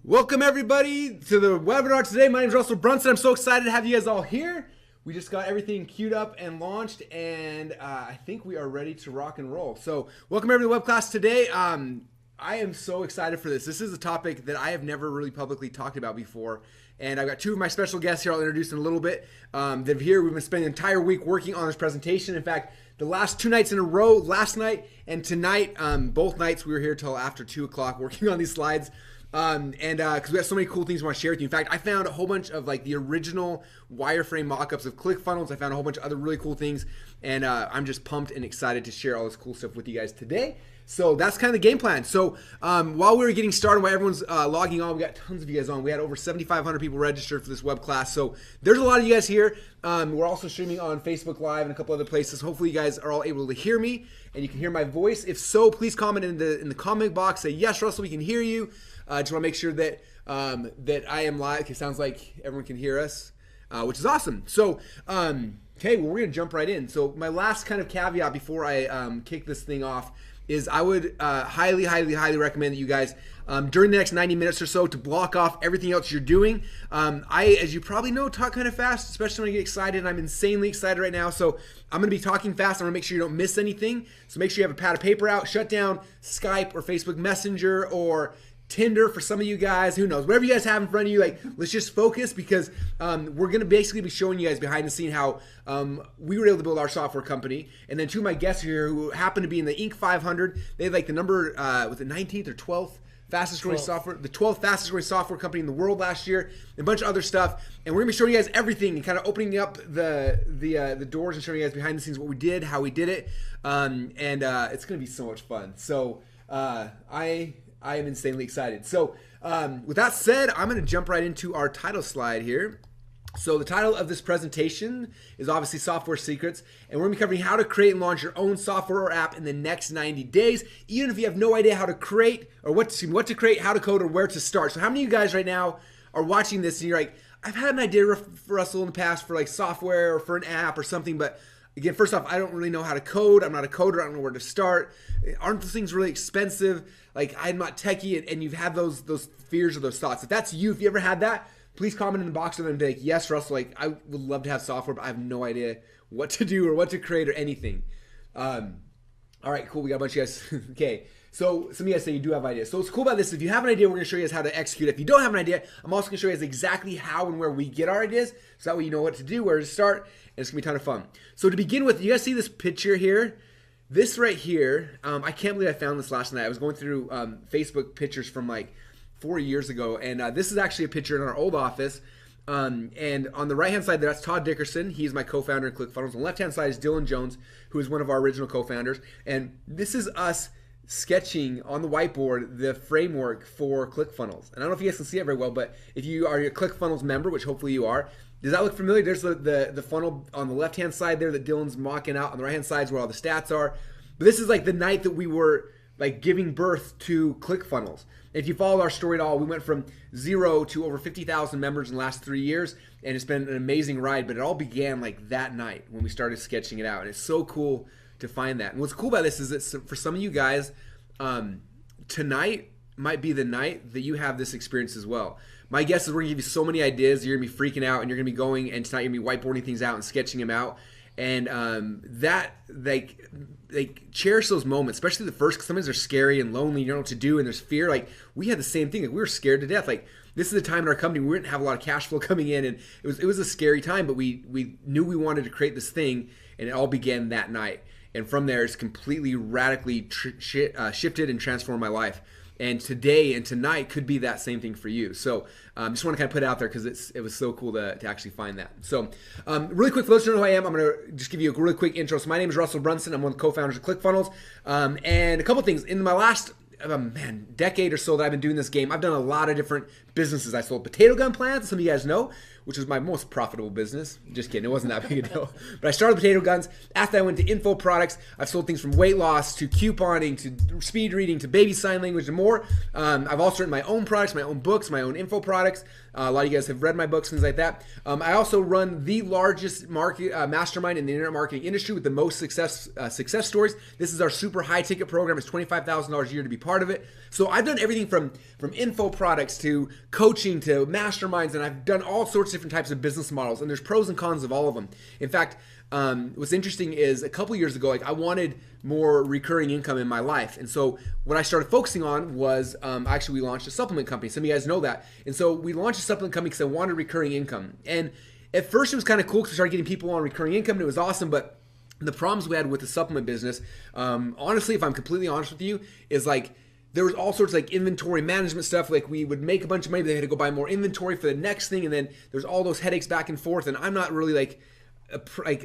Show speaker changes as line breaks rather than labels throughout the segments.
Welcome everybody to the webinar today. My name is Russell Brunson. I'm so excited to have you guys all here. We just got everything queued up and launched, and I think we are ready to rock and roll. So welcome everybody to the web class today. I am so excited for this. This is a topic that I have never really publicly talked about before. And I've got two of my special guests here I'll introduce in a little bit. They're here. We've been spending the entire week working on this presentation. In fact, the last two nights in a row, last night and tonight, both nights we were here till after 2 o'clock working on these slides. Because we have so many cool things we want to share with you. In fact, I found a whole bunch of like the original wireframe mock-ups of Clickfunnels. I found a whole bunch of other really cool things, and I'm just pumped and excited to share all this cool stuff with you guys today. So that's kind of the game plan. So while we were getting started, while everyone's logging on, we got tons of you guys on. We had over 7,500 people registered for this web class. So there's a lot of you guys here. We're also streaming on Facebook Live and a couple other places. Hopefully you guys are all able to hear me and you can hear my voice. If so, please comment in the comment box. Say, yes, Russell, we can hear you. Just want to make sure that that I am live. It sounds like everyone can hear us, which is awesome. So, okay, well, we're going to jump right in. So my last kind of caveat before I kick this thing off is I would highly recommend that you guys, during the next 90 minutes or so, to block off everything else you're doing. I, as you probably know, talk kind of fast, especially when I get excited, and I'm insanely excited right now. So I'm going to be talking fast. I'm going to make sure you don't miss anything. So make sure you have a pad of paper out, shut down Skype or Facebook Messenger or Tinder for some of you guys, who knows, whatever you guys have in front of you, like, let's just focus, because we're going to basically be showing you guys behind the scene how we were able to build our software company. And then two of my guests here who happen to be in the Inc. 500, they had like the number, was it 19th or 12th fastest growing software, the 12th fastest growing software company in the world last year, and a bunch of other stuff. And we're gonna be showing you guys everything and kind of opening up the doors and showing you guys behind the scenes what we did, how we did it. It's gonna be so much fun. So I am insanely excited. So with that said, I'm going to jump right into our title slide here. So the title of this presentation is obviously Software Secrets, and we're going to be covering how to create and launch your own software or app in the next 90 days, even if you have no idea how to create or what to create, how to code, or where to start. So how many of you guys right now are watching this and you're like, I've had an idea for Russell in the past for like software or for an app or something, but again, first off, I don't really know how to code. I'm not a coder. I don't know where to start. Aren't those things really expensive? Like, I'm not techie, and you've had those fears or those thoughts. If that's you, if you ever had that, please comment in the box and be like, yes, Russell, like, I would love to have software, but I have no idea what to do or what to create or anything. All right, cool. We got a bunch of you guys. Okay. So some of you guys say you do have ideas. So what's cool about this, if you have an idea, we're going to show you guys how to execute it. If you don't have an idea, I'm also going to show you guys exactly how and where we get our ideas. So that way you know what to do, where to start, and it's going to be a ton of fun. So to begin with, you guys see this picture here? This right here, I can't believe I found this last night. I was going through Facebook pictures from like 4 years ago, and this is actually a picture in our old office. And on the right-hand side, that's Todd Dickerson. He's my co-founder in Clickfunnels. On the left-hand side is Dylan Jones, who is one of our original co-founders. And this is us sketching on the whiteboard the framework for Clickfunnels. And I don't know if you guys can see it very well, but if you are a Clickfunnels member, which hopefully you are, does that look familiar? There's the funnel on the left-hand side there that Dylan's mocking out. On the right-hand side is where all the stats are. But this is like the night that we were like giving birth to Clickfunnels. If you followed our story at all, we went from 0 to over 50,000 members in the last 3 years, and it's been an amazing ride. But it all began like that night when we started sketching it out, and it's so cool to find that. And what's cool about this is that for some of you guys, tonight might be the night that you have this experience as well. My guess is we're gonna give you so many ideas, you're gonna be freaking out, and you're gonna be going, and tonight you're gonna be whiteboarding things out and sketching them out. And that, like cherish those moments, especially the first, because sometimes they're scary and lonely, you don't know what to do, and there's fear. Like, we had the same thing. Like, we were scared to death. Like, this is the time in our company we didn't have a lot of cash flow coming in, and it was a scary time, but we knew we wanted to create this thing, and it all began that night. And from there, it's completely radically shifted and transformed my life. And today and tonight could be that same thing for you. So just want to kind of put it out there because it was so cool to actually find that. So really quick, for those who don't know who I am, I'm going to just give you a really quick intro. So my name is Russell Brunson. I'm one of the co-founders of Clickfunnels. And a couple things. In my last decade or so that I've been doing this game, I've done a lot of different businesses. I sold potato gun plants, some of you guys know, which was my most profitable business. Just kidding, it wasn't that big a deal. But I started potato guns. After that, I went to info products. I've sold things from weight loss to couponing to speed reading to baby sign language and more. I've also written my own products, my own books, my own info products. A lot of you guys have read my books, things like that. I also run the largest mastermind in the internet marketing industry with the most success stories. This is our super high ticket program. It's $25,000 a year to be part part of it. So I've done everything from info products to coaching to masterminds, and I've done all sorts of different types of business models, and there's pros and cons of all of them. In fact, what's interesting is a couple years ago, like I wanted more recurring income in my life. And so what I started focusing on was, actually we launched a supplement company. Some of you guys know that. And so we launched a supplement company because I wanted recurring income. And at first it was kind of cool because we started getting people on recurring income and it was awesome. But the problems we had with the supplement business, honestly, if I'm completely honest with you, is like, there was all sorts of like inventory management stuff. Like we would make a bunch of money, but they had to go buy more inventory for the next thing. And then there's all those headaches back and forth. And I'm not really like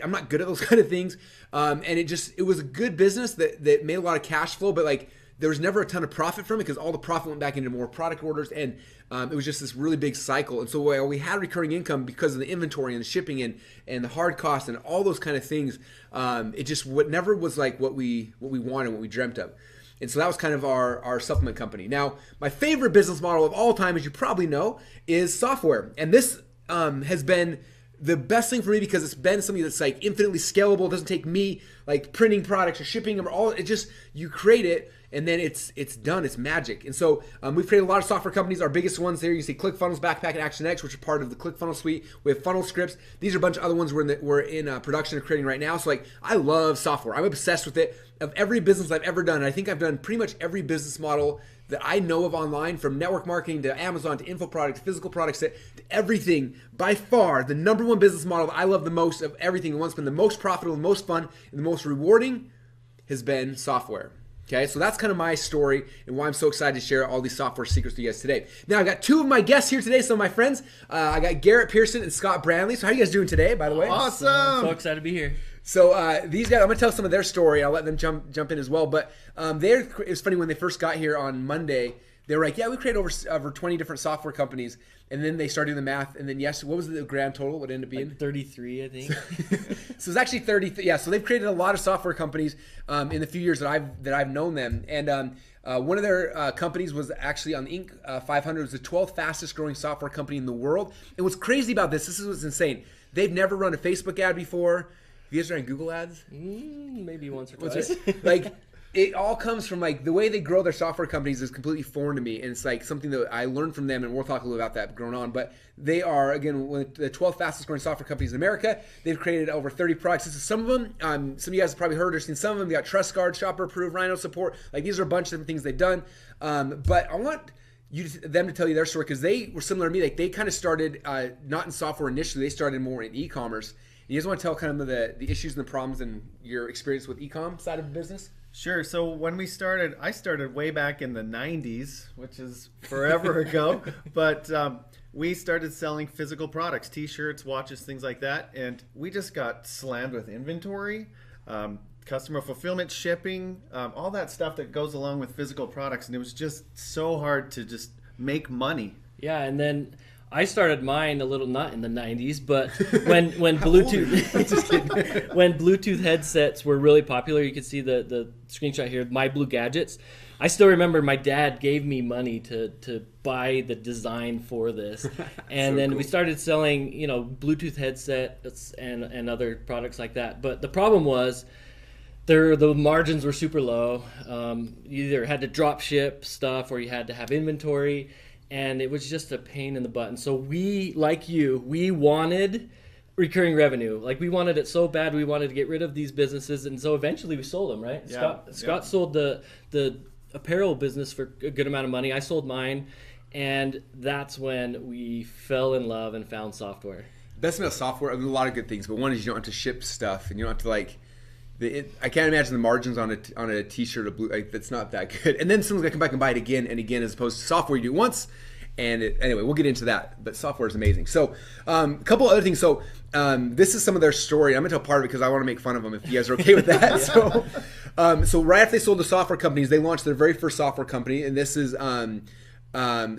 I'm not good at those kind of things. And it was a good business that made a lot of cash flow, but like there was never a ton of profit from it because all the profit went back into more product orders, and it was just this really big cycle. And so while we had recurring income because of the inventory and the shipping and the hard costs and all those kind of things, it just never was like what we wanted, what we dreamt of. And so that was kind of our supplement company. Now, my favorite business model of all time, as you probably know, is software. And this has been the best thing for me because it's been something that's like infinitely scalable. It doesn't take me like printing products or shipping them or all. It just, you create it and then it's done. It's magic. And so we've created a lot of software companies. Our biggest ones there, you see Clickfunnels, Backpack, and ActionX, which are part of the Clickfunnels suite. We have Funnel Scripts. These are a bunch of other ones we're in production and creating right now. So like, I love software. I'm obsessed with it. Of every business I've ever done, and I think I've done pretty much every business model that I know of online, from network marketing to Amazon to info products, physical products, to everything. By far, the number one business model that I love the most of everything, the one's been the most profitable, the most fun, and the most rewarding has been software. Okay, so that's kind of my story and why I'm so excited to share all these software secrets with you guys today. Now, I got two of my guests here today, some of my friends. I got Garrett Pearson and Scott Brandley. So how are you guys doing today, by the way?
Awesome.
So excited to be here.
So these guys, I'm going to tell some of their story. I'll let them jump in as well. But it was funny when they first got here on Monday. They were like, yeah, we created over 20 different software companies. And then they started doing the math. And then, yes, what was the grand total? What it ended up being?
Like 33, I think.
So it's actually 30. Yeah, so they've created a lot of software companies in the few years that I've known them. And one of their companies was actually on the Inc. 500. It was the 12th fastest growing software company in the world. And what's crazy about this is what's insane. They've never run a Facebook ad before. You guys ran Google ads?
Maybe once or twice.
Like, it all comes from like the way they grow their software companies is completely foreign to me, and it's like something that I learned from them, and we'll talk a little about that growing on. But they are, again, one of the 12 fastest growing software companies in America. They've created over 30 products. This is some of them. Some of you guys have probably heard or seen some of them. They got Trust Guard, Shopper Approved, Rhino Support. Like, these are a bunch of different things they've done. But I want them to tell you their story because they were similar to me. Like, they kind of started not in software initially. They started more in e-commerce. You guys want to tell kind of the issues and the problems and your experience with e-com side of the business?
Sure. So when we started, I started way back in the 90s, which is forever ago. But we started selling physical products, T-shirts, watches, things like that. And we just got slammed with inventory, customer fulfillment, shipping, all that stuff that goes along with physical products. And it was just so hard to just make money.
Yeah, and then I started mine a little, not in the 90s, but when Bluetooth just kidding, when Bluetooth headsets were really popular. You could see the screenshot here, My Blue Gadgets. I still remember my dad gave me money to buy the design for this. And so then cool. We started selling, Bluetooth headsets and other products like that. But the problem was the margins were super low. You either had to drop ship stuff or you had to have inventory. And it was just a pain in the butt. And so we, like you, we wanted recurring revenue. Like, we wanted it so bad. We wanted to get rid of these businesses. And so eventually we sold them, right?
Yeah.
Scott sold the apparel business for a good amount of money. I sold mine. And that's when we fell in love and found software.
Best about software, I mean, a lot of good things. But one is you don't have to ship stuff. And you don't have to like... I can't imagine the margins on a T-shirt or blue. Like, that's not that good. And then someone's gonna come back and buy it again and again, as opposed to software you do once. And anyway, we'll get into that. But software is amazing. So a couple other things. So this is some of their story. I'm gonna tell part of it because I want to make fun of them. If you guys are okay with that. So right after they sold the software companies, they launched their very first software company, and this is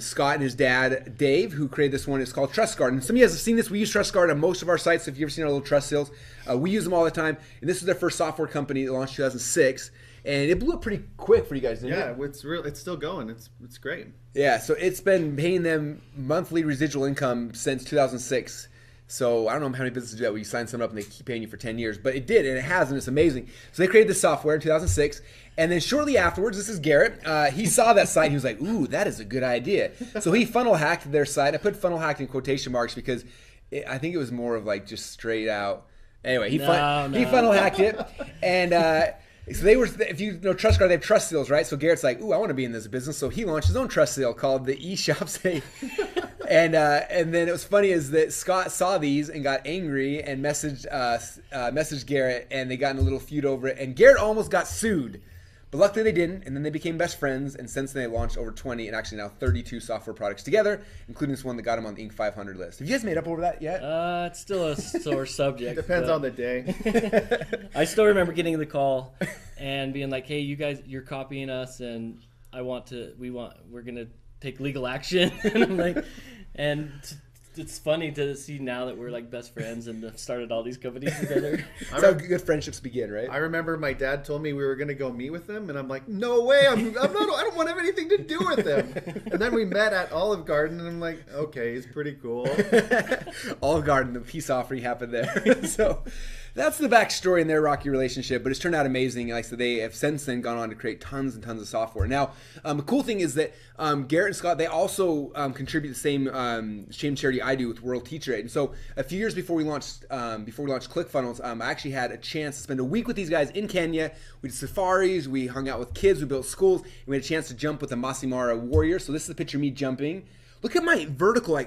Scott and his dad, Dave, who created this one. It's called Trust Guard. And some of you guys have seen this. We use Trust Guard on most of our sites. So if you've ever seen our little trust sales, we use them all the time. And this is their first software company that launched in 2006. And it blew up pretty quick for you guys, didn't it?
Yeah, it's still going. It's great.
Yeah, so it's been paying them monthly residual income since 2006. So I don't know how many businesses do that where you sign someone up and they keep paying you for 10 years, but it did, and it has, and it's amazing. So they created this software in 2006, and then shortly afterwards, this is Garrett, he saw that site and he was like, ooh, that is a good idea. So he funnel hacked their site. I put funnel hacked in quotation marks because I think it was more of like just straight out. Anyway, he funnel hacked it, and so they were, if you know TrustGuard, they have trust seals, right? So Garrett's like, ooh, I want to be in this business. So he launched his own trust seal called the eShop Safe. And then it was funny is that Scott saw these and got angry and messaged Garrett, and they got in a little feud over it. And Garrett almost got sued. But luckily they didn't, and then they became best friends, and since then they launched over 20 and actually now 32 software products together, including this one that got them on the Inc. 500 list. Have you guys made up over that yet?
It's still a sore subject.
Depends on the day.
I still remember getting the call and being like, "Hey, you guys, you're copying us, and we're gonna take legal action." And I'm like, it's funny to see now that we're like best friends and have started all these companies together.
That's how good friendships begin, right?
I remember my dad told me we were going to go meet with them, and I'm like, no way, I don't want to have anything to do with them. And then we met at Olive Garden, and I'm like, okay, he's pretty cool.
Olive Garden, the peace offering happened there. So that's the backstory in their rocky relationship, but it's turned out amazing. Like I said, they have since then gone on to create tons and tons of software. Now, the cool thing is that Garrett and Scott, they also contribute the same charity I do with World Teacher Aid. And so a few years before we launched Clickfunnels, I actually had a chance to spend a week with these guys in Kenya. We did safaris, we hung out with kids, we built schools, and we had a chance to jump with a Maasai warrior. So this is a picture of me jumping. Look at my vertical,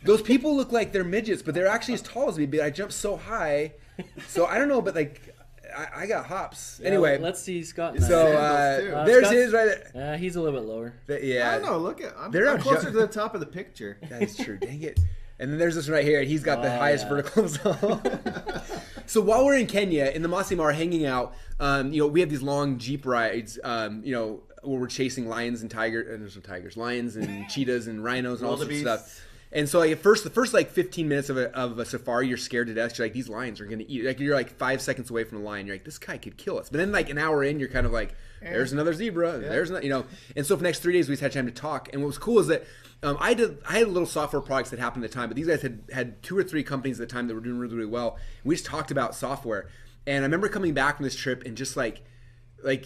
those people look like they're midgets, but they're actually as tall as me, but I jumped so high. So I don't know, but I got hops.
Yeah,
anyway,
let's see Scott.
So there's
Scott's,
his right there.
He's a little bit lower.
Yeah,
I don't know. Look at I'm
not
closer to the top of the picture.
That is true. Dang it. And then there's this one right here. He's got the highest vertical of all. So while we're in Kenya, in the Masai Mara hanging out, we have these long Jeep rides, where we're chasing lions and lions and cheetahs and rhinos and all sorts of stuff. And so the first 15 minutes of a safari, you're scared to death. You're like, these lions are going to eat. Like you're like 5 seconds away from the lion. You're like, this guy could kill us. But then like an hour in, you're kind of like, there's another zebra. Yeah. There's another, And so for the next 3 days, we just had time to talk. And what was cool is that I had little software products that happened at the time, but these guys had 2 or 3 companies at the time that were doing really, really well. And we just talked about software. And I remember coming back from this trip and just like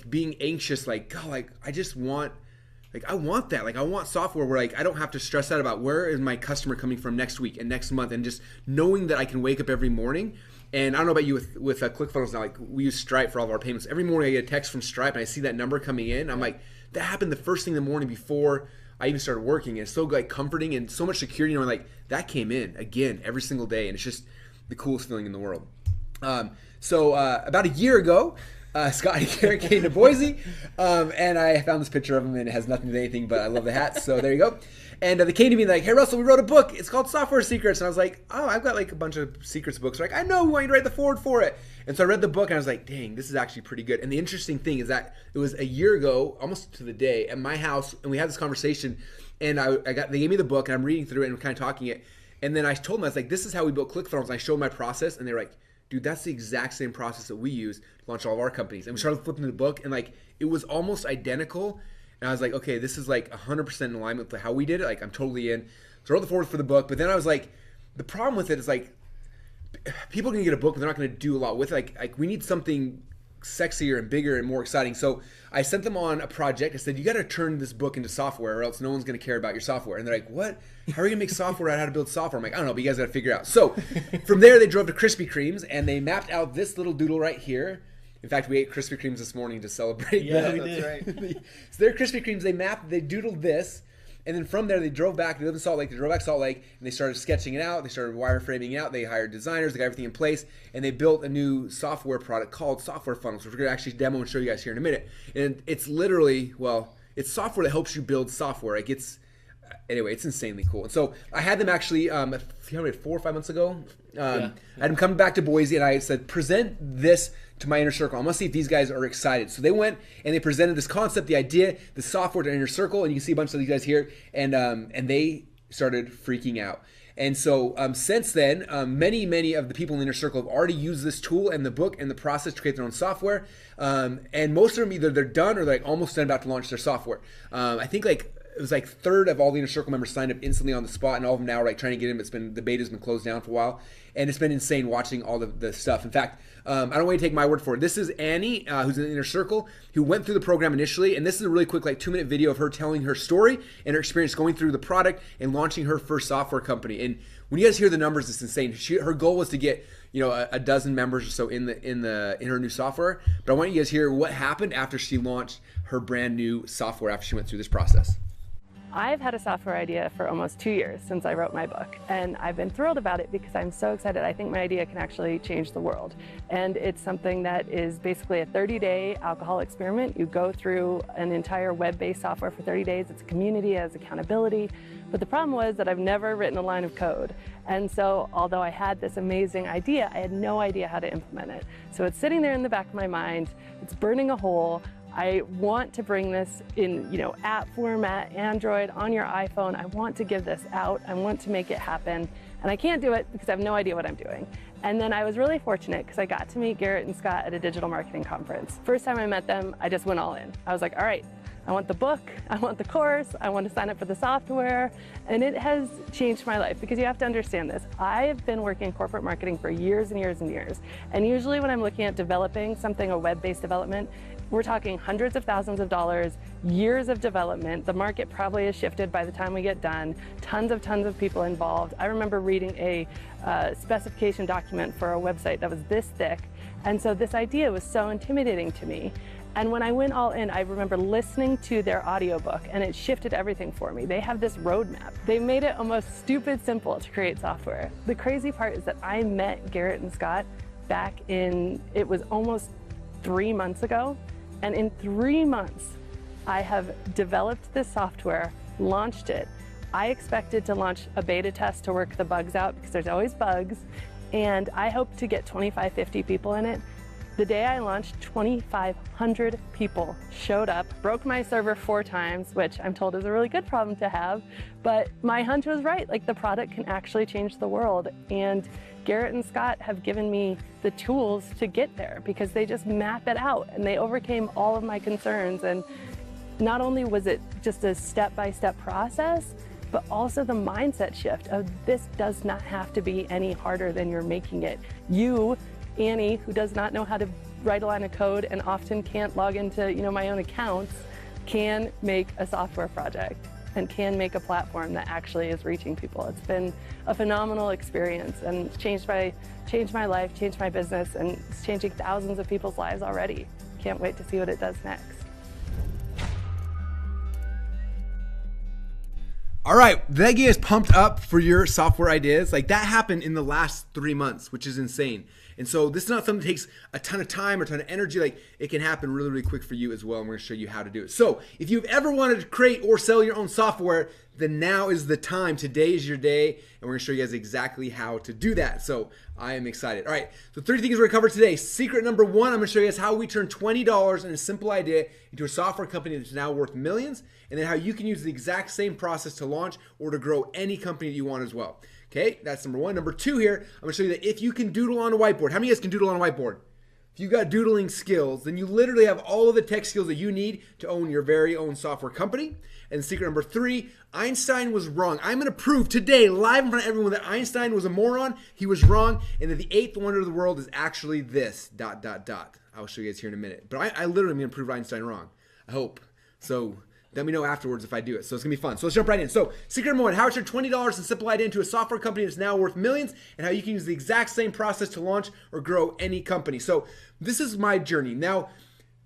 being anxious, like, God, I just want. I want that. I want software where I don't have to stress out about where is my customer coming from next week and next month, and just knowing that I can wake up every morning. And I don't know about you with Clickfunnels now. We use Stripe for all of our payments. Every morning I get a text from Stripe and I see that number coming in. I'm like, that happened the first thing in the morning before I even started working. And it's so comforting and so much security. Knowing that came in again every single day, and it's just the coolest feeling in the world. So about a year ago, Scott and Garrett came to Boise, and I found this picture of him, and it has nothing to do with anything, but I love the hat, so there you go. And they came to me like, hey, Russell, we wrote a book. It's called Software Secrets. And I was like, oh, I've got a bunch of secrets books. They're like, I know, we want you to write the forward for it. And so I read the book, and I was like, dang, this is actually pretty good. And the interesting thing is that it was a year ago, almost to the day, at my house, and we had this conversation, and they gave me the book, and I'm reading through it, and we're kind of talking it. And then I told them, I was like, this is how we built Clickfunnels. And I showed my process, and they were like, dude, that's the exact same process that we use to launch all of our companies. And we started flipping the book, and it was almost identical. And I was like, okay, this is 100% in alignment with how we did it. I'm totally in. So I wrote the forward for the book, but then I was like, the problem with it is people can get a book, but they're not going to do a lot with it. We need something sexier and bigger and more exciting. So I sent them on a project. I said, you got to turn this book into software, or else no one's going to care about your software. And they're like, what? How are we going to make software out how to build software? I'm like, I don't know, but you guys got to figure it out. So from there, they drove to Krispy Kreme's, and they mapped out this little doodle right here. In fact, we ate Krispy Kreme's this morning to celebrate.
Yeah, we
That's
did.
right.
So they're Krispy Kreme's. They doodled this. And then from there, they drove back. They lived in Salt Lake. They drove back to Salt Lake, and they started sketching it out. They started wireframing it out. They hired designers. They got everything in place, and they built a new software product called Software Funnels, which we're going to actually demo and show you guys here in a minute. And it's literally, it's software that helps you build software. Anyway, it's insanely cool. And so I had them actually, 4 or 5 months ago. I had them come back to Boise, and I said, present this to my inner circle. I want to see if these guys are excited. So they went and they presented this concept, the idea, the software to inner circle, and you can see a bunch of these guys here, and they started freaking out. And so since then, many of the people in the inner circle have already used this tool and the book and the process to create their own software. And most of them either they're done or they're almost done, about to launch their software. I think it was like third of all the Inner Circle members signed up instantly on the spot, and all of them now are like trying to get in. The beta's been closed down for a while, and it's been insane watching all the stuff. In fact, I don't want you to take my word for it. This is Annie, who's in the Inner Circle, who went through the program initially, and this is a really quick, like 2-minute video of her telling her story and her experience going through the product and launching her first software company. And when you guys hear the numbers, it's insane. Her goal was to get a dozen members or so in her new software. But I want you guys to hear what happened after she launched her brand new software after she went through this process.
I've had a software idea for almost 2 years since I wrote my book, and I've been thrilled about it because I'm so excited. I think my idea can actually change the world. And it's something that is basically a 30-day alcohol experiment. You go through an entire web-based software for 30 days. It's a community, it has accountability. But the problem was that I've never written a line of code. And so although I had this amazing idea, I had no idea how to implement it. So it's sitting there in the back of my mind, it's burning a hole. I want to bring this in, app format, Android, on your iPhone. I want to give this out. I want to make it happen. And I can't do it because I have no idea what I'm doing. And then I was really fortunate because I got to meet Garrett and Scott at a digital marketing conference. First time I met them, I just went all in. I was like, all right, I want the book, I want the course, I want to sign up for the software. And it has changed my life because you have to understand this. I have been working in corporate marketing for years and years and years. And usually when I'm looking at developing something, a web-based development, we're talking hundreds of thousands of dollars, years of development. The market probably has shifted by the time we get done. Tons of people involved. I remember reading a specification document for a website that was this thick. And so this idea was so intimidating to me. And when I went all in, I remember listening to their audiobook, and it shifted everything for me. They have this roadmap. They made it almost stupid simple to create software. The crazy part is that I met Garrett and Scott back in, it was almost 3 months ago. And in 3 months, I have developed this software, launched it. I expected to launch a beta test to work the bugs out because there's always bugs. And I hope to get 25, 50 people in it. The day I launched, 2,500 people showed up, broke my server 4 times, which I'm told is a really good problem to have. But my hunch was right, like the product can actually change the world. And Garrett and Scott have given me the tools to get there because they just map it out and they overcame all of my concerns. And not only was it just a step-by-step process, but also the mindset shift of this does not have to be any harder than you're making it. You, Annie, who does not know how to write a line of code and often can't log into my own accounts, can make a software project and can make a platform that actually is reaching people. It's been a phenomenal experience and it's changed my life, changed my business, and it's changing thousands of people's lives already. Can't wait to see what it does next.
All right, that get us pumped up for your software ideas. Like that happened in the last 3 months, which is insane. And so this is not something that takes a ton of time or a ton of energy. Like it can happen really, really quick for you as well. And we're gonna show you how to do it. So if you've ever wanted to create or sell your own software, then now is the time. Today is your day. And we're gonna show you guys exactly how to do that. So I am excited. All right, so 3 things we're gonna cover today. Secret number 1, I'm gonna show you guys how we turn $20 in a simple idea into a software company that's now worth millions. And then how you can use the exact same process to launch or to grow any company that you want as well. Okay, that's number 1. Number 2 here, I'm gonna show you that if you can doodle on a whiteboard, how many of you guys can doodle on a whiteboard? If you've got doodling skills, then you literally have all of the tech skills that you need to own your very own software company. And secret number 3, Einstein was wrong. I'm gonna prove today, live in front of everyone, that Einstein was a moron, he was wrong, and that the 8th wonder of the world is actually this, ... I'll show you guys here in a minute. But I literally am gonna prove Einstein wrong, I hope. So let me know afterwards if I do it. So it's gonna be fun. So let's jump right in. So secret number 1, how to turn $20 in simple idea into a software company that's now worth millions, and how you can use the exact same process to launch or grow any company. So this is my journey. Now,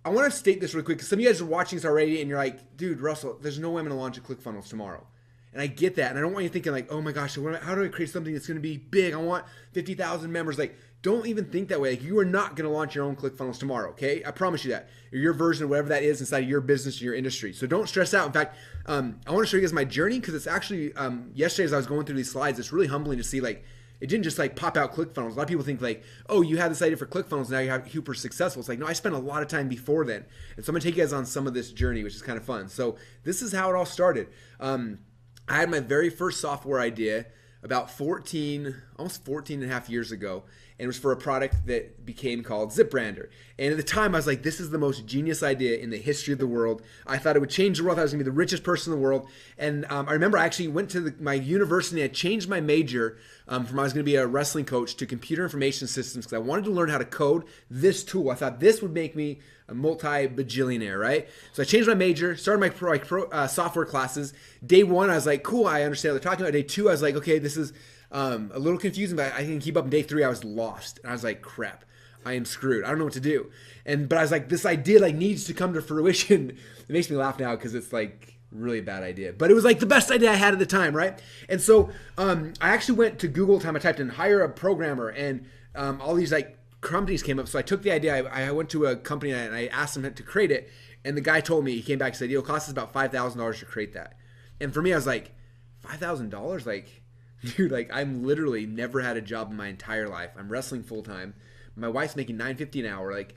I want to state this really quick because some of you guys are watching this already and you're like, dude, Russell, there's no way I'm gonna launch a Clickfunnels tomorrow. And I get that. And I don't want you thinking like, oh my gosh, how do I create something that's gonna be big? I want 50,000 members. Like, don't even think that way. Like, you are not gonna launch your own Clickfunnels tomorrow, okay? I promise you that. Or your version of whatever that is inside of your business or your industry. So don't stress out. In fact, I want to show you guys my journey because it's actually, yesterday as I was going through these slides, it's really humbling to see like, it didn't just like pop out Clickfunnels. A lot of people think like, oh, you had this idea for Clickfunnels, now you're super successful. It's like, no, I spent a lot of time before then. And so I'm gonna take you guys on some of this journey, which is kind of fun. So this is how it all started. I had my very first software idea about almost 14 and a half years ago. and it was for a product that became called Zip Brander. And at the time, I was like, this is the most genius idea in the history of the world. I thought it would change the world. I was going to be the richest person in the world. And I remember I actually went to my university. I changed my major from I was going to be a wrestling coach to computer information systems because I wanted to learn how to code this tool. I thought this would make me a multi-bajillionaire, right? So I changed my major, started my software classes. Day one, I was like, cool, I understand what they're talking about. Day two, I was like, okay, this is a little confusing, but I can keep up. And day three, I was lost. And I was like, crap, I am screwed. I don't know what to do. But I was like, this idea like needs to come to fruition. It makes me laugh now because it's like really a bad idea. But it was like the best idea I had at the time, right? And so I actually went to Google time. I typed in hire a programmer, and all these like companies came up. So I took the idea. I went to a company and I asked them to create it. And the guy told me, he came back and said, it costs us about $5,000 to create that. And for me, I was like, $5,000? Like, dude, like I'm literally never had a job in my entire life. I'm wrestling full time. My wife's making $9.50 an hour. Like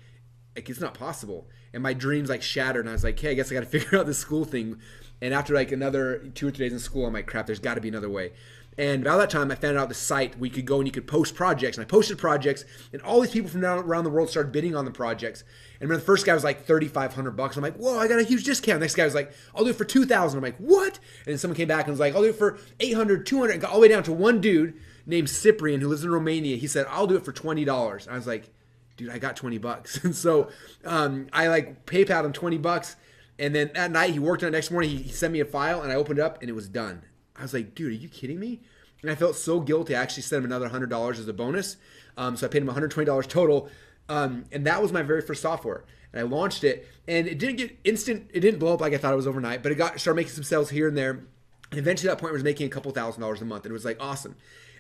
it's not possible. And my dreams like shattered. And I was like, hey, I guess I got to figure out this school thing. And after like another 2 or 3 days in school, I'm like, crap, there's got to be another way. And about that time, I found out the site we could go and you could post projects. And I posted projects, and all these people from around the world started bidding on the projects. And when the first guy was like $3,500, I'm like, whoa, I got a huge discount. Next guy was like, I'll do it for $2,000. I'm like, what? And then someone came back and was like, I'll do it for $800, $200, and got all the way down to one dude named Cyprian who lives in Romania. He said, I'll do it for $20. I was like, dude, I got $20. And so I like PayPal'd him $20. And then that night he worked on it. Next morning he sent me a file and I opened it up and it was done. I was like, dude, are you kidding me? And I felt so guilty. I actually sent him another $100 as a bonus. So I paid him $120 total. And that was my very first software. And I launched it, and it didn't get instant. It didn't blow up like I thought it was overnight, but it started making some sales here and there. And eventually, that point, I was making a couple $1,000s a month, and it was like awesome.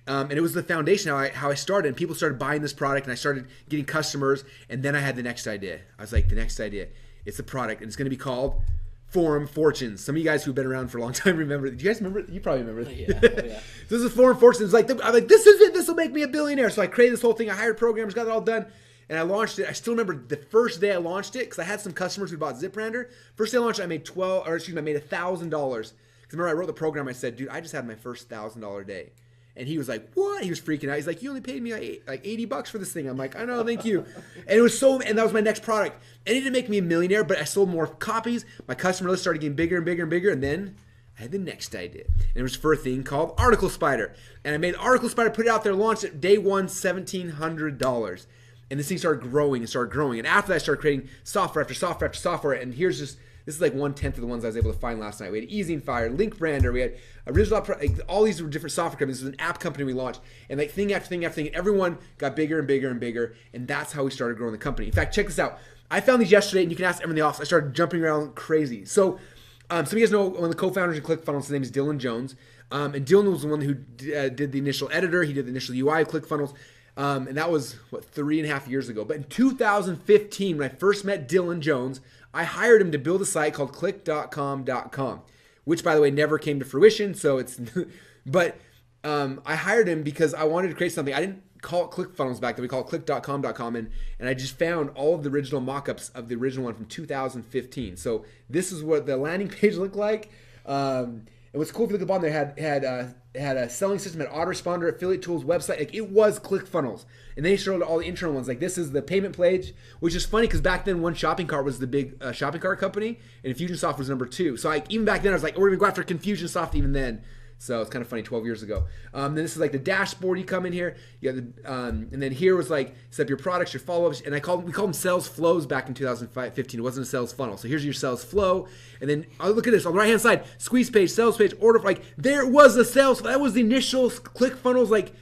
And it was the foundation how I started. And people started buying this product, and I started getting customers. And then I had the next idea. I was like, the next idea, it's a product, and it's going to be called Forum Fortunes. Some of you guys who've been around for a long time remember. Do you guys remember? You probably remember.
Yeah. Oh, yeah.
This is Forum Fortunes. I'm like, this is it. This will make me a billionaire. So I created this whole thing. I hired programmers, got it all done. And I launched it. I still remember the first day I launched it because I had some customers who bought Zip Brander. First day I launched it, I made $1,000. Because remember, I wrote the program. I said, dude, I just had my first $1,000 day. And he was like, what? He was freaking out. He's like, you only paid me like $80 for this thing. I'm like, I know, thank you. And it was and that was my next product. And it didn't make me a millionaire, but I sold more copies. My customer list started getting bigger and bigger and bigger. And then I had the next idea. And it was for a thing called Article Spider. And I made Article Spider, put it out there, launched it day one, $1,700. And this thing started growing and started growing. And after that, I started creating software after software after software. And this is like 1/10 of the ones I was able to find last night. We had Easy and Fire, Link Brander, we had Original, all these were different software companies. This was an app company we launched. And like thing after thing after thing, everyone got bigger and bigger and bigger. And that's how we started growing the company. In fact, check this out. I found these yesterday, and you can ask everyone in the office. I started jumping around crazy. So some of you guys know one of the co-founders of ClickFunnels. His name is Dylan Jones. And Dylan was the one who did the initial editor. He did the initial UI of ClickFunnels. And that was, 3.5 years ago. But in 2015, when I first met Dylan Jones, I hired him to build a site called click.com.com, which, by the way, never came to fruition. So it's, but I hired him because I wanted to create something. I didn't call it ClickFunnels back then. We call it click.com.com. And I just found all of the original mock-ups of the original one from 2015. So this is what the landing page looked like. And what's cool, if you look at the bottom, they had a selling system, had autoresponder, affiliate tools, website. Like it was ClickFunnels. And then he showed all the internal ones. Like this is the payment page, which is funny because back then one shopping cart was the big shopping cart company, and Infusionsoft was number 2. So even back then I was like, we're gonna go after Confusionsoft even then. So it's kind of funny, 12 years ago. Then this is like the dashboard. You come in here, you got the, and then here was like set up your products, your follow-ups, and we called them sales flows back in 2015. It wasn't a sales funnel. So here's your sales flow, and then look at this on the right-hand side: squeeze page, sales page, order. Like there was a sales. That was the initial ClickFunnels. Like,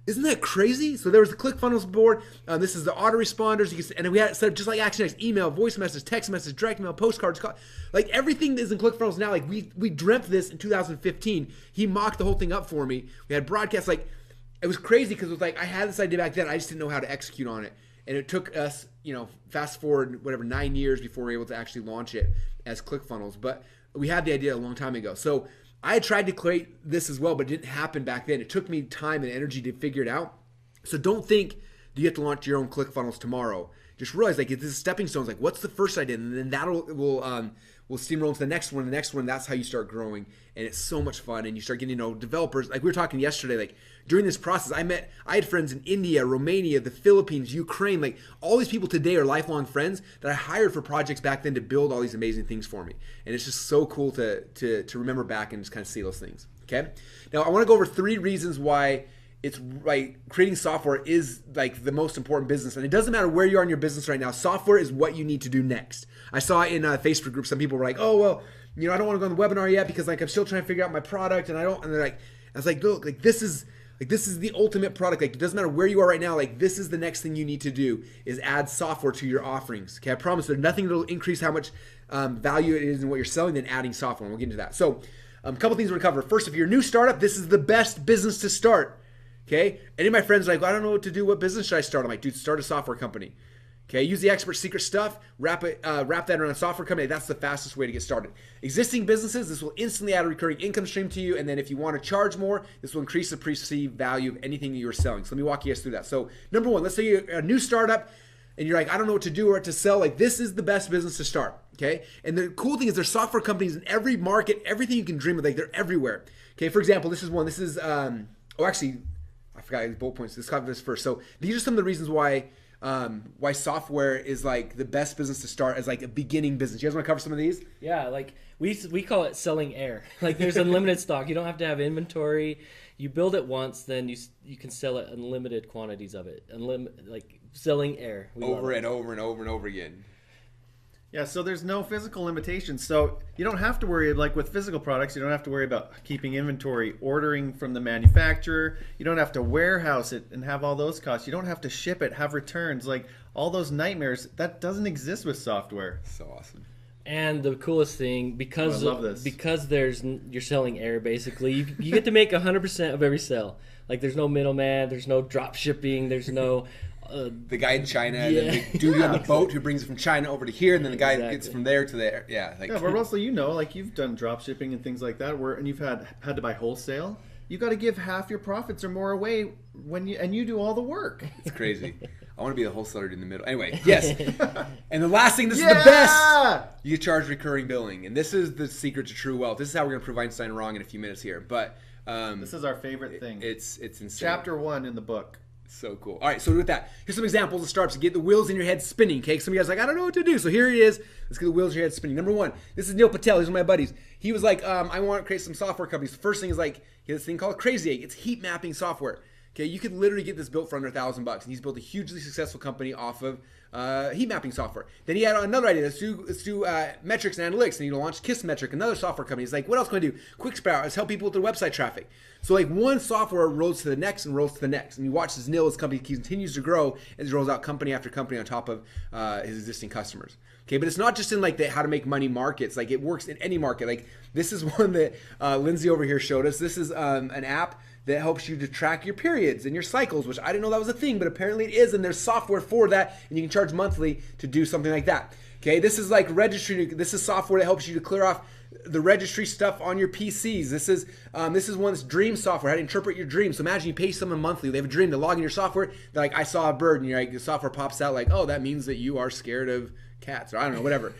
isn't that crazy? So there was the ClickFunnels board. This is the autoresponders. And then we had it set up just like ActionX: email, voice message, text message, direct mail, postcards. Like everything is in ClickFunnels now. Like we dreamt this in 2015. He mocked the whole thing up for me. We had broadcasts. Like it was crazy because it was like I had this idea back then. I just didn't know how to execute on it. And it took us, fast forward, 9 years before we were able to actually launch it as ClickFunnels. But we had the idea a long time ago. So I had tried to create this as well, but it didn't happen back then. It took me time and energy to figure it out. So don't think that you have to launch your own ClickFunnels tomorrow. just realize like this is stepping stones. Like what's the first idea, and then that'll will steamroll into the next one. The next one, that's how you start growing, and it's so much fun. And you start getting to know developers. Like we were talking yesterday, like during this process, I had friends in India, Romania, the Philippines, Ukraine. Like all these people today are lifelong friends that I hired for projects back then to build all these amazing things for me. And it's just so cool to remember back and just kind of see those things. Okay. Now I want to go over 3 reasons why it's like creating software is like the most important business. And it doesn't matter where you are in your business right now. Software is what you need to do next. I saw in a Facebook group, some people were like, oh, well, you know, I don't want to go on the webinar yet because like I'm still trying to figure out my product and they're like, I was like, look, like this is the ultimate product. Like it doesn't matter where you are right now. Like this is the next thing you need to do is add software to your offerings. Okay. I promise there's nothing that'll increase how much value it is in what you're selling than adding software. And we'll get into that. So a couple things we're gonna cover. First, if you're a new startup, this is the best business to start. Okay. Any of my friends are like, well, I don't know what to do. What business should I start? I'm like, dude, start a software company. Okay, use the expert secret stuff, wrap that around a software company. That's the fastest way to get started. Existing businesses, this will instantly add a recurring income stream to you. And then if you want to charge more, this will increase the perceived value of anything that you're selling. So let me walk you guys through that. So number one, let's say you're a new startup and you're like, I don't know what to do or what to sell. Like this is the best business to start. Okay, and the cool thing is there's software companies in every market, everything you can dream of. Like they're everywhere. Okay, for example, this is one. This is I forgot these bullet points. Let's cover this first. So these are some of the reasons why software is like the best business to start as like a beginning business. You guys want to cover some of these?
Yeah, like we call it selling air. Like there's unlimited stock. You don't have to have inventory. You build it once, then you can sell it unlimited quantities of it. Like selling air.
Over and over and over and over again.
Yeah, so there's no physical limitations. So you don't have to worry, like with physical products, you don't have to worry about keeping inventory, ordering from the manufacturer. You don't have to warehouse it and have all those costs. You don't have to ship it, have returns, like all those nightmares. That doesn't exist with software.
So awesome.
And the coolest thing, because you're selling air basically, you get to make 100% of every sale. Like there's no middleman, there's no drop shipping, there's no
the guy in China, and then the dude on the boat who brings it from China over to here, and then the guy gets from there to there. Yeah, like
but Russell, you know, like you've done drop shipping and things like that, and you've had to buy wholesale. You got to give half your profits or more away and you do all the work.
It's crazy. I want to be the wholesaler in the middle. Anyway, yes. And the last thing, this is the best. You charge recurring billing, and this is the secret to true wealth. This is how we're going to prove Einstein wrong in a few minutes here. But
this is our favorite thing.
It's insane.
Chapter 1 in the book.
So cool. All right, so with that, here's some examples of startups to get the wheels in your head spinning. Okay, some of you guys are like, I don't know what to do. So here it is. Let's get the wheels in your head spinning. Number one, this is Neil Patel. He's one of my buddies. He was like, I want to create some software companies. The first thing is like, he has this thing called Crazy Egg. It's heat mapping software. Okay, you could literally get this built for under $1,000, and he's built a hugely successful company off of heat mapping software. Then he had another idea. Let's do metrics and analytics, and he launched Kissmetric, another software company. He's like, what else can I do? QuickSprout. Let's help people with their website traffic. So like one software rolls to the next and rolls to the next, and you watch this Neil's company continues to grow as he rolls out company after company on top of his existing customers. Okay, but it's not just in like the how to make money markets. Like it works in any market. Like this is one that Lindsay over here showed us. This is an app that helps you to track your periods and your cycles, which I didn't know that was a thing, but apparently it is, and there's software for that, and you can charge monthly to do something like that. Okay, this is like registry. This is software that helps you to clear off the registry stuff on your PCs. This is one's dream software, how to interpret your dreams. So imagine you pay someone monthly, they have a dream, they log in your software, they're like, I saw a bird, and you're like, the software pops out like, oh, that means that you are scared of cats, or I don't know, whatever.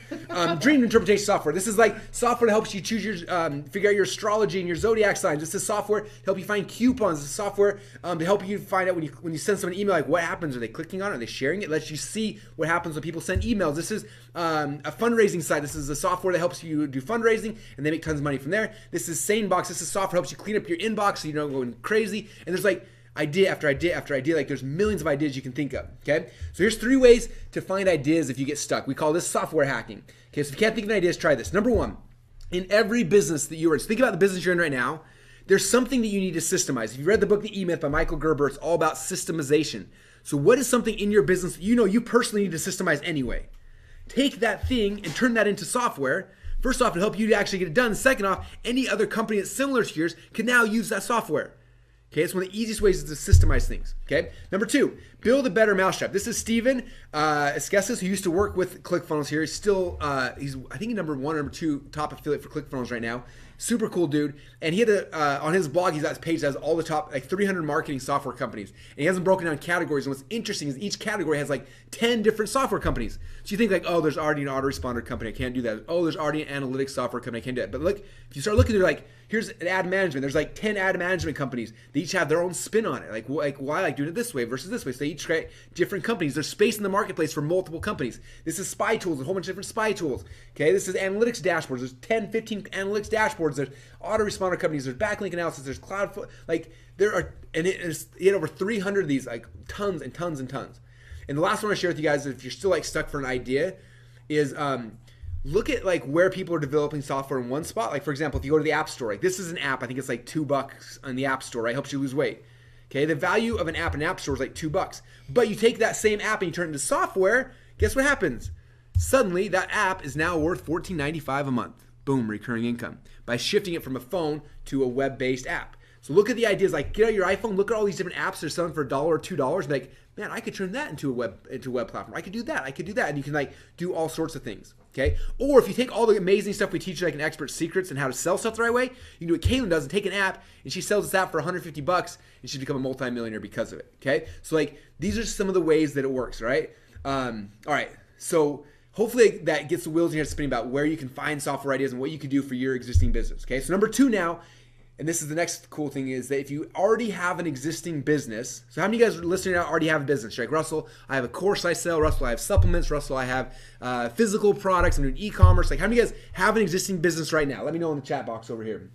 Dream interpretation software. This is like software that helps you choose your, figure out your astrology and your zodiac signs. This is software to help you find coupons. This is software to help you find out when you send someone an email, like what happens? Are they clicking on it? Are they sharing it? It lets you see what happens when people send emails. This is a fundraising site. This is a software that helps you do fundraising, and they make tons of money from there. This is SaneBox. This is software that helps you clean up your inbox so you don't go going crazy. And there's like idea after idea after idea. Like there's millions of ideas you can think of. Okay, so here's 3 ways to find ideas if you get stuck. We call this software hacking. Okay, so if you can't think of ideas, try this. Number 1, in every business that you're in, so think about the business you're in right now, there's something that you need to systemize. If you read the book The E-Myth by Michael Gerber, it's all about systemization. So what is something in your business that you personally need to systemize anyway? Take that thing and turn that into software. First off, it'll help you to actually get it done. Second off, any other company that's similar to yours can now use that software. Okay, it's one of the easiest ways is to systemize things. Okay, number 2, build a better mousetrap. This is Steven Esqueses, who used to work with Clickfunnels here. He's still, I think number 1 or number 2 top affiliate for Clickfunnels right now. super cool dude. And he had on his blog, he's got his page that has all the top like 300 marketing software companies. And he hasn't broken down categories. And what's interesting is each category has like 10 different software companies. So you think like, oh, there's already an autoresponder company, I can't do that. Oh, there's already an analytics software company, I can't do that. But look, if you start looking, they're like, here's an ad management. There's like 10 ad management companies. They each have their own spin on it. Like why I like doing it this way versus this way. So they each create different companies. There's space in the marketplace for multiple companies. This is spy tools, a whole bunch of different spy tools. Okay, this is analytics dashboards. There's 10, 15 analytics dashboards. There's autoresponder companies. There's backlink analysis. There's cloud, like there are, and it had over 300 of these, like tons and tons and tons. And the last one I share with you guys, if you're still like stuck for an idea, is look at like where people are developing software in one spot. Like for example, if you go to the App Store, like this is an app, I think it's like $2 on the App Store, right? Helps you lose weight. Okay, the value of an app in App Store is like $2. But you take that same app and you turn it into software, guess what happens? Suddenly that app is now worth $14.95 a month. Boom, recurring income by shifting it from a phone to a web-based app. So look at the ideas, like get out your iPhone, look at all these different apps they're selling for $1 or $2, and like, man, I could turn that into a web platform. I could do that. And you can like do all sorts of things. Okay. Or if you take all the amazing stuff we teach you, like in Expert Secrets and how to sell stuff the right way, you can do what Kaylin does and take an app and she sells this app for $150 and she's become a multimillionaire because of it. Okay. So like these are some of the ways that it works, right? All right. So hopefully that gets the wheels in your head spinning about where you can find software ideas and what you can do for your existing business. Okay. So number 2 now, and this is the next cool thing, is that if you already have an existing business, so how many of you guys listening now already have a business? You're like, Russell, I have a course I sell. Russell, I have supplements. Russell, I have physical products. I'm doing e-commerce. Like how many of you guys have an existing business right now? Let me know in the chat box over here.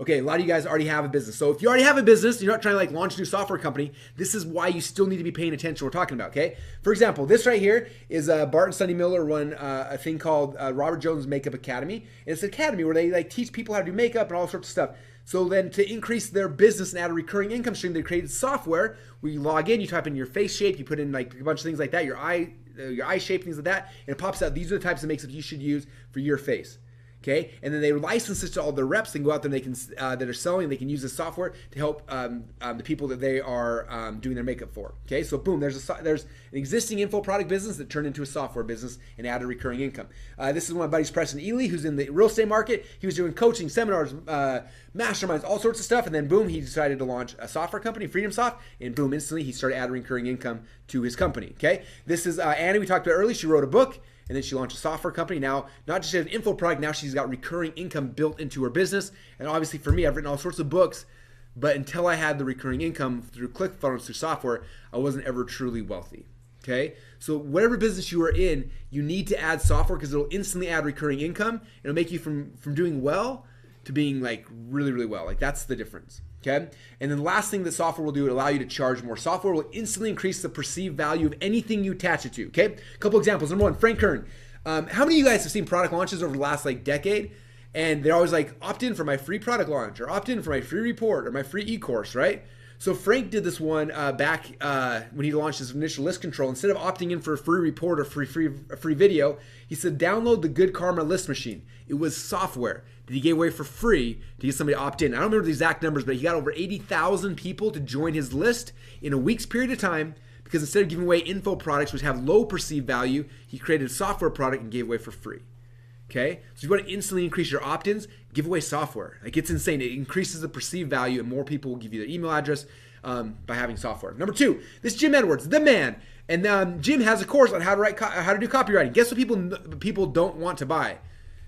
Okay, a lot of you guys already have a business. So if you already have a business, you're not trying to like launch a new software company, this is why you still need to be paying attention to what we're talking about, okay? For example, this right here is Bart and Sunny Miller run a thing called Robert Jones Makeup Academy. And it's an academy where they like teach people how to do makeup and all sorts of stuff. So then to increase their business and add a recurring income stream, they created software where you log in, you type in your face shape, you put in like a bunch of things like that, your eye shape, things like that, and it pops out, these are the types of makeup you should use for your face. Okay, and then they license this to all their reps. They can go out there and they can that are selling. They can use this software to help the people that they are doing their makeup for. Okay, so boom, there's an existing info product business that turned into a software business and added recurring income. This is one of my buddies, Preston Ely, who's in the real estate market. He was doing coaching, seminars, masterminds, all sorts of stuff, and then boom, he decided to launch a software company, Freedom Soft, and boom, instantly he started adding recurring income to his company. Okay, this is Annie. We talked about earlier. She wrote a book. And then she launched a software company. Now, not just an info product, now she's got recurring income built into her business. And obviously for me, I've written all sorts of books, but until I had the recurring income through Clickfunnels, through software, I wasn't ever truly wealthy. Okay? So whatever business you are in, you need to add software because it'll instantly add recurring income. It'll make you from doing well to being like really, really well. Like that's the difference. Okay? And then the last thing that software will do, it allow you to charge more. Software will instantly increase the perceived value of anything you attach it to. Okay? A couple examples. Number 1, Frank Kern. How many of you guys have seen product launches over the last like decade? And they're always like, opt in for my free product launch, or opt in for my free report, or my free e-course, right? So Frank did this one back when he launched his initial list control. Instead of opting in for a free report or a free video, he said, download the Good Karma list machine. It was software that he gave away for free to get somebody to opt in. I don't remember the exact numbers, but he got over 80,000 people to join his list in a week's period of time because instead of giving away info products which have low perceived value, he created a software product and gave away for free. Okay, so if you want to instantly increase your opt-ins, give away software. Like it's insane. It increases the perceived value, and more people will give you their email address by having software. Number 2, this is Jim Edwards, the man, and Jim has a course on how to do copywriting. Guess what people don't want to buy?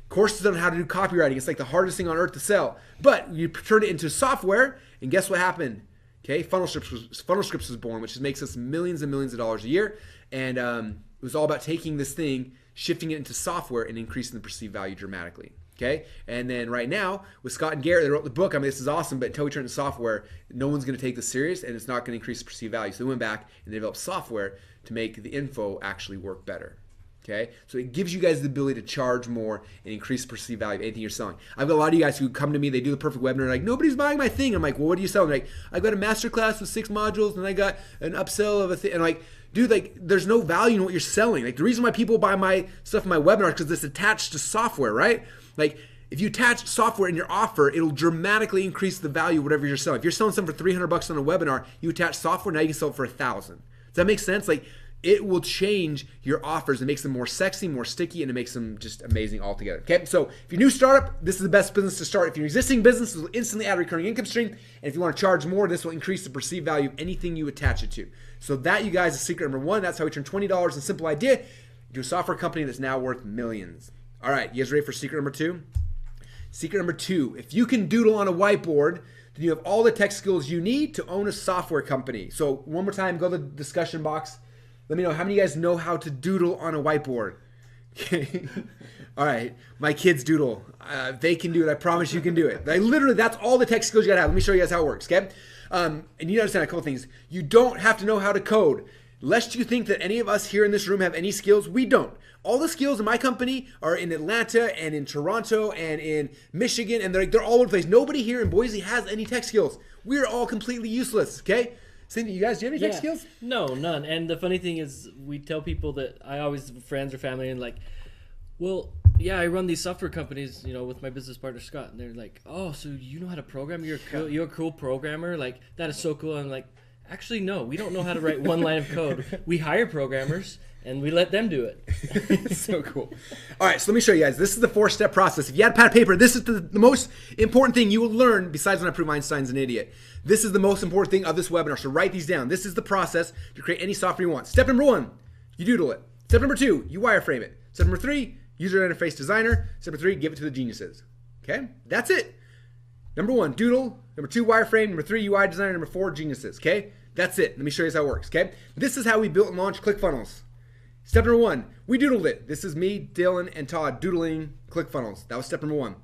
Courses on how to do copywriting. It's like the hardest thing on earth to sell. But you turn it into software, and guess what happened? Okay, Funnel Scripts was born, which makes us millions and millions of dollars a year, and it was all about taking this thing, shifting it into software, and increasing the perceived value dramatically. Okay, and then right now with Scott and Garrett, they wrote the book. I mean, this is awesome, but until we turn it into software, no one's going to take this serious, and it's not going to increase the perceived value. So they went back and they developed software to make the info actually work better. Okay, so it gives you guys the ability to charge more and increase perceived value of anything you're selling. I've got a lot of you guys who come to me, they do the perfect webinar, like, nobody's buying my thing. I'm like, well, what are you selling? Like, I've got a masterclass with 6 modules, and I got an upsell of a thing. And like, dude, like, there's no value in what you're selling. Like, the reason why people buy my stuff in my webinar is because it's attached to software, right? Like, if you attach software in your offer, it'll dramatically increase the value of whatever you're selling. If you're selling something for $300 on a webinar, you attach software, now you can sell it for $1,000. Does that make sense? Like, it will change your offers. It makes them more sexy, more sticky, and it makes them just amazing altogether. Okay, so if you're a new startup, this is the best business to start. If you're an existing business, this will instantly add a recurring income stream. And if you want to charge more, this will increase the perceived value of anything you attach it to. So that, you guys, is secret number one. That's how we turn $20 in a simple idea into a software company that's now worth millions. All right, you guys ready for secret number two? Secret number two, if you can doodle on a whiteboard, then you have all the tech skills you need to own a software company. So one more time, go to the discussion box. Let me know how many of you guys know how to doodle on a whiteboard. Okay. All right, my kids doodle. They can do it. I promise you can do it. Literally, that's all the tech skills you gotta have. Let me show you guys how it works, okay? And you need to understand a couple things. You don't have to know how to code. Lest you think that any of us here in this room have any skills, we don't. All the skills in my company are in Atlanta and in Toronto and in Michigan, and they're all over the place. Nobody here in Boise has any tech skills. We're all completely useless, okay? Cindy, you guys, do you have any tech skills?
No, none. And the funny thing is, we tell people that I always, friends or family, and like, well, yeah, I run these software companies, with my business partner Scott, and they're like, oh, so you know how to program? You're a cool programmer? Like, that is so cool. I'm like, actually, no, we don't know how to write one line of code. We hire programmers and we let them do it.
It's so cool. All right, so let me show you guys. This is the 4-step process. If you had pad of paper, this is the most important thing you will learn, besides when I prove Einstein's an idiot. This is the most important thing of this webinar, so write these down. This is the process to create any software you want. Step number 1, you doodle it. Step number 2, you wireframe it. Step number 3, user interface designer. Step number 3, give it to the geniuses. Okay, that's it. Number 1, doodle. Number 2, wireframe. Number 3, UI designer. Number 4, geniuses. Okay, that's it. Let me show you how it works. Okay, this is how we built and launched Clickfunnels. Step number 1, we doodled it. This is me, Dylan, and Todd doodling Clickfunnels. That was step number 1.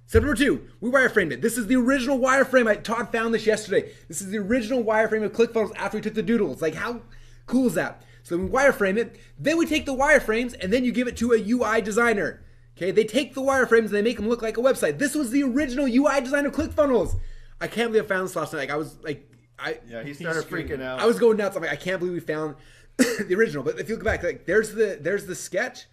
Step number 2, we wireframed it. This is the original wireframe. Todd found this yesterday. This is the original wireframe of Clickfunnels after we took the doodles. Like, how cool is that? So we wireframe it. Then we take the wireframes and then you give it to a UI designer. Okay, they take the wireframes and they make them look like a website. This was the original UI design of Clickfunnels. I can't believe I found this last night. Like, I was like,
he started freaking out.
I was going nuts. I'm like, I can't believe we found the original. But if you look back, like, there's the sketch.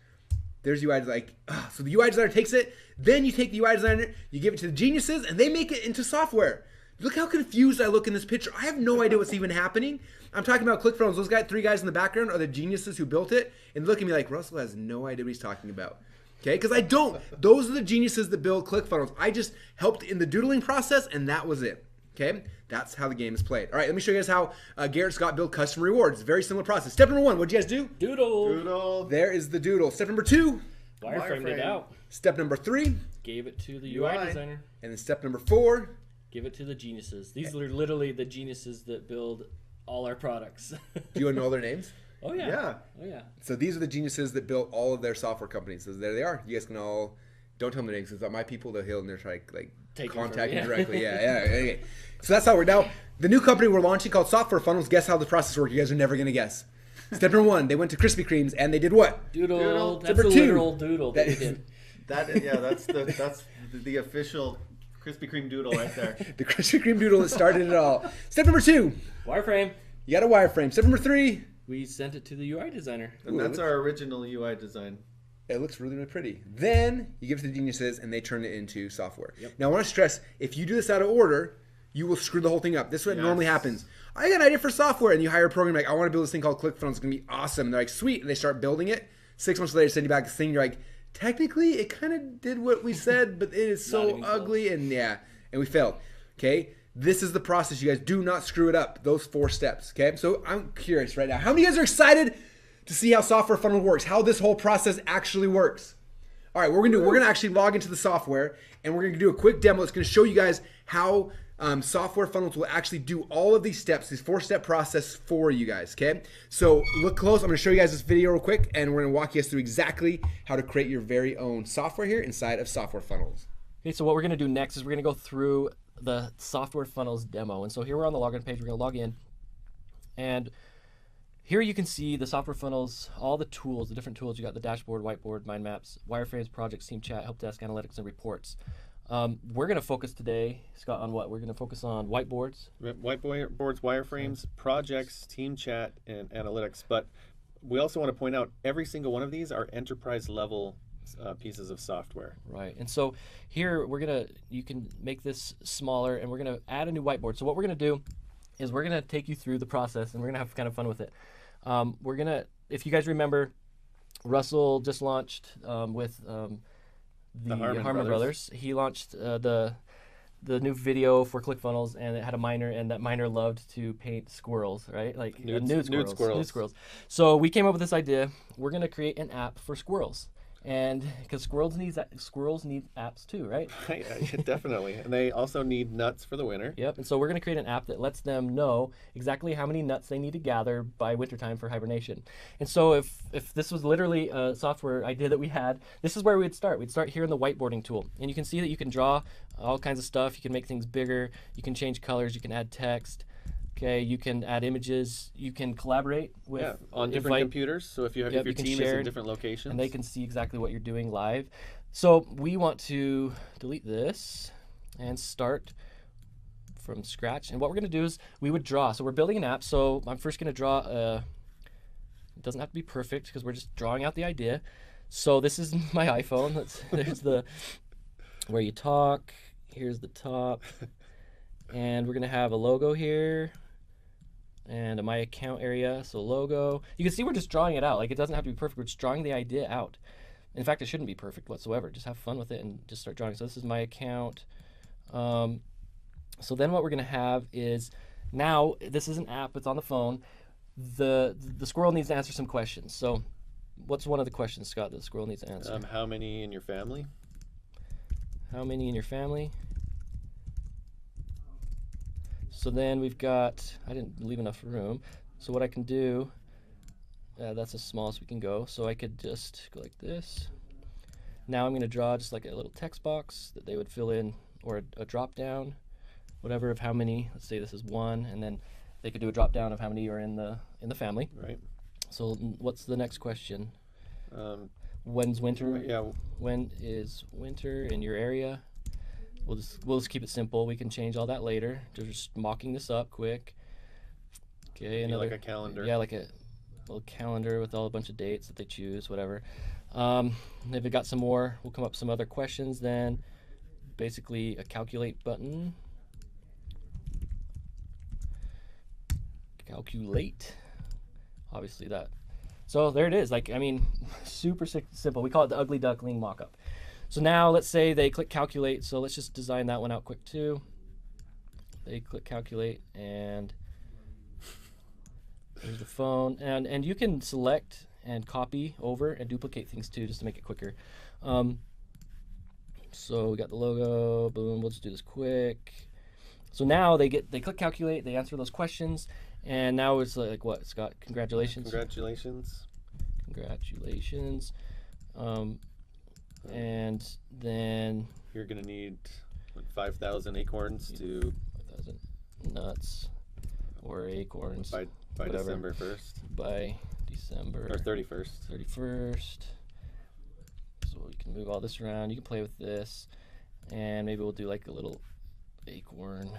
There's UI designer. So the UI designer takes it. Then you take the UI designer, you give it to the geniuses, and they make it into software. Look how confused I look in this picture. I have no idea what's even happening. I'm talking about Clickfunnels. Those 3 guys in the background are the geniuses who built it. And look at me like, Russell has no idea what he's talking about. Okay, because I don't. Those are the geniuses that build Clickfunnels. I just helped in the doodling process, and that was it. Okay, that's how the game is played. All right, let me show you guys how Garrett Scott built custom rewards. Very similar process. Step number 1, what'd you guys do?
Doodle.
There is the doodle. Step number 2,
Wireframed it out.
Step number 3,
gave it to the UI designer.
And then step number 4,
give it to the geniuses. These are literally the geniuses that build all our products.
Do you want to know all their names?
Oh yeah.
Yeah.
Oh yeah.
So these are the geniuses that built all of their software companies. So there they are. You guys can all, don't tell them their names, because my people, they'll heal and they're trying to like contact you directly. Yeah. Okay. So that's how we're now. The new company we're launching called Software Funnels. Guess how the process works? You guys are never gonna guess. Step number 1, they went to Krispy Kremes and they did what?
Doodle. That's
Number
a
2,
literal doodle that we did.
That's the official Krispy Kreme doodle right there.
The Krispy Kreme doodle that started it all. Step number 2,
Wireframe.
you got a wireframe. Step number 3,
We sent it to the UI designer.
And that's our original UI design.
it looks really, really pretty. Then you give it to the geniuses and they turn it into software.
Yep.
Now I want to stress, if you do this out of order, you will screw the whole thing up. This is what normally happens. I got an idea for software, and you hire a program like, I want to build this thing called Clickfunnels. It's going to be awesome. And they're like, sweet. And they start building it. 6 months later, send you back this thing. You're like, technically, it kind of did what we said, but it is so ugly. And and we failed. Okay? This is the process, you guys. Do not screw it up. Those 4 steps. Okay? So I'm curious right now. How many of you guys are excited to see how Software Funnel works? How this whole process actually works? All right, what we're going to actually log into the software, and we're going to do a quick demo. It's going to show you guys how Software Funnels will actually do all of these steps, this 4-step process for you guys, okay? So look close. I'm going to show you guys this video real quick, and we're going to walk you guys through exactly how to create your very own software here inside of Software Funnels.
Okay, so what we're going to do next is we're going to go through the Software Funnels demo. And so here we're on the login page. We're going to log in. And here you can see the Software Funnels, all the tools, the different tools. You got the dashboard, whiteboard, mind maps, wireframes, projects, team chat, help desk, analytics, and reports. We're going to focus today, Scott, on what? We're going to focus on whiteboards.
Whiteboards, wireframes, projects, team chat, and analytics. But we also want to point out every single one of these are enterprise level pieces of software.
Right. And so here you can make this smaller, and we're going to add a new whiteboard. So what we're going to do is we're going to take you through the process, and we're going to have kind of fun with it. We're gonna, if you guys remember, Russell just launched with the
Harmon
Brothers. He launched the new video for Clickfunnels, and it had a miner, and that miner loved to paint squirrels, right? Like nude squirrels. So we came up with this idea. We're gonna create an app for squirrels, and because squirrels need apps too, right?
Right, definitely. And they also need nuts for the winter.
Yep. And so we're gonna create an app that lets them know exactly how many nuts they need to gather by wintertime for hibernation. And so if this was literally a software idea that we had, this is where we'd start. We'd start here in the whiteboarding tool, and you can see that you can draw all kinds of stuff. You can make things bigger. You can change colors. You can add text. Okay, you can add images. You can collaborate with
on different computers. So if your team is in different locations,
and they can see exactly what you're doing live. So we want to delete this and start from scratch. And what we're going to do is we would draw. So we're building an app. So I'm first going to draw it doesn't have to be perfect because we're just drawing out the idea. So this is my iPhone. There's the where you talk. Here's the top. And we're going to have a logo here and a my account area. So logo. You can see we're just drawing it out. Like, it doesn't have to be perfect. We're just drawing the idea out. In fact, it shouldn't be perfect whatsoever. Just have fun with it and just start drawing. So this is my account. So then what we're going to have is, now this is an app. It's on the phone. The squirrel needs to answer some questions. So what's one of the questions, Scott, that the squirrel needs to answer?
How many in your family?
How many in your family? So then we've got, I didn't leave enough room. So what I can do, that's as small as we can go. So I could just go like this. Now I'm going to draw just like a little text box that they would fill in, or a drop down, whatever, of how many. Let's say this is 1, and then they could do a drop down of how many are in the family.
Right.
So what's the next question?
When's winter? Yeah.
When is winter in your area? We'll just keep it simple. We can change all that later. Just mocking this up quick. Okay, another,
like a calendar.
Yeah, like a little calendar with all a bunch of dates that they choose, whatever. If we got some more, we'll come up with some other questions then. Basically a calculate button. Calculate. Obviously that. So there it is. Like, I mean, super simple. We call it the ugly duckling mockup. So now let's say they click calculate. So let's just design that one out quick too. They click calculate, and there's the phone. And you can select and copy over and duplicate things too, just to make it quicker. So we got the logo, boom, we'll just do this quick. So now they click calculate, they answer those questions, and now it's like, what, Scott? Congratulations.
Congratulations.
Congratulations. And then
you're gonna need 5,000 acorns to
5,000 nuts or acorns
by
whatever.
December 1st.
By December
or 31st.
31st. So you can move all this around. You can play with this, and maybe we'll do like a little acorn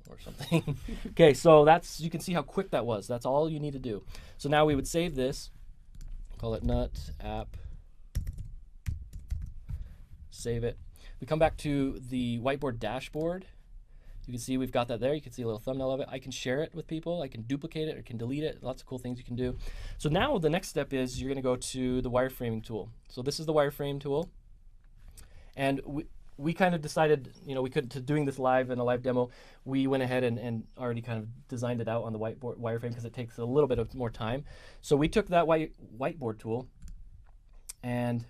or something. Okay, so that's, you can see how quick that was. That's all you need to do. So now we would save this, call it nut app, save it. We come back to the whiteboard dashboard. You can see we've got that there. You can see a little thumbnail of it. I can share it with people. I can duplicate it or can delete it. Lots of cool things you can do. So now the next step is you're going to go to the wireframing tool. So this is the wireframe tool. And we kind of decided, you know, we could, to doing this live in a live demo, we went ahead and already kind of designed it out on the whiteboard wireframe because it takes a little bit of more time. So we took that whiteboard tool and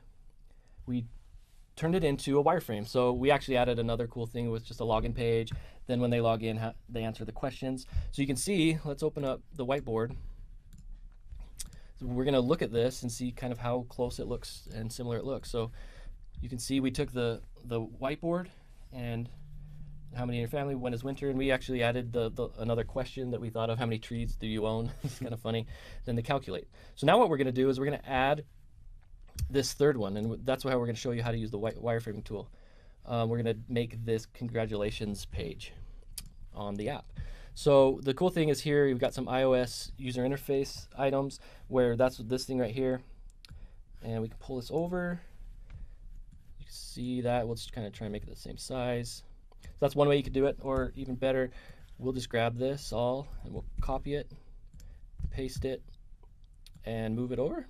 we turned it into a wireframe. So we actually added another cool thing with just a login page. Then when they log in, they answer the questions. So you can see, let's open up the whiteboard. So we're gonna look at this and see kind of how close it looks and similar it looks. So you can see we took the whiteboard and how many in your family, when is winter, and we actually added another question that we thought of, how many trees do you own? It's kind of funny. Then the calculate. So now what we're gonna do is we're gonna add this third one, and that's how we're going to show you how to use the wireframing tool. We're going to make this congratulations page on the app. So the cool thing is here you've got some iOS user interface items where that's this thing right here, and we can pull this over. You can see that. We'll just kind of try and make it the same size. So that's one way you could do it, or even better, we'll just grab this all and we'll copy it, paste it, and move it over.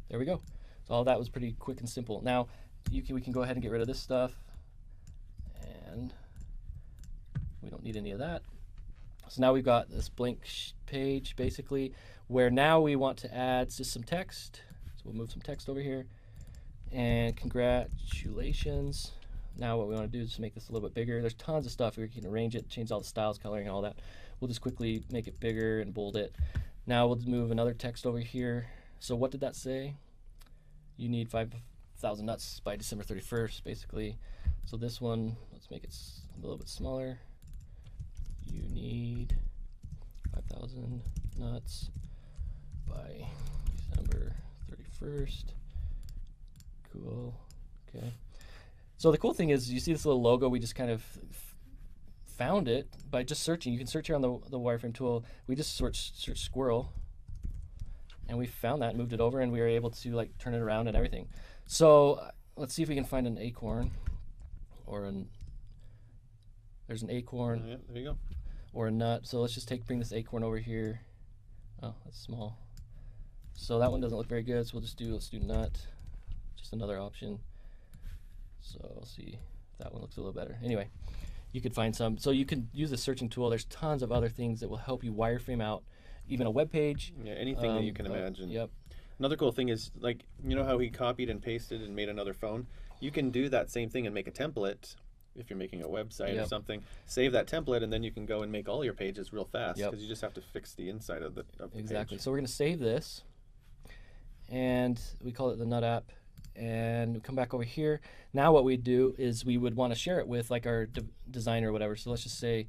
There we go. So all that was pretty quick and simple. Now we can go ahead and get rid of this stuff, and we don't need any of that. So now we've got this blank page basically, where now we want to add just some text. So we'll move some text over here, and congratulations. Now what we want to do is make this a little bit bigger. There's tons of stuff. We can arrange it, change all the styles, coloring, and all that. We'll just quickly make it bigger and bold it. Now we'll move another text over here. So what did that say? You need 5,000 nuts by December 31st, basically. So this one, let's make it a little bit smaller. You need 5,000 nuts by December 31st. Cool. Okay. So the cool thing is, you see this little logo, we just kind of found it by just searching. You can search here on the wireframe tool. We just search squirrel, and we found that and moved it over, and we were able to like turn it around and everything. So let's see if we can find an acorn, or there's an acorn.
Yeah, there you go.
Or a nut. So let's just bring this acorn over here. Oh, that's small. So that one doesn't look very good. So let's do nut. Just another option. So I'll see if that one looks a little better. Anyway, you could find some. So you can use the searching tool. There's tons of other things that will help you wireframe out even a web page.
Yeah, anything that you can imagine.
Yep.
Another cool thing is, like, you know how he copied and pasted and made another phone? You can do that same thing and make a template. If you're making a website or something, save that template, and then you can go and make all your pages real fast, because you just have to fix the inside of the
Exactly.
page.
So we're going to save this, and we call it the Nut app, and we come back over here. Now what we do is we would want to share it with like our designer or whatever. So let's just say,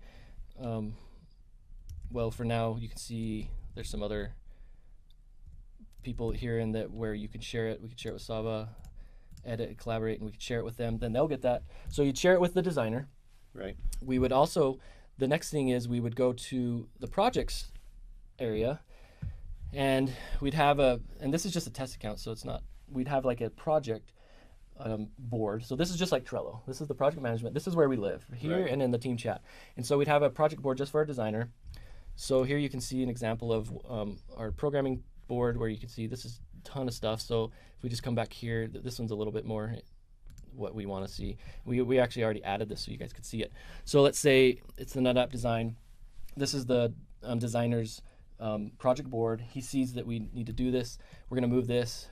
well, for now you can see there's some other people here in that where you can share it. We can share it with Saba, edit, collaborate, and we can share it with them. Then they'll get that. So you'd share it with the designer.
Right.
We would also, the next thing is we would go to the projects area, and we'd have and this is just a test account, so it's not, we'd have like a project board. So this is just like Trello. This is the project management. This is where we live, here and in the team chat. And so we'd have a project board just for our designer. So here you can see an example of our programming board, where you can see this is a ton of stuff. So if we just come back here, this one's a little bit more what we want to see. We actually already added this so you guys could see it. So let's say it's the Nut app design. This is the designer's project board. He sees that we need to do this. We're going to move this.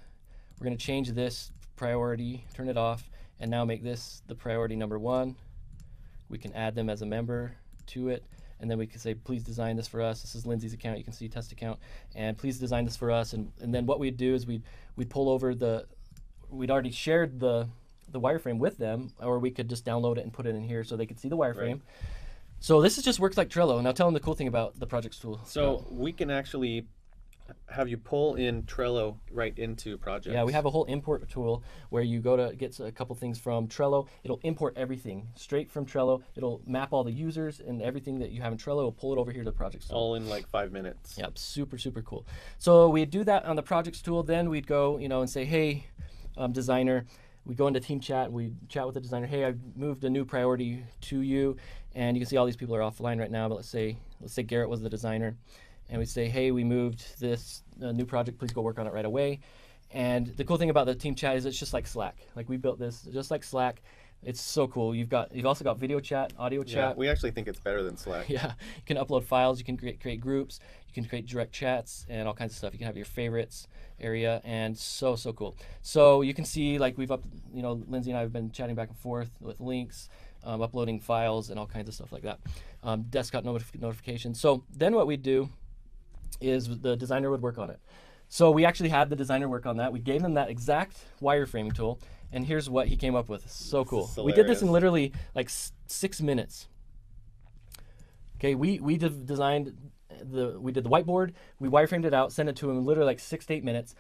We're going to change this priority, turn it off, and now make this the priority number 1. We can add them as a member to it, and then we can say, please design this for us. This is Lindsay's account. You can see test account, and please design this for us. And then what we'd do is we'd pull over we'd already shared the wireframe with them, or we could just download it and put it in here so they could see the wireframe. Right. So this is just works like Trello. Now tell them the cool thing about the projects tool.
So we can actually have you pull in Trello right into projects.
Yeah, we have a whole import tool where you go to get a couple things from Trello. It'll import everything straight from Trello. It'll map all the users and everything that you have in Trello. It'll pull it over here to the projects tool.
All in like 5 minutes.
Yep, super, super cool. So we'd do that on the projects tool. Then we'd go, and say, hey, designer. We go into team chat and we chat with the designer. Hey, I moved a new priority to you, and you can see all these people are offline right now. But let's say Garrett was the designer, and we say, hey, we moved this new project. Please go work on it right away. And the cool thing about the team chat is it's just like Slack. Like we built this just like Slack. It's so cool. You've also got video chat, audio chat.
Yeah, we actually think it's better than Slack.
Yeah, you can upload files. You can create groups. You can create direct chats and all kinds of stuff. You can have your favorites area, and so cool. So you can see like we've Lindsay and I have been chatting back and forth with links, uploading files and all kinds of stuff like that. Desktop notifications. So then what we do is the designer would work on it. So we actually had the designer work on that. We gave them that exact wireframing tool, and here's what he came up with. So cool. We did this in literally like 6 minutes. Okay, we designed we did the whiteboard, we wireframed it out, sent it to him in literally like 6 to 8 minutes.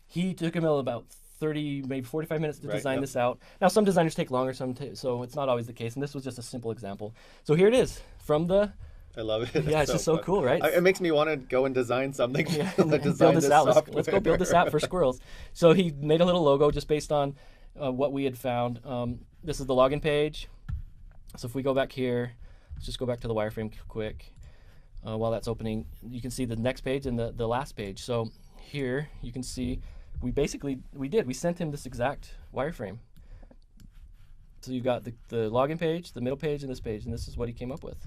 He took him about 30, maybe 45 minutes to design this out. Now some designers take longer, so it's not always the case, and this was just a simple example. So here it is from the
I love it.
Yeah, it's just so cool, right?
It makes me want to go and design something.
Yeah, build this out. Let's go build this app for squirrels. So he made a little logo just based on what we had found. This is the login page. So if we go back here, let's just go back to the wireframe quick. While that's opening, you can see the next page and the last page. So here you can see we sent him this exact wireframe. So you've got the login page, the middle page, and this is what he came up with.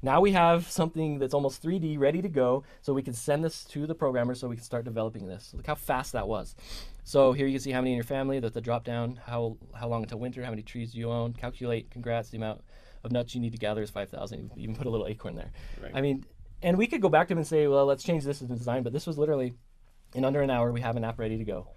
Now we have something that's almost 3D ready to go, so we can send this to the programmer so we can start developing this. Look how fast that was. So here you can see how many in your family, the drop down, how long until winter, how many trees you own, calculate, congrats, the amount of nuts you need to gather is 5,000. You even put a little acorn there.
Right.
I mean, and we could go back to him and say, well, let's change this in design, but this was literally in under an hour, we have an app ready to go.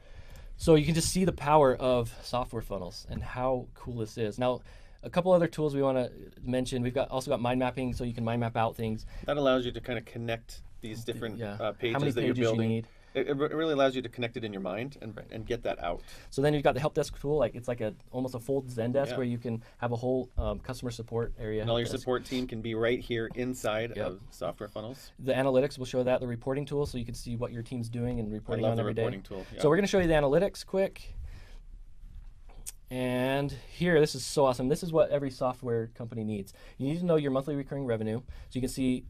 So you can just see the power of software funnels and how cool this is. Now, a couple other tools we want to mention. We've also got mind mapping, so you can mind map out things.
That allows you to kind of connect these different pages
how many
that you're
pages
building.
you need.
It really allows you to connect it in your mind and get that out.
So then you've got the help desk tool, like it's like almost a full Zendesk
Yeah.
where you can have a whole customer support area.
And all your
help desk.
support team can be right here inside of Software Funnels.
The analytics will show that, the reporting tool, so you can see what your team's doing and reporting
I love
on
the
every day.
reporting tool. Yeah.
So we're going to show you the analytics quick. And here, this is so awesome. This is what every software company needs. You need to know your monthly recurring revenue. So you can see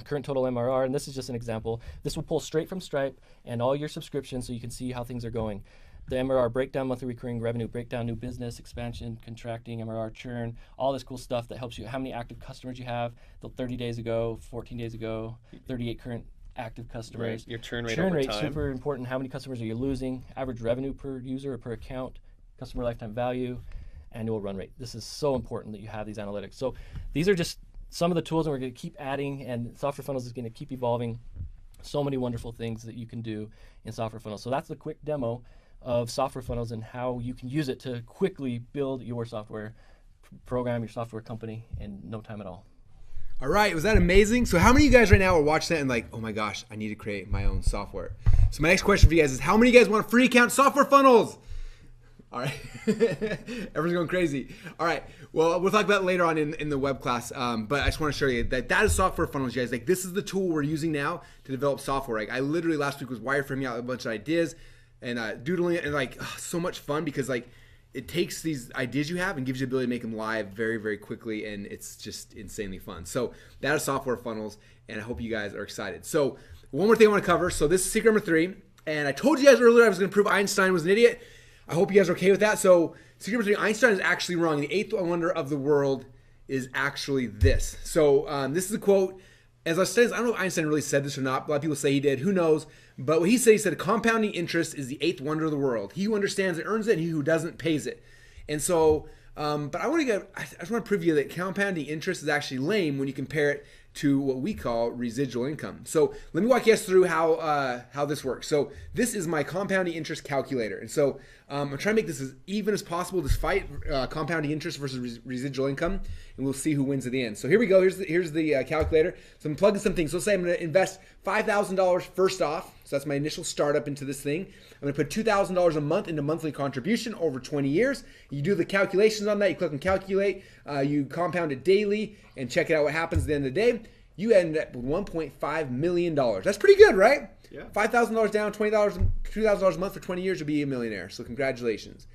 current total MRR, and this is just an example. This will pull straight from Stripe and all your subscriptions so you can see how things are going. The MRR breakdown, monthly recurring revenue breakdown, new business, expansion, contracting, MRR churn, all this cool stuff that helps you, how many active customers you have, the 30 days ago, 14 days ago, 38 current active customers.
Right. Your churn rate
Churn
over
rate,
time.
super important. How many customers are you losing? Average revenue per user or per account, customer lifetime value, annual run rate. This is so important that you have these analytics. So these are just some of the tools, and we're going to keep adding, and Software Funnels is going to keep evolving. So many wonderful things that you can do in Software Funnels. So that's a quick demo of Software Funnels and how you can use it to quickly build your software program, your software company in no time at all.
All right, was that amazing? So how many of you guys right now are watching that and like, oh my gosh, I need to create my own software? So my next question for you guys is, how many of you guys want a free account Software Funnels? All right, everyone's going crazy. All right, well, we'll talk about it later on in the web class, but I just want to show you that is Software Funnels, you guys. Like, this is the tool we're using now to develop software. Like, I literally last week was wireframing out a bunch of ideas and doodling it, and like, so much fun because like it takes these ideas you have and gives you the ability to make them live very, very quickly, and it's just insanely fun. So that is Software Funnels, and I hope you guys are excited. So one more thing I want to cover. So this is secret number 3, and I told you guys earlier I was going to prove Einstein was an idiot. I hope you guys are okay with that. So secret number 3, Einstein is actually wrong. The 8th wonder of the world is actually this. So this is a quote. As I said, I don't know if Einstein really said this or not. A lot of people say he did. Who knows? But what he said, compounding interest is the 8th wonder of the world. He who understands it earns it, and he who doesn't pays it. And so, but I just want to prove to you that compounding interest is actually lame when you compare it to what we call residual income. So let me walk you guys through how this works. So this is my compounding interest calculator. And so I'm trying to make this as even as possible, this fight, compounding interest versus residual income, and we'll see who wins at the end. So here we go. Here's the calculator. So I'm plugging some things. So let's say I'm going to invest $5,000 first off. So that's my initial startup into this thing. I'm going to put $2,000 a month into monthly contribution over 20 years. You do the calculations on that. You click on calculate. You compound it daily and check it out what happens at the end of the day. You end up with $1.5 million. That's pretty good, right?
Yeah.
$5,000 down, $2,000 a month for 20 years, you'll be a millionaire. So congratulations.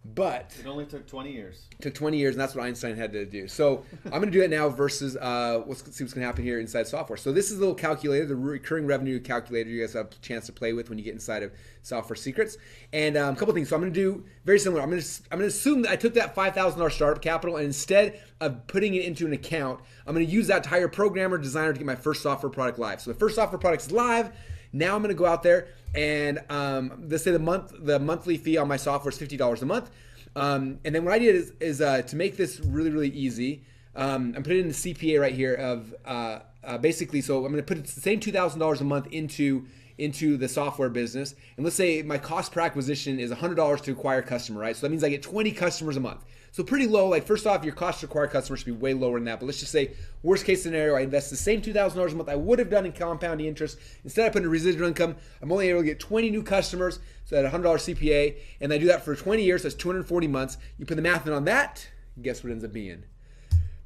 But
It only took 20 years.
it took 20 years, and that's what Einstein had to do. So I'm going to do that now versus let's see what's going to happen here inside software. So this is a little calculator, the recurring revenue calculator you guys have a chance to play with when you get inside of Software Secrets. And a couple things. So I'm going to do very similar. I'm going to assume that I took that $5,000 startup capital, and instead of putting it into an account, I'm going to use that to hire a programmer, designer to get my first software product live. So the first software product is live. Now I'm going to go out there and let's say the monthly fee on my software is $50 a month. And then what I did is to make this really, really easy, I'm putting in the CPA right here of basically, so I'm going to put the same $2,000 a month into the software business. And let's say my cost per acquisition is $100 to acquire a customer, right? So that means I get 20 customers a month. So pretty low. Like, first off, your cost to acquire customers should be way lower than that. But let's just say, worst case scenario, I invest the same $2,000 a month I would have done in compounding interest. Instead, I put in residual income. I'm only able to get 20 new customers, so at $100 CPA, and I do that for 20 years. So that's 240 months. You put the math in on that. Guess what it ends up being?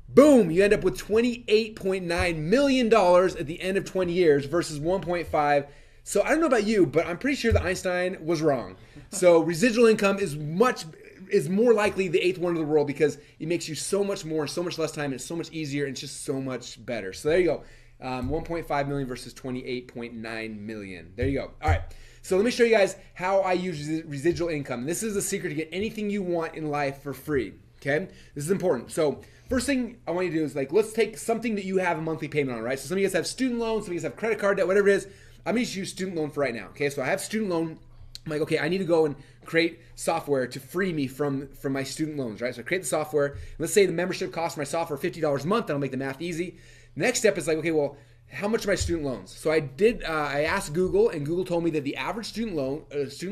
Boom! You end up with $28.9 million at the end of 20 years versus 1.5. So I don't know about you, but I'm pretty sure that Einstein was wrong. So residual income is more likely the 8th wonder of the world because it makes you so much more in so much less time. And it's so much easier and it's just so much better. So there you go. 1.5 million versus 28.9 million. There you go. All right. So let me show you guys how I use residual income. This is the secret to get anything you want in life for free. Okay. This is important. So first thing I want you to do is let's take something that you have a monthly payment on, right? So some of you guys have student loans, some of you guys have credit card debt, whatever it is. I'm going to use student loan for right now. Okay. So I have student loan. I'm like, okay, I need to go and create software to free me from my student loans, right? So I create the software. Let's say the membership cost for my software $50 a month. That'll make the math easy. The next step is okay, well, how much are my student loans? So I asked Google, and Google told me that the average student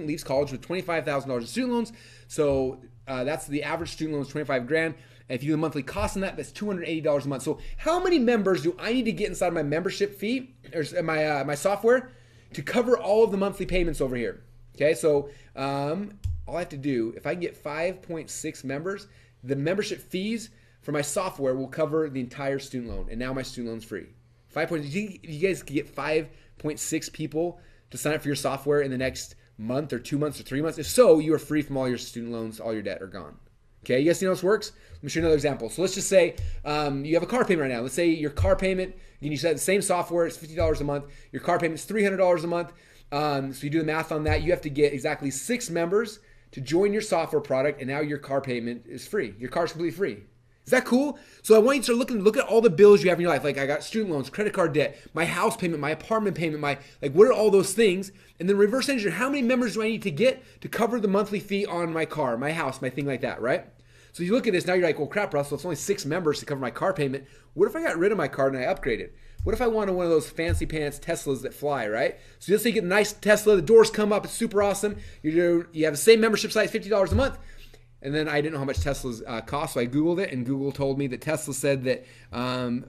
leaves college with $25,000 in student loans. So that's the average student loan is 25 grand. And if you do the monthly cost on that, that's $280 a month. So how many members do I need to get inside my membership fee or my software to cover all of the monthly payments over here? Okay, so all I have to do, if I can get 5.6 members, the membership fees for my software will cover the entire student loan, and now my student loan's free. You guys can get 5.6 people to sign up for your software in the next month or 2 months or 3 months? If so, you are free from all your student loans, all your debt are gone. Okay, you guys see how this works? Let me show you another example. So let's just say you have a car payment right now. Let's say your car payment, again, you said the same software, it's $50 a month. Your car payment is $300 a month. So you do the math on that. You have to get exactly 6 members to join your software product, and now your car payment is free. Your car's completely free. Is that cool? So I want you to start look at all the bills you have in your life. Like I got student loans, credit card debt, my house payment, my apartment payment, what are all those things? And then reverse engineer, how many members do I need to get to cover the monthly fee on my car, my house, my thing like that, right? So you look at this, now you're like, well, crap, Russell, it's only 6 members to cover my car payment. What if I got rid of my car and I upgraded? What if I wanted one of those fancy pants Teslas that fly, right? So let's say you get a nice Tesla, the doors come up, it's super awesome. You have the same membership size, $50 a month. And then I didn't know how much Teslas cost, so I Googled it, and Google told me that Tesla said that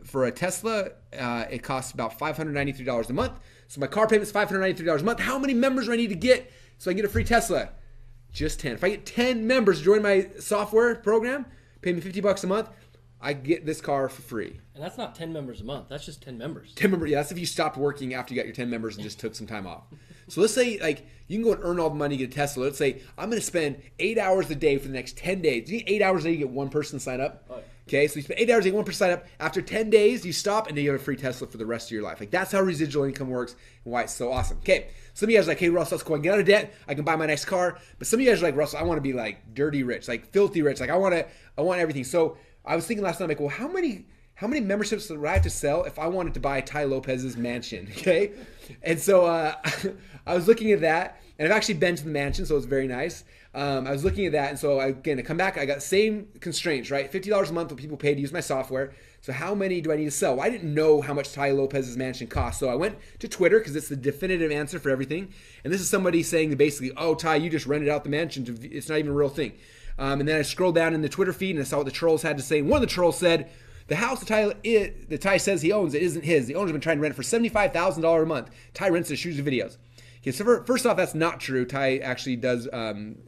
for a Tesla, it costs about $593 a month. So my car payment's $593 a month. How many members do I need to get so I get a free Tesla? Just 10. If I get 10 members to join my software program, pay me $50 a month, I get this car for free.
And that's not 10 members a month. That's just 10 members.
10 members, yeah, that's if you stopped working after you got your 10 members and just took some time off. So let's say you can go and earn all the money, get a Tesla. Let's say I'm going to spend 8 hours a day for the next 10 days. You need 8 hours a day, you get one person to sign up. Right. Okay, so you spend 8 hours a day, one person sign up. After 10 days, you stop and then you have a free Tesla for the rest of your life. That's how residual income works and why it's so awesome. Okay, some of you guys are like, hey, Russell, let's go and get out of debt. I can buy my next car. But some of you guys are like, Russell, I want to be dirty rich, filthy rich. I want everything. So I was thinking last night, well, how many memberships would I have to sell if I wanted to buy Tai Lopez's mansion? Okay, and so I was looking at that, and I've actually been to the mansion, so it's very nice. I was looking at that, and so again, to come back, I got the same constraints, right? $50 a month what people pay to use my software. So how many do I need to sell? Well, I didn't know how much Tai Lopez's mansion cost, so I went to Twitter because it's the definitive answer for everything. And this is somebody saying that basically, oh, Tai, you just rented out the mansion. It's not even a real thing. And then I scrolled down in the Twitter feed and I saw what the trolls had to say. And one of the trolls said, the house that Tai says he owns, it isn't his. The owner's been trying to rent it for $75,000 a month. Tai rents it, shoots the videos. Okay, so first off, that's not true. Tai actually does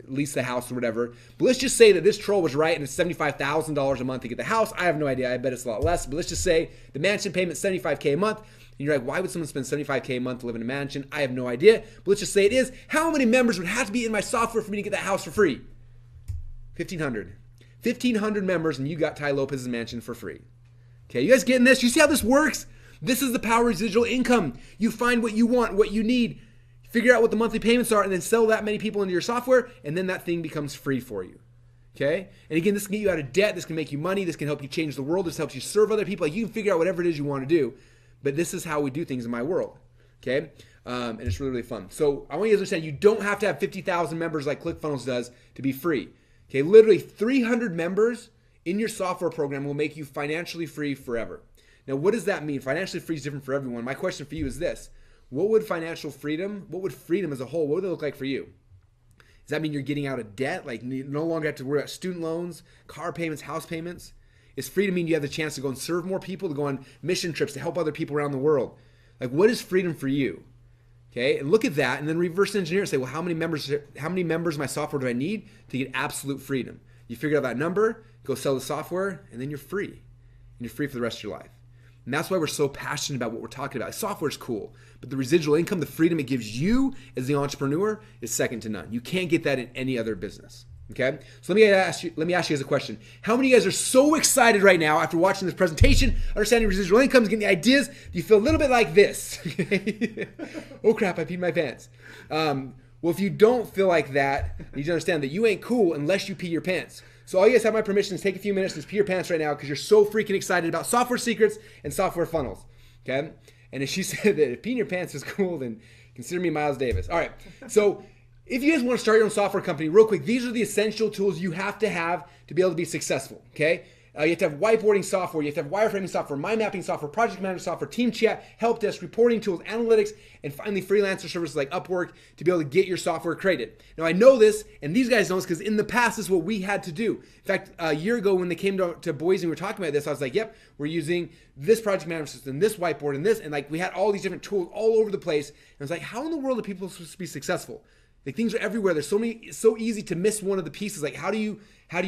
lease the house or whatever. But let's just say that this troll was right and it's $75,000 a month to get the house. I have no idea. I bet it's a lot less. But let's just say the mansion payment is $75K a month. And you're like, why would someone spend $75K a month to live in a mansion? I have no idea. But let's just say it is. How many members would have to be in my software for me to get that house for free? 1,500. 1,500 members and you got Tai Lopez's mansion for free. Okay, you guys getting this? You see how this works? This is the power of residual income. You find what you want, what you need, figure out what the monthly payments are, and then sell that many people into your software, and then that thing becomes free for you. Okay? And again, this can get you out of debt. This can make you money. This can help you change the world. This helps you serve other people. You can figure out whatever it is you want to do. But this is how we do things in my world. Okay? And it's really, really fun. So I want you to understand you don't have to have 50,000 members like Clickfunnels does to be free. Okay, literally 300 members in your software program will make you financially free forever. Now, what does that mean? Financially free is different for everyone. My question for you is this. What would freedom as a whole, what would it look like for you? Does that mean you're getting out of debt? You no longer have to worry about student loans, car payments, house payments? Is freedom mean you have the chance to go and serve more people, to go on mission trips, to help other people around the world? What is freedom for you? Okay, and look at that, and then reverse engineer and say, well, how many members of my software do I need to get absolute freedom? You figure out that number, go sell the software, and then you're free. And you're free for the rest of your life. And that's why we're so passionate about what we're talking about. Software is cool, but the residual income, the freedom it gives you as the entrepreneur is second to none. You can't get that in any other business. Okay, so let me ask you guys a question. How many of you guys are so excited right now after watching this presentation, understanding residual incomes, getting the ideas? Do you feel a little bit like this? Oh crap, I peed my pants. Well, if you don't feel like that, you need to understand that you ain't cool unless you pee your pants. So all you guys have my permission to take a few minutes and just pee your pants right now because you're so freaking excited about software secrets and software funnels. Okay, and if she said that if peeing your pants is cool, then consider me Miles Davis. All right, so if you guys want to start your own software company, real quick, these are the essential tools you have to be able to be successful, okay? You have to have whiteboarding software, you have to have wireframing software, mind mapping software, project management software, team chat, help desk, reporting tools, analytics, and finally freelancer services like Upwork to be able to get your software created. Now I know this, and these guys know this because in the past this is what we had to do. In fact, a year ago when they came to Boise and we were talking about this, I was like, yep, we're using this project management system, this whiteboard, and this, and like we had all these different tools all over the place. And I was like, how in the world are people supposed to be successful? Like things are everywhere. There's it's so easy to miss one of the pieces. Like how do you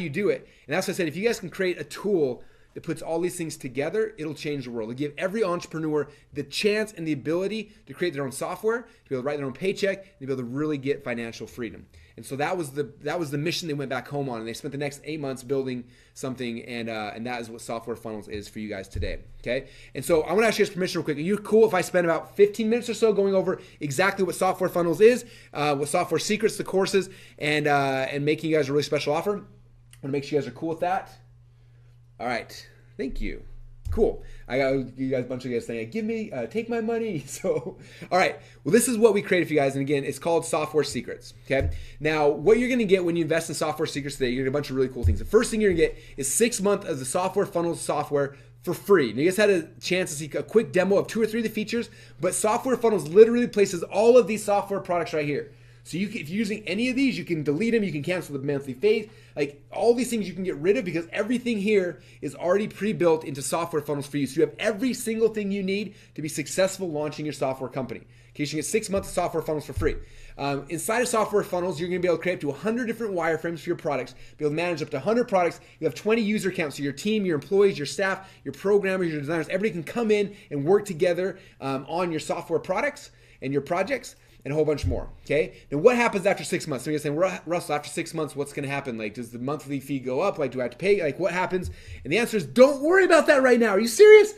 do it? And that's what I said, if you guys can create a tool that puts all these things together, it'll change the world. It'll give every entrepreneur the chance and the ability to create their own software, to be able to write their own paycheck, and to be able to really get financial freedom. And so that was the mission they went back home on, and they spent the next 8 months building something, and that is what Software Funnels is for you guys today. Okay, and so I want to ask you guys permission real quick. Are you cool if I spend about 15 minutes or so going over exactly what Software Funnels is, what Software Secrets, the courses, and making you guys a really special offer? I want to make sure you guys are cool with that. All right, thank you. Cool. I got you guys, a bunch of you guys saying, take my money. So, all right. Well, this is what we created for you guys. And again, it's called Software Secrets. Okay. Now, what you're going to get when you invest in Software Secrets today, you're going to get a bunch of really cool things. The first thing you're going to get is 6 months of the Software Funnels software for free. Now, you guys had a chance to see a quick demo of 2 or 3 of the features, but Software Funnels literally places all of these software products right here. So if you're using any of these, you can delete them, you can cancel the monthly fee, like all these things you can get rid of because everything here is already pre-built into Software Funnels for you. So you have every single thing you need to be successful launching your software company. Okay, so you can get 6 months of Software Funnels for free. Inside of Software Funnels, you're gonna be able to create up to 100 different wireframes for your products, be able to manage up to 100 products. You have 20 user accounts, so your team, your employees, your staff, your programmers, your designers, everybody can come in and work together on your software products and your projects, and a whole bunch more, okay? Now, what happens after 6 months? So you're saying, Russell, after 6 months, what's gonna happen? Like, does the monthly fee go up? Like, do I have to pay? Like, what happens? And the answer is, don't worry about that right now. Are you serious?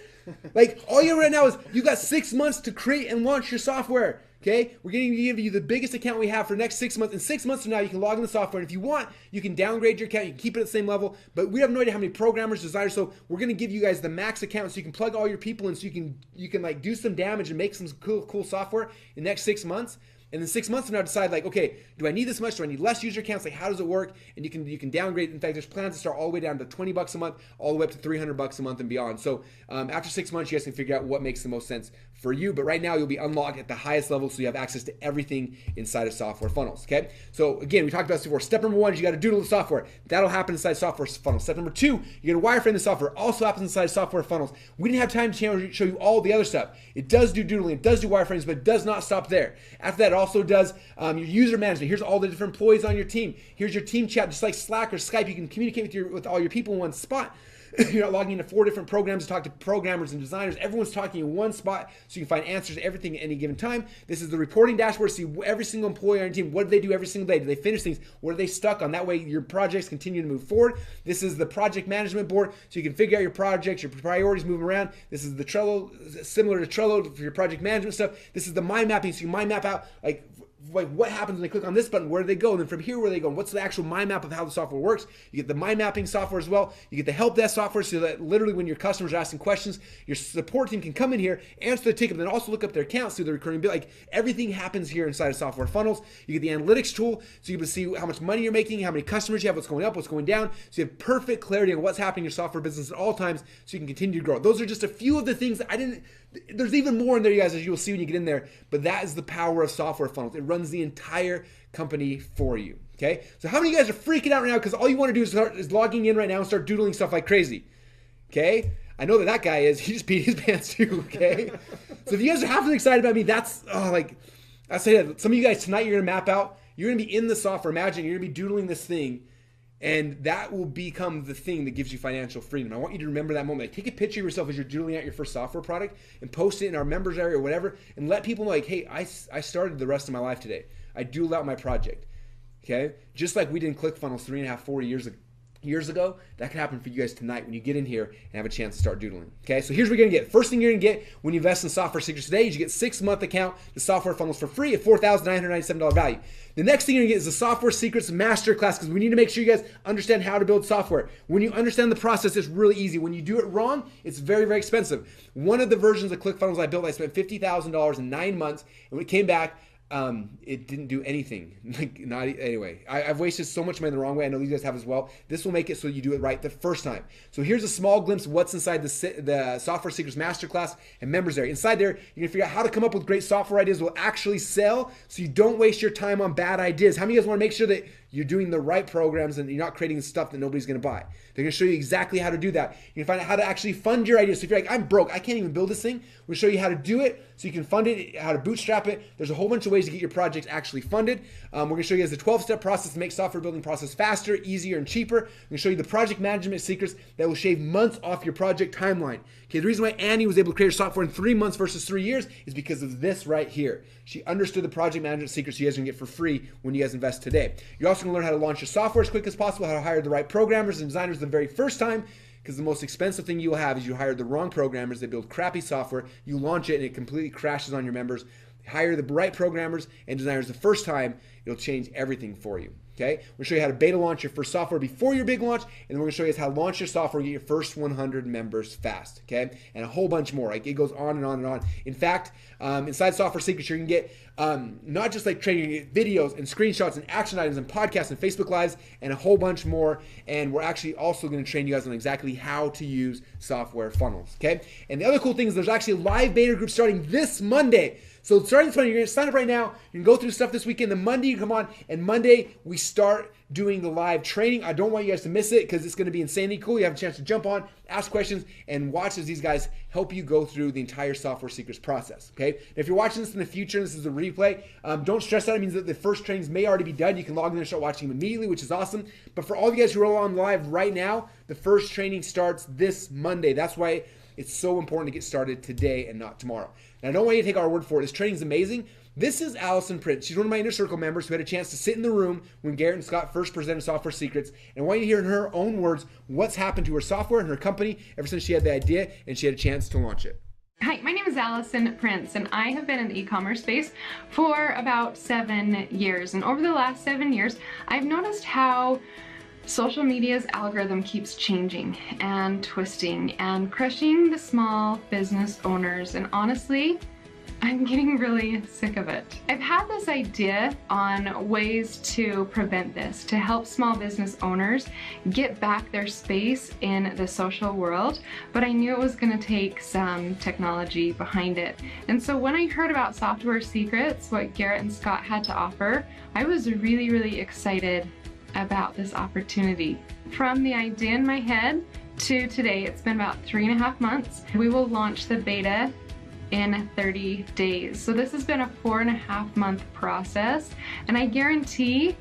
Like, all you have right now is, you got 6 months to create and launch your software, okay? We're going to give you the biggest account we have for the next 6 months. In 6 months from now, you can log in the software. And if you want, you can downgrade your account. You can keep it at the same level. But we have no idea how many programmers, designers. So we're going to give you guys the max account so you can plug all your people in so you can like do some damage and make some cool software in the next 6 months. And then 6 months from now, decide like, okay, do I need this much? Do I need less user accounts? Like, how does it work? And you can downgrade. In fact, there's plans to start all the way down to $20 a month, all the way up to $300 a month and beyond. So after 6 months, you guys can figure out what makes the most sense for you. But right now, you'll be unlocked at the highest level, so you have access to everything inside of Software Funnels. Okay. So again, we talked about this before. Step number 1 is you got to doodle the software. That'll happen inside Software Funnels. Step number 2, you're gonna wireframe the software. Also happens inside Software Funnels. We didn't have time to show you all the other stuff. It does do doodling, it does do wireframes, but it does not stop there. After that, it also does your user management. Here's all the different employees on your team. Here's your team chat, just like Slack or Skype. You can communicate with all your people in one spot. You're not logging into 4 different programs to talk to programmers and designers. Everyone's talking in one spot so you can find answers to everything at any given time. This is the reporting dashboard. See every single employee on your team. What do they do every single day? Do they finish things? What are they stuck on? That way your projects continue to move forward. This is the project management board so you can figure out your projects, your priorities, moving around. This is the Trello, similar to Trello for your project management stuff. This is the mind mapping so you can mind map out like what happens when they click on this button, where do they go? And then from here, where are they go? What's the actual mind map of how the software works? You get the mind mapping software as well. You get the help desk software so that literally when your customers are asking questions, your support team can come in here, answer the ticket, and then also look up their accounts through the recurring bill. Like everything happens here inside of Software Funnels. You get the analytics tool so you can see how much money you're making, how many customers you have, what's going up, what's going down. So you have perfect clarity on what's happening in your software business at all times so you can continue to grow. Those are just a few of the things that there's even more in there, you guys, as you'll see when you get in there, but that is the power of Software Funnels. It runs the entire company for you, okay? So how many of you guys are freaking out right now because all you want to do is logging in right now and start doodling stuff like crazy, okay? I know that guy he just peed his pants too, okay? So if you guys are half as excited about me, I say that some of you guys tonight, you're going to map out, you're going to be in the software, imagine you're going to be doodling this thing, and that will become the thing that gives you financial freedom. I want you to remember that moment. Like, take a picture of yourself as you're doodling out your first software product and post it in our members area or whatever, and let people know, like, hey, I started the rest of my life today. I doodled out my project. okay? Just like we did in ClickFunnels 3.5, 4 years ago, that could happen for you guys tonight when you get in here and have a chance to start doodling. Okay, so here's what you're gonna get. First thing you're gonna get when you invest in Software Secrets today is you get 6-month account, the Software Funnels for free at $4,997 value. The next thing you're gonna get is the Software Secrets Masterclass, because we need to make sure you guys understand how to build software. When you understand the process, it's really easy. When you do it wrong, it's very, very expensive. One of the versions of ClickFunnels I built, I spent $50,000 in 9 months, and when it came back, it didn't do anything. Anyway, I've wasted so much money the wrong way. I know you guys have as well. This will make it so you do it right the first time. So here's a small glimpse of what's inside the Software Secrets Masterclass and members area. Inside there, you're gonna figure out how to come up with great software ideas that will actually sell, so you don't waste your time on bad ideas. How many of you guys want to make sure that you're doing the right programs and you're not creating stuff that nobody's going to buy? They're going to show you exactly how to do that. You're going to find out how to actually fund your ideas. So if you're like, I'm broke, I can't even build this thing, we'll show you how to do it so you can fund it, how to bootstrap it. There's a whole bunch of ways to get your project actually funded. We're going to show you guys the 12-step process to make software building process faster, easier, and cheaper. We're going to show you the project management secrets that will shave months off your project timeline. Okay, the reason why Annie was able to create her software in 3 months versus 3 years is because of this right here. She understood the project management secrets you guys are gonna get for free when you guys invest today. You're also gonna learn how to launch your software as quick as possible, how to hire the right programmers and designers the very first time, because the most expensive thing you'll have is you hire the wrong programmers, they build crappy software, you launch it and it completely crashes on your members. Hire the right programmers and designers the first time, it'll change everything for you. Okay, we'll show you how to beta launch your first software before your big launch, and then we're gonna show you how to launch your software and get your first 100 members fast, okay? And a whole bunch more. Like, it goes on and on and on. In fact, inside Software Secrets, you're gonna get not just like training, you get videos and screenshots and action items and podcasts and Facebook Lives and a whole bunch more. And we're actually also gonna train you guys on exactly how to use software funnels, okay? And the other cool thing is there's actually a live beta group starting this Monday. So starting this Monday, you're gonna sign up right now. You can go through stuff this weekend. The Monday you come on, and Monday we start doing the live training. I don't want you guys to miss it because it's gonna be insanely cool. You have a chance to jump on, ask questions, and watch as these guys help you go through the entire Software Secrets process, okay? If you're watching this in the future, this is a replay, don't stress out. It means that the first trainings may already be done. You can log in and start watching them immediately, which is awesome. But for all of you guys who are on live right now, the first training starts this Monday. That's why it's so important to get started today and not tomorrow. And I don't want you to take our word for it. This training is amazing. This is Allison Prince. She's one of my Inner Circle members who had a chance to sit in the room when Garrett and Scott first presented Software Secrets. And I want you to hear in her own words what's happened to her software and her company ever since she had the idea and she had a chance to launch it.
Hi, my name is Allison Prince, and I have been in the e-commerce space for about 7 years. And over the last 7 years, I've noticed how social media's algorithm keeps changing and twisting and crushing the small business owners, and honestly, I'm getting really sick of it. I've had this idea on ways to prevent this, to help small business owners get back their space in the social world, but I knew it was going to take some technology behind it. And so when I heard about Software Secrets, what Garrett and Scott had to offer, I was really, really excited about this opportunity. From the idea in my head to today, it's been about 3.5 months. We will launch the beta in 30 days. So this has been a 4.5-month process, and I guarantee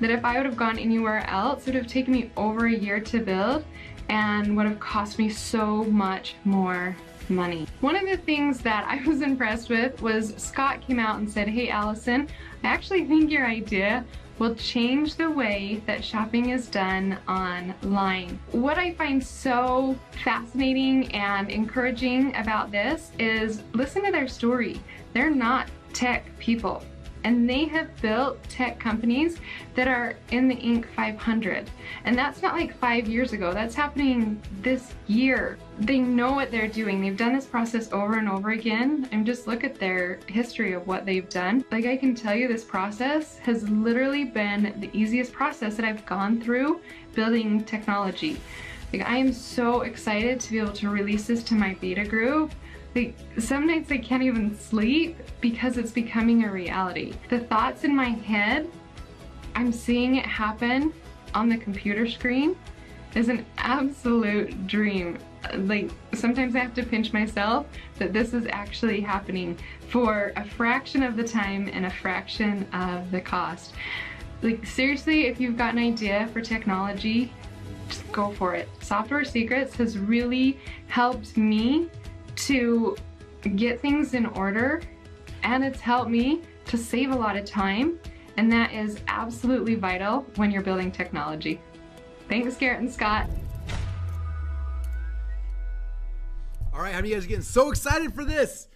that if I would have gone anywhere else, it would have taken me over a year to build and would have cost me so much more money. One of the things that I was impressed with was Scott came out and said, "Hey Allison, I actually think your idea will change the way that shopping is done online." What I find so fascinating and encouraging about this is listen to their story. They're not tech people, and they have built tech companies that are in the Inc. 500. And that's not like 5 years ago, that's happening this year. They know what they're doing. They've done this process over and over again, and just look at their history of what they've done. Like, I can tell you this process has literally been the easiest process that I've gone through building technology. Like, I am so excited to be able to release this to my beta group. Like, some nights I can't even sleep because it's becoming a reality. The thoughts in my head, I'm seeing it happen on the computer screen, is an absolute dream. Like, sometimes I have to pinch myself that this is actually happening for a fraction of the time and a fraction of the cost. Like, seriously, if you've got an idea for technology, just go for it. Software Secrets has really helped me to get things in order, and it's helped me to save a lot of time and that is absolutely vital when you're building technology. Thanks, Garrett and Scott.
All right, how many of you guys are getting so excited for this?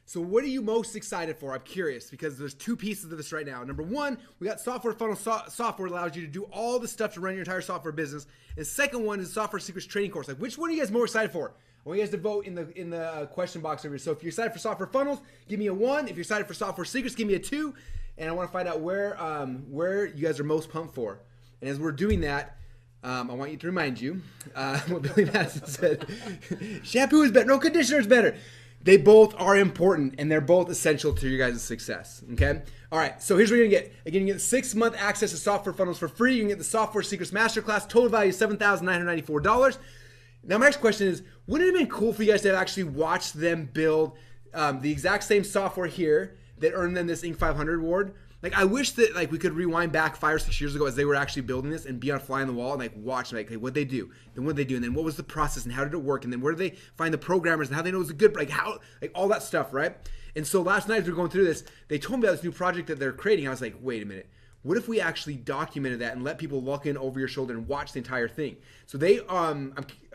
So what are you most excited for? I'm curious because there's two pieces of this right now. Number one, we got software funnel software that allows you to do all the stuff to run your entire software business. And second one is Software Secrets training course. Like, which one are you guys more excited for? I want you guys to vote in the question box over here. So if you're excited for software funnels, give me a 1. If you're excited for Software Secrets, give me a 2. And I want to find out where you guys are most pumped for. And as we're doing that, I want you to remind you what Billy Madison said. Shampoo is better. No, conditioner is better. They both are important, and they're both essential to your guys' success, okay? All right, so here's what you're going to get. Again, you get 6-month access to Software Funnels for free. You can get the Software Secrets Masterclass, total value of $7,994. Now, my next question is, wouldn't it have been cool for you guys to have actually watched them build the exact same software here that earned them this Inc. 500 award? Like, I wish that we could rewind back 5 or 6 years ago as they were actually building this and be on a fly on the wall and watch hey, what'd they do? Then what'd they do? And then what was the process and how did it work? And then where did they find the programmers and how they know it was a good, all that stuff, right? And so last night as we were going through this, they told me about this new project that they're creating. I was like, wait a minute. What if we actually documented that and let people look in over your shoulder and watch the entire thing? So they,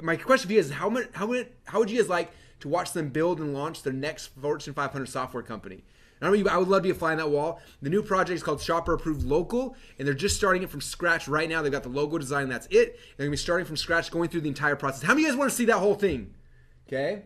my question for you is how would you guys like to watch them build and launch their next Fortune 500 software company? I would love to be a fly on that wall. The new project is called Shopper Approved Local, and they're just starting it from scratch right now. They've got the logo design, and that's it. They're going to be starting from scratch, going through the entire process. How many of you guys want to see that whole thing? Okay.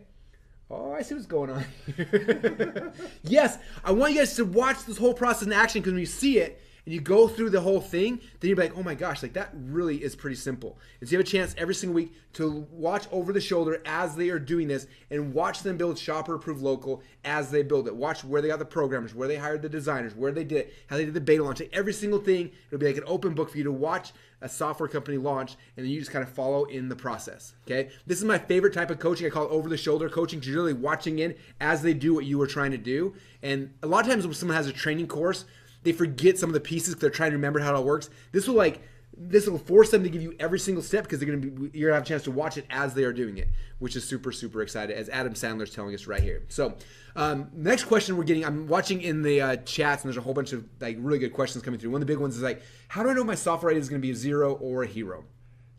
Oh, I see what's going on here. Yes, I want you guys to watch this whole process in action because when you see it, and you go through the whole thing, then you'll be like, oh my gosh, that really is pretty simple. And so you have a chance every single week to watch over the shoulder as they are doing this and watch them build Shopper Approved Local as they build it. Watch where they got the programmers, where they hired the designers, where they did it, how they did the beta launch. Every single thing, it'll be like an open book for you to watch a software company launch, and then you just kind of follow in the process, okay? This is my favorite type of coaching. I call it over-the-shoulder coaching because you're really watching in as they do what you were trying to do. And a lot of times when someone has a training course, they forget some of the pieces because they're trying to remember how it all works. This will force them to give you every single step because you're gonna have a chance to watch it as they are doing it, which is super, super excited, as Adam Sandler's telling us right here. So next question we're getting, I'm watching in the chats, and there's a whole bunch of really good questions coming through. One of the big ones is how do I know my software idea is gonna be a 0 or a hero?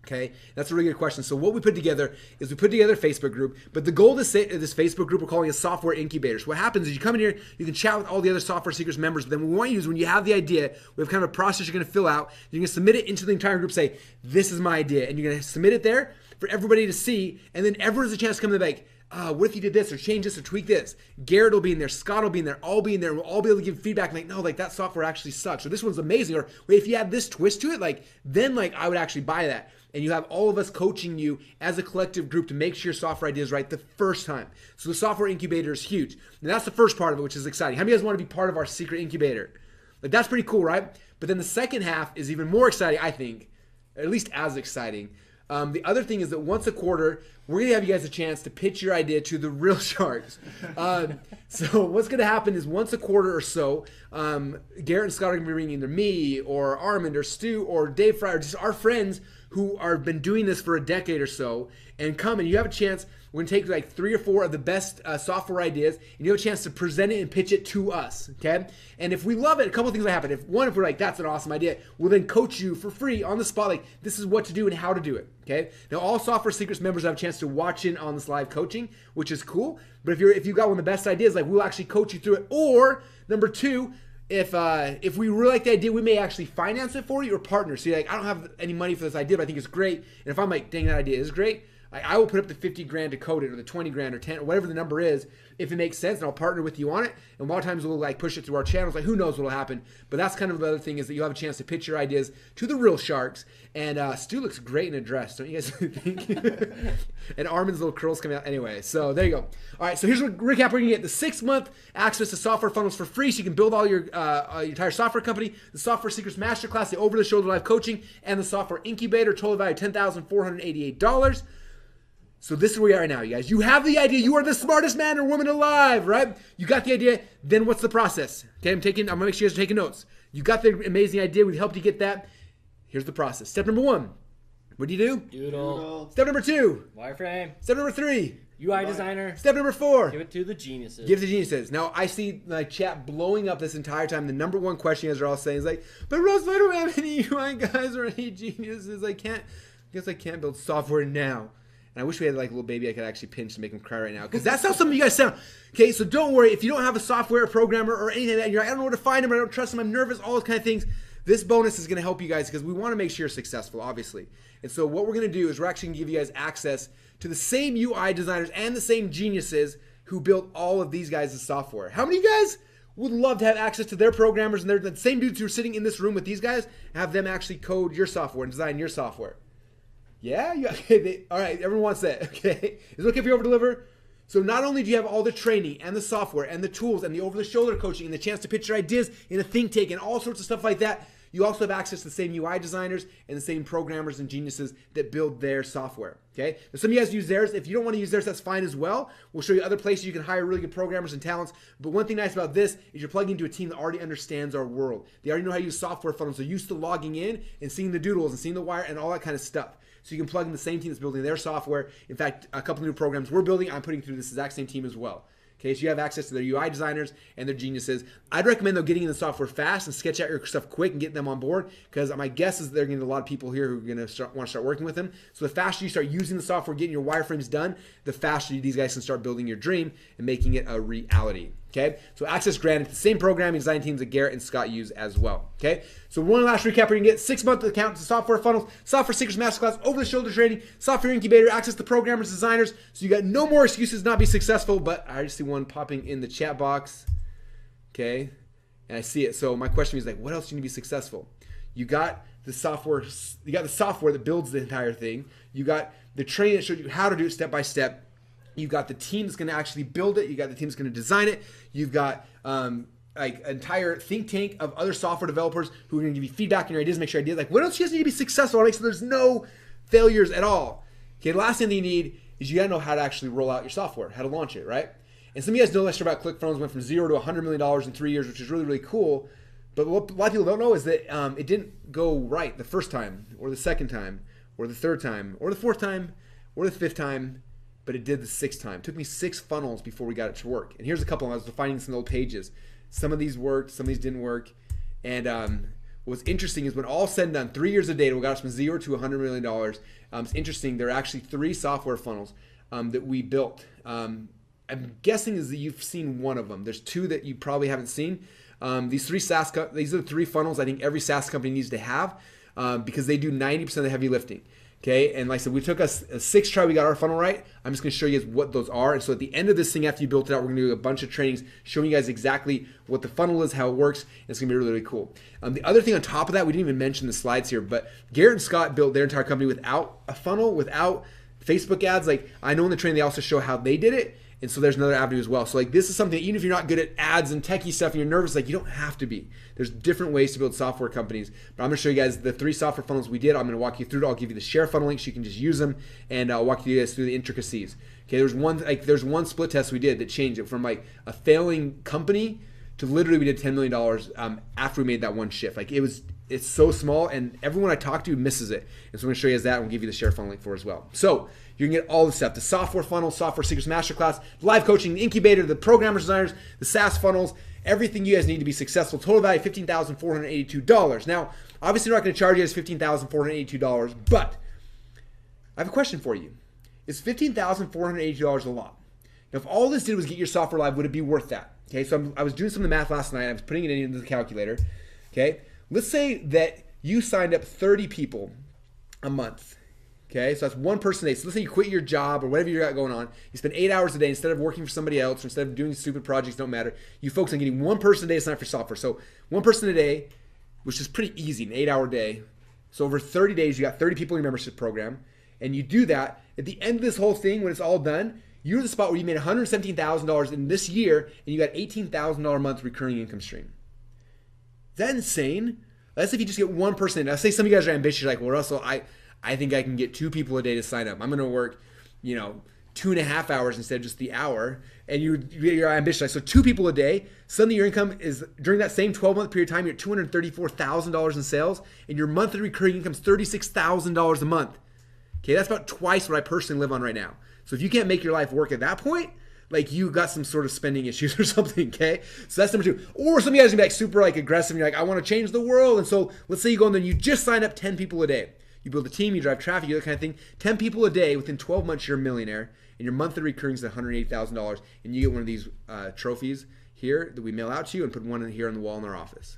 Okay, that's a really good question. So what we put together is we put together a Facebook group, but the goal of this Facebook group we're calling a software incubator. So what happens is you come in here, you can chat with all the other Software Secrets members, but then what we want you to do is when you have the idea, we have kind of a process you're going to fill out. You're going to submit it into the entire group, say, this is my idea, and you're going to submit it there for everybody to see, and then everyone has a chance to come to what if you did this or change this or tweak this? Garrett will be in there, Scott will be in there, I'll be in there, we'll all be able to give feedback no, that software actually sucks, or this one's amazing, or wait, if you add this twist to it, then I would actually buy that. And you have all of us coaching you as a collective group to make sure your software idea is right the first time. So the software incubator is huge. And that's the first part of it, which is exciting. How many of you guys want to be part of our secret incubator? That's pretty cool, right? But then the second half is even more exciting, I think, at least as exciting. The other thing is that once a quarter, we're going to have you guys a chance to pitch your idea to the real sharks. So what's going to happen is once a quarter or so, Garrett and Scott are going to be ringing either me or Armand or Stu or Dave Fry or just our friends who have been doing this for a decade or so, and come and you have a chance. We're going to take 3 or 4 of the best software ideas, and you have a chance to present it and pitch it to us, okay? And if we love it, a couple of things will happen. If we're that's an awesome idea, we'll then coach you for free on the spot, this is what to do and how to do it, okay? Now, all Software Secrets members have a chance to watch in on this live coaching, which is cool. But if you've got one of the best ideas, we'll actually coach you through it. Or, number 2, if we really like the idea, we may actually finance it for you or partner. So you're I don't have any money for this idea, but I think it's great. And if I'm dang, that idea is great, I will put up the 50 grand to code it, or the 20 grand or 10 or whatever the number is, if it makes sense, and I'll partner with you on it. And a lot of times we'll push it through our channels. Who knows what'll happen? But that's kind of the other thing, is that you'll have a chance to pitch your ideas to the real sharks. And Stu looks great in a dress, don't you guys think? And Armin's little curls coming out anyway. So there you go. All right, so here's what recap. We're gonna get the 6-month access to Software Funnels for free, so you can build all your entire software company, the Software Secrets Masterclass, the over-the-shoulder live coaching, and the Software Incubator, total value $10,488. So this is where we are right now, you guys. You have the idea. You are the smartest man or woman alive, right? You got the idea. Then what's the process? Okay, I'm gonna make sure you guys are taking notes. You got the amazing idea. We've helped you get that. Here's the process. Step number 1. What do you do?
Doodle.
Step number 2.
Wireframe.
Step number 3.
UI designer.
Step number 4.
Give it to the geniuses.
Give the geniuses. Now, I see my chat blowing up this entire time. The number one question you guys are all saying is like, but Rose, I don't have any UI guys or any geniuses. I guess I can't build software now. And I wish we had like a little baby I could actually pinch to make him cry right now. Because that's how some of you guys sound. Okay, so don't worry. If you don't have a software programmer or anything like that, you're like, I don't know where to find him, I don't trust him, I'm nervous, all those kind of things. This bonus is going to help you guys because we want to make sure you're successful, obviously. And so what we're going to do is we're actually going to give you guys access to the same UI designers and the same geniuses who built all of these guys' software. How many of you guys would love to have access to their programmers and they're the same dudes who are sitting in this room with these guys, have them actually code your software and design your software? Yeah? Okay, all right, everyone wants that, okay? Is it okay if you over-deliver? So not only do you have all the training and the software and the tools and the over-the-shoulder coaching and the chance to pitch your ideas in a think tank and all sorts of stuff like that, you also have access to the same UI designers and the same programmers and geniuses that build their software, okay? Now, some of you guys use theirs. If you don't want to use theirs, that's fine as well. We'll show you other places you can hire really good programmers and talents. But one thing nice about this is you're plugging into a team that already understands our world. They already know how to use software funnels. They're used to logging in and seeing the doodles and seeing the wire and all that kind of stuff. So you can plug in the same team that's building their software. In fact, a couple new programs we're building, I'm putting through this exact same team as well. Okay, so you have access to their UI designers and their geniuses. I'd recommend, though, getting in the software fast and sketch out your stuff quick and getting them on board because my guess is they're going to get a lot of people here who are going to want to start working with them. So the faster you start using the software, getting your wireframes done, the faster these guys can start building your dream and making it a reality. Okay, so access granted to the same programming design teams that Garrett and Scott use as well. Okay, so one last recap: you can get 6-month account to software funnels, software secrets masterclass, over-the-shoulder training, software incubator, access to programmers, designers. So you got no more excuses not be successful. But I just see one popping in the chat box. Okay, and I see it. So my question is like, what else do you need to be successful? You got the software. You got the software that builds the entire thing. You got the training that showed you how to do it step by step. You've got the team that's going to actually build it. You got the team that's going to design it. You've got like an entire think tank of other software developers who are going to give you feedback on your ideas, make sure ideas. Like, what else do you guys need to be successful? Make sure there's no failures at all. Okay, the last thing that you need is you got to know how to actually roll out your software, how to launch it, right? And some of you guys know less about Clickfunnels. Went from 0 to $100 million in 3 years, which is really, really cool. But what a lot of people don't know is that it didn't go right the first time, or the second time, or the third time, or the fourth time, or the fifth time. But it did the 6th time. It took me 6 funnels before we got it to work. And here's a couple. I was finding some old pages. Some of these worked, some of these didn't work. And what's interesting is when all said and done, 3 years of data, we got us from 0 to $100 million. It's interesting. There are actually 3 software funnels that we built. I'm guessing is that you've seen one of them. There's 2 that you probably haven't seen. These are the 3 funnels I think every SaaS company needs to have because they do 90% of the heavy lifting. Okay, and like I said, we took us a 6 try, we got our funnel right. I'm just gonna show you guys what those are. And so at the end of this thing, after you built it out, we're gonna do a bunch of trainings showing you guys exactly what the funnel is, how it works, and it's gonna be really, really cool. The other thing on top of that, we didn't even mention the slides here, but Garrett and Scott built their entire company without a funnel, without Facebook ads. Like I know in the training, they also show how they did it. And so there's another avenue as well. So like this is something, even if you're not good at ads and techie stuff and you're nervous, like you don't have to be. There's different ways to build software companies. But I'm gonna show you guys the 3 software funnels we did. I'm gonna walk you through it. I'll give you the share funnel link so you can just use them, and I'll walk you guys through the intricacies. Okay, there's one split test we did that changed it from like a failing company to literally we did $10 million after we made that one shift. Like it's so small and everyone I talk to misses it. And so I'm gonna show you guys that and we'll give you the share funnel link for as well. So you can get all the stuff, the software funnel, software secrets masterclass, live coaching, the incubator, the programmers, designers, the SaaS funnels, everything you guys need to be successful. Total value $15,482. Now, obviously we're not gonna charge you guys $15,482, but I have a question for you. Is $15,482 a lot? Now, if all this did was get your software live, would it be worth that? Okay, so I was doing some of the math last night. I was putting it into the calculator. Okay, let's say that you signed up 30 people a month. Okay, so that's one person a day. So let's say you quit your job or whatever you got going on. You spend 8 hours a day instead of working for somebody else or instead of doing stupid projects, don't matter. You focus on getting one person a day to sign up for software. So one person a day, which is pretty easy, an 8-hour day. So over 30 days, you got 30 people in your membership program. And you do that. At the end of this whole thing, when it's all done, you're at the spot where you made $117,000 in this year and you got $18,000 a month recurring income stream. Is that insane? That's if you just get one person in. Now, say some of you guys are ambitious, you're like, well, Russell, I think I can get 2 people a day to sign up. I'm going to work, 2.5 hours instead of just the hour. And you're ambitious. So 2 people a day, suddenly your income is, during that same 12-month period of time, you're at $234,000 in sales, and your monthly recurring income is $36,000 a month. Okay, that's about twice what I personally live on right now. So if you can't make your life work at that point, like you got some sort of spending issues or something, okay? So that's number 2. Or some of you guys are gonna be like super like aggressive and you're like, I want to change the world. And so let's say you go in there and you just sign up 10 people a day. You build a team, you drive traffic, you do that kind of thing. 10 people a day, within 12 months, you're a millionaire. And your monthly recurring is $180,000. And you get one of these trophies here that we mail out to you and put one in here on the wall in our office.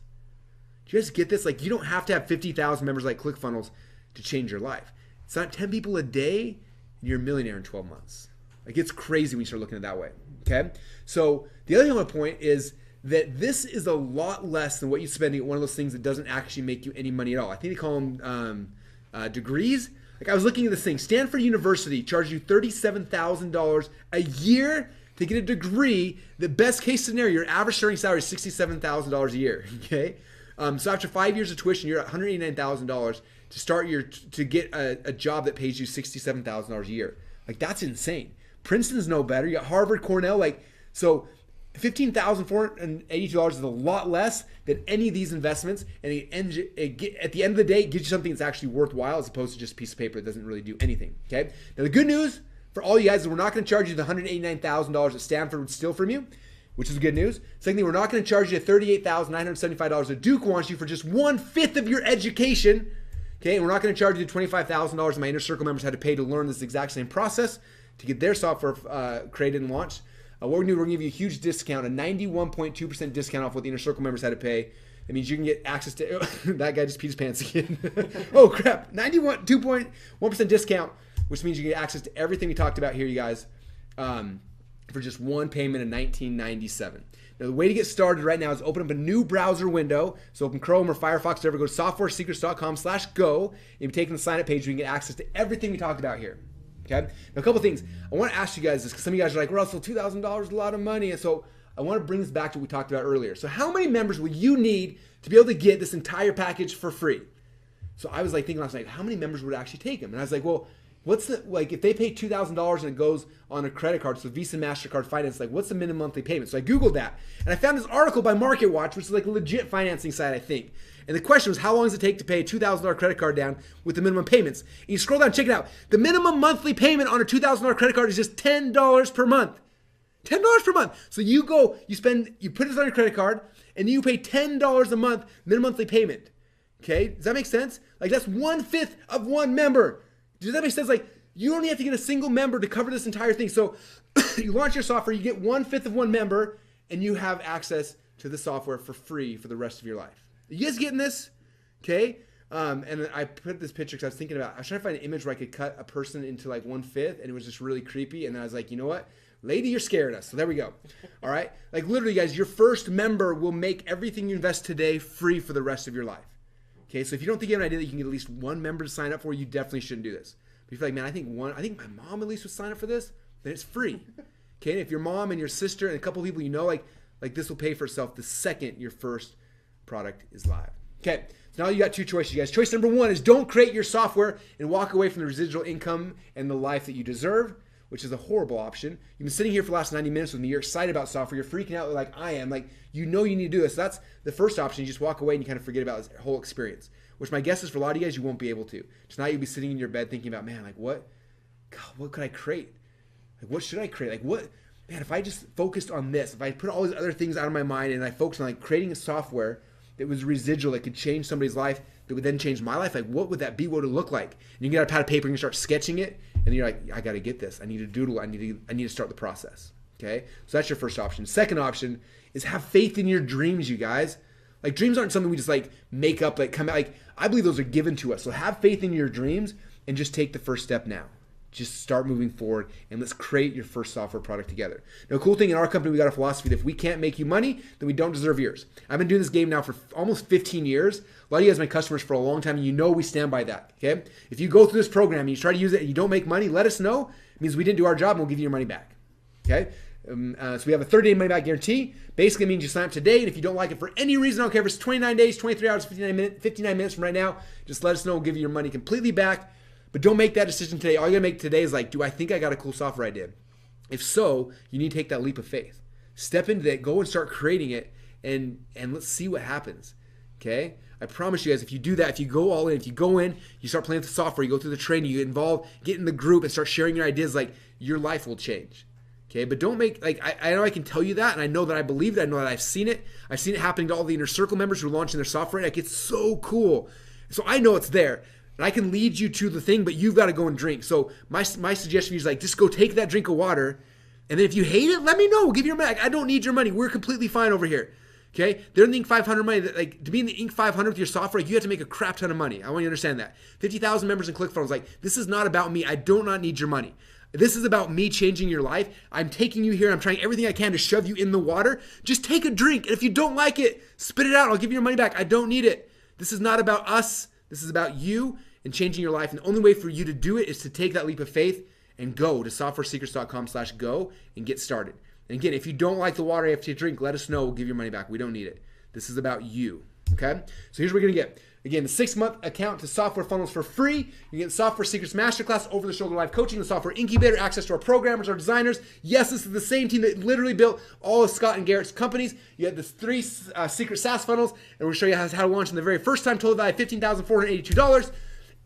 Do you guys get this? Like, you don't have to have 50,000 members like Clickfunnels to change your life. It's not 10 people a day and you're a millionaire in 12 months. Like, it's crazy when you start looking at it that way, okay? So the other thing I want to point is that this is a lot less than what you spend at one of those things that doesn't actually make you any money at all. I think they call them degrees. Like, I was looking at this thing. Stanford University charges you $37,000 a year to get a degree. The best case scenario, your average starting salary is $67,000 a year, okay? So after 5 years of tuition, you're at $189,000 to start to get a job that pays you $67,000 a year. Like, that's insane. Princeton's no better. You got Harvard, Cornell, so $15,482 is a lot less than any of these investments, and at the end of the day, it gives you something that's actually worthwhile as opposed to just a piece of paper that doesn't really do anything, okay? Now, the good news for all you guys is we're not going to charge you the $189,000 that Stanford would steal from you, which is good news. Second thing, we're not going to charge you $38,975 that Duke wants you for just 1/5 of your education, okay? And we're not going to charge you the $25,000 my Inner Circle members had to pay to learn this exact same process to get their software created and launched. What we're going to do, we're going to give you a huge discount, a 91.2% discount off what the Inner Circle members had to pay. That means you can get access to, that guy just peed his pants again. Oh crap, 2.1% discount, which means you get access to everything we talked about here, you guys, for just one payment of $19.97. Now, the way to get started right now is open up a new browser window. So open Chrome or Firefox, whatever, go to softwaresecrets.com/go. You'll be taken to the sign up page where you can get access to everything we talked about here. Okay? Now, a couple things. I want to ask you guys this because some of you guys are like, Russell, $2,000 is a lot of money. And so I want to bring this back to what we talked about earlier. So how many members will you need to be able to get this entire package for free? So I was like thinking last night, how many members would actually take them? And I was like, well, what's the, like, if they pay $2,000 and it goes on a credit card, so Visa, MasterCard finance, like, what's the minimum monthly payment? So I Googled that. And I found this article by MarketWatch, which is like a legit financing site, I think. And the question was, how long does it take to pay a $2,000 credit card down with the minimum payments? And you scroll down, check it out. The minimum monthly payment on a $2,000 credit card is just $10 per month. $10 per month. So you go, you put this on your credit card, and you pay $10 a month minimum monthly payment. Okay, does that make sense? Like, that's 1/5 of one member. Does that make sense? Like, you only have to get a single member to cover this entire thing. So you launch your software, you get 1/5 of one member, and you have access to the software for free for the rest of your life. You guys getting this? Okay. And I put this picture because I was thinking about, I was trying to find an image where I could cut a person into like 1/5, and it was just really creepy. And then I was like, you know what? Lady, you're scaring us. So there we go. All right. Like, literally, guys, your first member will make everything you invest today free for the rest of your life. Okay. So if you don't think you have an idea that you can get at least one member to sign up for, you definitely shouldn't do this. But if you're like, man, I think my mom at least would sign up for this, then it's free. Okay. And if your mom and your sister and a couple of people you know, like this will pay for itself the second your first product is live. Okay, so now you got two choices, you guys. Choice number one is don't create your software and walk away from the residual income and the life that you deserve, which is a horrible option. You've been sitting here for the last 90 minutes with me. You're excited about software. You're freaking out like I am. Like, you know you need to do this. So that's the first option. You just walk away and you kind of forget about this whole experience, which my guess is for a lot of you guys, you won't be able to. Tonight you'll be sitting in your bed thinking about, man, like what could I create? Like, what should I create? Like, what, man, if I just focused on this, if I put all these other things out of my mind and I focused on like creating a software that was residual, that could change somebody's life, that would then change my life, like what would that be? What would it look like? And you get a pad of paper and you start sketching it, and you're like, I got to get this. I need to doodle. I need to start the process. Okay, so that's your first option. Second option is have faith in your dreams, you guys. Like, dreams aren't something we just like make up, like come out. Like, I believe those are given to us. So have faith in your dreams and just take the first step now. Just start moving forward and let's create your first software product together. Now, cool thing in our company, we got a philosophy that if we can't make you money, then we don't deserve yours. I've been doing this game now for almost 15 years. A lot of you guys are my customers for a long time, and you know we stand by that, okay? If you go through this program and you try to use it and you don't make money, let us know. It means we didn't do our job, and we'll give you your money back, okay? So we have a 30-day money-back guarantee. Basically means you sign up today, and if you don't like it for any reason, I don't care if it's 29 days, 23 hours, 59 minutes from right now, just let us know. We'll give you your money completely back. But don't make that decision today. All you gotta make today is like, do I think I got a cool software idea? If so, you need to take that leap of faith. Step into that, go and start creating it, and let's see what happens. Okay? I promise you guys, if you do that, if you go all in, if you go in, you start playing with the software, you go through the training, you get involved, get in the group and start sharing your ideas, like your life will change. Okay, but don't make, like, I know I can tell you that, and I know that I believe it, I know that I've seen it. I've seen it happening to all the Inner Circle members who are launching their software. Like, it's so cool. So I know it's there, and I can lead you to the thing, but you've got to go and drink. So my suggestion is, like, just go take that drink of water, and then if you hate it, let me know. We'll give you your money. I don't need your money. We're completely fine over here. Okay, they're in the Inc. 500 money. Like, to be in the Inc. 500 with your software, like, you have to make a crap ton of money. I want you to understand that. 50,000 members in Clickfunnels. Like, this is not about me. I do not need your money. This is about me changing your life. I'm taking you here. I'm trying everything I can to shove you in the water. Just take a drink. And if you don't like it, spit it out. I'll give you your money back. I don't need it. This is not about us. This is about you and changing your life. And the only way for you to do it is to take that leap of faith and go to softwaresecrets.com/go and get started. And again, if you don't like the water after you drink, let us know. We'll give you your money back. We don't need it. This is about you. Okay? So here's what we're going to get. Again, the 6-month account to Software Funnels for free. You get the Software Secrets Masterclass, over-the-shoulder live coaching, the Software Incubator, access to our programmers, our designers. Yes, this is the same team that literally built all of Scott and Garrett's companies. You have the 3 secret SaaS funnels, and we'll show you how to launch them the very first time. Total value $15,482.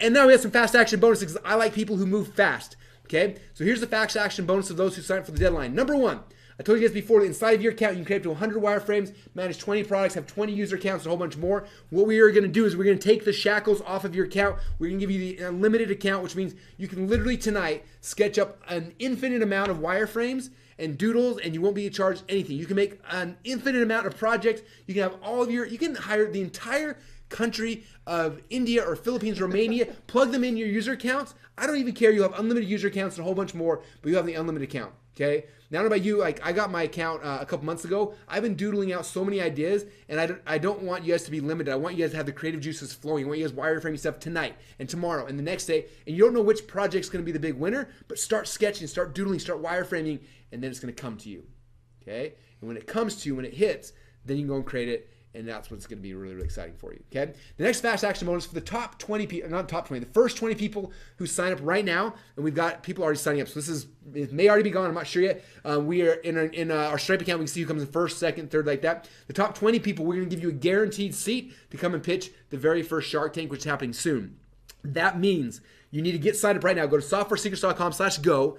And now we have some fast action bonuses because I like people who move fast. Okay? So here's the fast action bonus of those who sign up for the deadline. Number 1. I told you guys before that inside of your account, you can create up to 100 wireframes, manage 20 products, have 20 user accounts, and a whole bunch more. What we are going to do is we're going to take the shackles off of your account. We're going to give you the unlimited account, which means you can literally tonight sketch up an infinite amount of wireframes and doodles, and you won't be charged anything. You can make an infinite amount of projects. You can have all of you can hire the entire country of India or Philippines, Romania, plug them in your user accounts. I don't even care. You'll have unlimited user accounts and a whole bunch more, but you have the unlimited account. Okay? Now, I don't know about you, like, I got my account a couple months ago. I've been doodling out so many ideas, and I don't want you guys to be limited. I want you guys to have the creative juices flowing. I want you guys wireframing stuff tonight and tomorrow and the next day. And you don't know which project's going to be the big winner, but start sketching, start doodling, start wireframing, and then it's going to come to you. Okay? And when it comes to you, when it hits, then you can go and create it. And that's what's going to be really, really exciting for you, okay? The next fast action bonus for the top 20 people, not top 20, the first 20 people who sign up right now, and we've got people already signing up. So it may already be gone. I'm not sure yet. We are in our Stripe account. We can see who comes in first, second, third, like that. The top 20 people, we're going to give you a guaranteed seat to come and pitch the very first Shark Tank, which is happening soon. That means you need to get signed up right now. Go to softwaresecrets.com/go.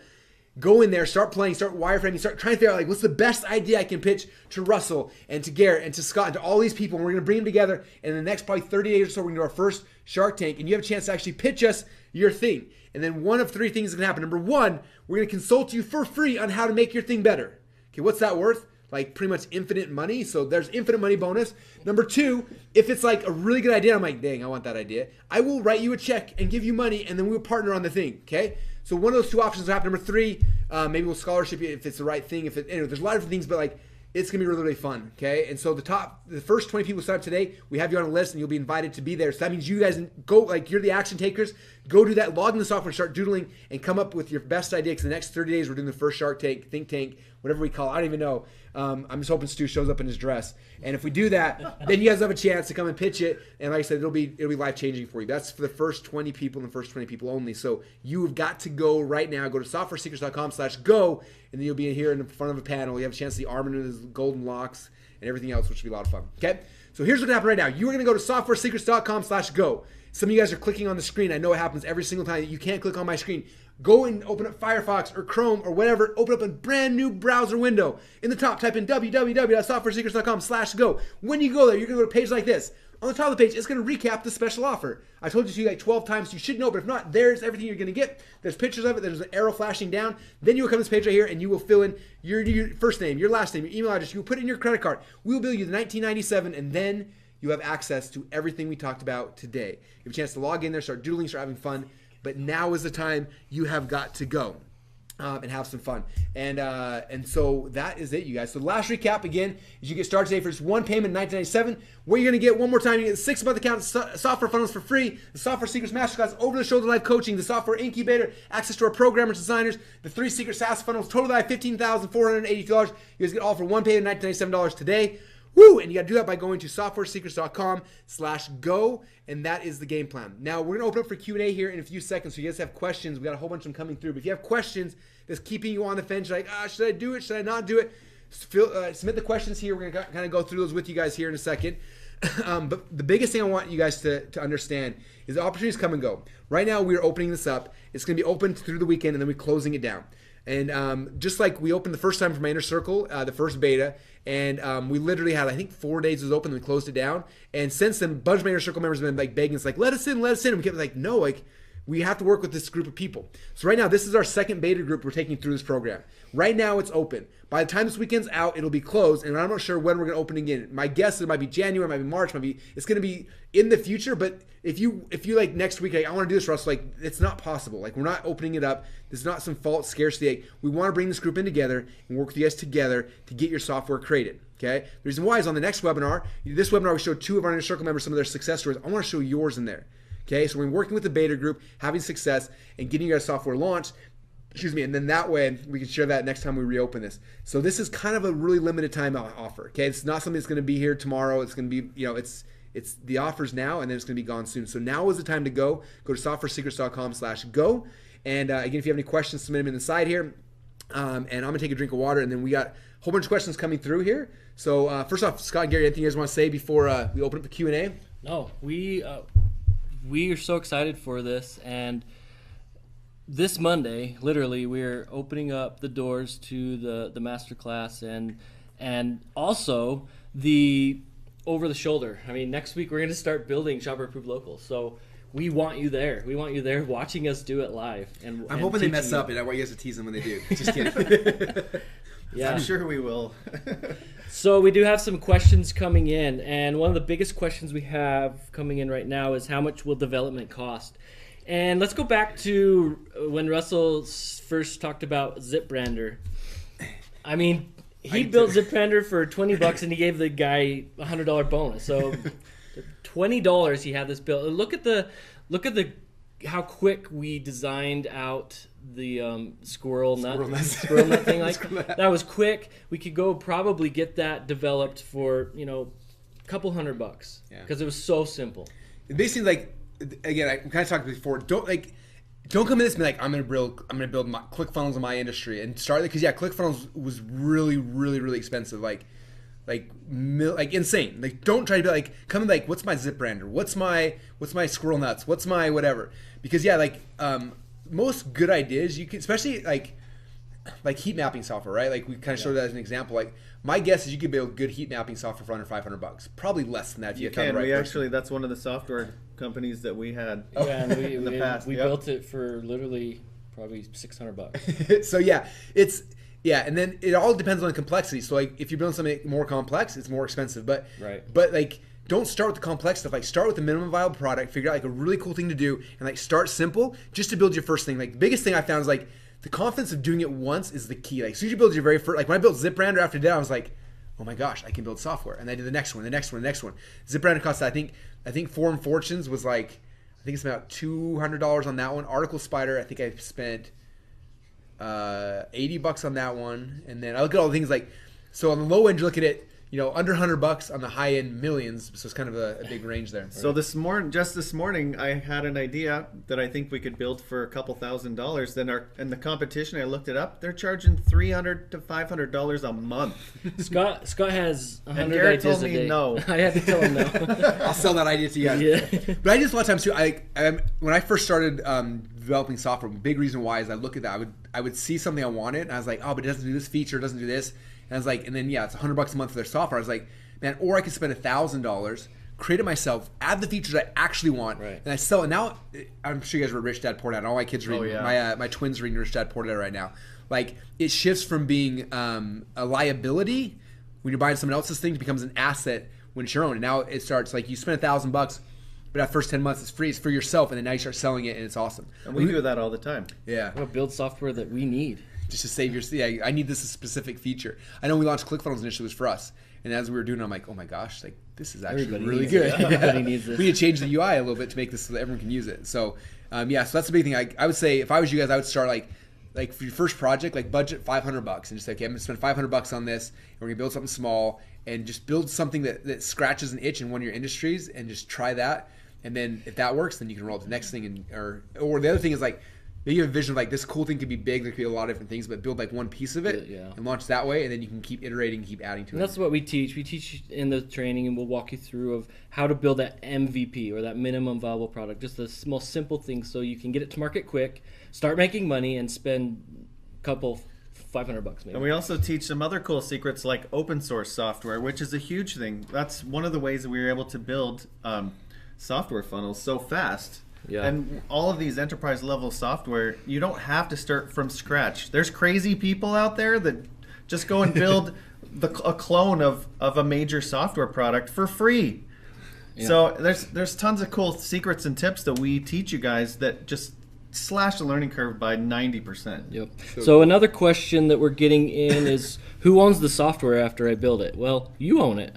Go in there, start playing, start wireframing, start trying to figure out, like, what's the best idea I can pitch to Russell and to Garrett and to Scott and to all these people. And we're going to bring them together. And in the next probably 30 days or so, we're going to do our first Shark Tank. And you have a chance to actually pitch us your thing. And then one of 3 things is going to happen. Number 1, we're going to consult you for free on how to make your thing better. Okay, what's that worth? Like, pretty much infinite money. So there's infinite money bonus. Number 2, if it's like a really good idea, I'm like, dang, I want that idea. I will write you a check and give you money, and then we'll partner on the thing, okay? So one of those 2 options will happen. Number 3, maybe we'll scholarship you if it's the right thing. Anyway, there's a lot of different things, but like, it's gonna be really, really fun, okay? And so the first 20 people sign up today, we have you on a list, and you'll be invited to be there. So that means you guys go, like, you're the action takers. Go do that, log in the software, and start doodling, and come up with your best idea. Because the next 30 days, we're doing the first Shark Tank, Think Tank, whatever we call it. I don't even know. I'm just hoping Stu shows up in his dress. And if we do that, then you guys have a chance to come and pitch it. And like I said, it'll be life changing for you. That's for the first 20 people and the first 20 people only. So you have got to go right now. Go to softwaresecrets.com/go, and then you'll be here in front of a panel. You have a chance to see Armin with his golden locks and everything else, which will be a lot of fun. Okay? So here's what's happening right now. You are going to go to softwaresecrets.com/go. Some of you guys are clicking on the screen. I know it happens every single time. You can't click on my screen. Go and open up Firefox or Chrome or whatever. Open up a brand new browser window. In the top, type in www.softwaresecrets.com/go. When you go there, you're going to go to a page like this. On the top of the page, it's going to recap the special offer. I told you to like 12 times. You should know, but if not, there's everything you're going to get. There's pictures of it. There's an arrow flashing down. Then you will come to this page right here, and you will fill in your first name, your last name, your email address. You will put in your credit card. We will bill you the $19.97, and then you have access to everything we talked about today. You have a chance to log in there, start doodling, start having fun. But now is the time you have got to go and have some fun. And so that is it, you guys. So the last recap, again, is you get started today for just one payment, $19.97. What you're going to get one more time, you get the 6-month account, Software Funnels for free, the Software Secrets Masterclass, over-the-shoulder live coaching, the Software Incubator, access to our programmers, designers, the 3 secret SaaS funnels, total value $15,482. You guys get all for one payment, $19.97 today. Woo! And you got to do that by going to softwaresecrets.com/go, and that is the game plan. Now, we're going to open up for Q&A here in a few seconds, so you guys have questions. We got a whole bunch of them coming through. But if you have questions that's keeping you on the fence, you're like, should I do it? Should I not do it? Submit the questions here. We're going to kind of go through those with you guys here in a second. But the biggest thing I want you guys to understand is the opportunities come and go. Right now, we're opening this up. It's going to be open through the weekend, and then we're closing it down. And just like we opened the first time for my inner circle, the first beta, and we literally had, I think, 4 days it was open, and we closed it down. And since then, a bunch of my inner circle members have been like begging us, like, let us in. And we kept like, no, like, we have to work with this group of people. So right now, this is our second beta group we're taking through this program. Right now, it's open. By the time this weekend's out, it'll be closed, and I'm not sure when we're going to open again. My guess is it might be January, it might be March, it's going to be in the future. But if you like next week, like, I want to do this, Russell, like, it's not possible. Like, we're not opening it up. This is not some false scarcity. Like, we want to bring this group in together and work with you guys together to get your software created. Okay. The reason why is on the next webinar. This webinar, we showed 2 of our inner circle members some of their success stories. I want to show yours in there. Okay, so we're working with the beta group, having success, and getting your software launched. And then that way we can share that next time we reopen this. So this is kind of a really limited time offer. Okay, it's not something that's going to be here tomorrow. It's going to be, it's the offers now, and then it's going to be gone soon. So now is the time to go. Go to softwaresecrets.com/go. And again, if you have any questions, submit them in the side here. And I'm going to take a drink of water, and then we got a whole bunch of questions coming through here. So first off, Scott and Gary, anything you guys want to say before we open up the Q&A?
No, we are so excited for this, and this Monday, literally, we're opening up the doors to the masterclass and also the over the shoulder. I mean, next week we're going to start building Shopper Approved Local. So we want you there. We want you there watching us do it live. And
I'm hoping they mess up, and I want you guys to tease them when they do. Just kidding.
Yeah,
I'm sure we will.
So we do have some questions coming in, and one of the biggest questions we have coming in right now is how much will development cost? And let's go back to when Russell first talked about ZipBrander. I mean, he built ZipBrander for $20 and he gave the guy a $100 bonus. So $20 he had this built. Look at the how quick we designed out the squirrel nut thing. Like that was quick. We could go probably get that developed for a couple $100 because it was so simple.
It basically, like, again, I kind of talked before. Don't come in this and be like, I'm gonna build my Clickfunnels in my industry and start it, because Clickfunnels was really, really, really expensive. Like insane. Like, don't try to be like, come in like, what's my ZipBrander? What's my squirrel nuts? What's my whatever? Because most good ideas you can, especially like heat mapping software, right? Like we kind of showed that as an example. Like my guess is you could build good heat mapping software for under $500. Probably less than that if you found the right person.
Actually, that's one of the software companies that we had
and
in the past.
We built it for literally probably $600.
So and then it all depends on the complexity. So like if you're building something more complex, it's more expensive. But like, don't start with the complex stuff. Like, start with the minimum viable product, figure out like a really cool thing to do, and like start simple just to build your first thing. Like the biggest thing I found is like the confidence of doing it once is the key. Like as soon as you build your very first, like when I built ZipBrander after that, I was like, oh my gosh, I can build software. And I did the next one. ZipBrander cost, I think Forum Fortunes was like, I think it's about $200 on that one. Article Spider, I think I spent $80 on that one. And then I look at all the things like, so on the low end, you look at it, under $100. On the high end, millions. So it's kind of a big range there.
So this morning, I had an idea that I think we could build for a couple $1,000s. Then in the competition, I looked it up. They're charging $300 to $500 a month.
Scott has 100
and Garrett
ideas
told me
a day.
no.
I had to tell him no.
I'll sell that idea to you guys.
Yeah.
But I just a lot of times too. When I first started developing software, big reason why is I look at that. I would see something I wanted, and I was like, oh, but it doesn't do this feature, it doesn't do this. And I was like, and then it's $100 a month for their software. I was like, man, or I could spend $1,000, create it myself, add the features I actually want, and I sell it. Now, I'm sure you guys read Rich Dad Poor Dad. All my kids read, my twins reading Rich Dad Poor Dad right now. Like, it shifts from being a liability when you're buying someone else's thing to becomes an asset when it's your own. And now it starts like you spend $1,000, but that first 10 months it's free. It's for yourself, and then now you start selling it, and it's awesome.
And we do that all the time.
Yeah.
We'll build software that we need.
Just to save your, I need this specific feature. I know we launched ClickFunnels initially was for us, and as we were doing it, I'm like, oh my gosh, like this is actually really good.
Everybody needs this.
We need to change the UI a little bit to make this so that everyone can use it. So, so that's the big thing. I would say if I was you guys, I would start like for your first project, like budget $500 and just say, okay, I'm gonna spend $500 on this, and we're gonna build something small and just build something that scratches an itch in one of your industries, and just try that. And then if that works, then you can roll up the next thing, or the other thing is like, maybe you have a vision of like this cool thing could be big, there could be a lot of different things, but build like one piece of it and launch that way, and then you can keep iterating, keep adding to
and
it.
That's what we teach. We teach in the training, and we'll walk you through of how to build that MVP or that minimum viable product, just the most simple things so you can get it to market quick, start making money, and spend a couple $500 maybe.
And we also teach some other cool secrets like open source software, which is a huge thing. That's one of the ways that we were able to build software funnels so fast.
Yeah.
And all of these enterprise level software, you don't have to start from scratch. There's crazy people out there that just go and build a clone of a major software product for free. Yeah. So there's tons of cool secrets and tips that we teach you guys that just slash the learning curve by 90%.
Yep. So another question that we're getting in is, who owns the software after I build it? Well, you own it.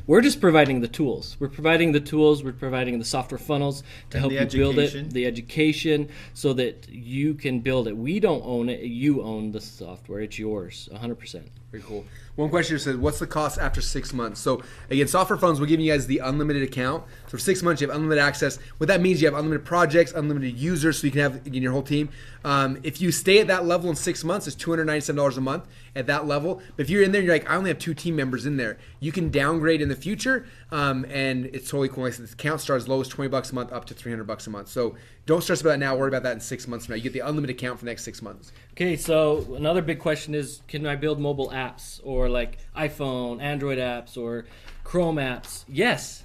We're just providing the tools. We're providing the software funnels to help you build it, the education, so that you can build it. We don't own it. You own the software. It's yours, 100%.
Very cool. One question here says, what's the cost after 6 months? So again, Software Funnels, we're giving you guys the unlimited account. So for 6 months, you have unlimited access. What that means, you have unlimited projects, unlimited users, so you can have, again, your whole team. If you stay at that level in 6 months, it's $297 a month at that level. But if you're in there and you're like, I only have 2 team members in there, you can downgrade in the future, and it's totally cool. Like I said, the account starts as low as $20 a month up to $300 a month. So don't stress about that now. Worry about that in 6 months from now. You get the unlimited account for the next 6 months.
Okay, so another big question is, can I build mobile apps or like iPhone, Android apps, or Chrome apps? Yes.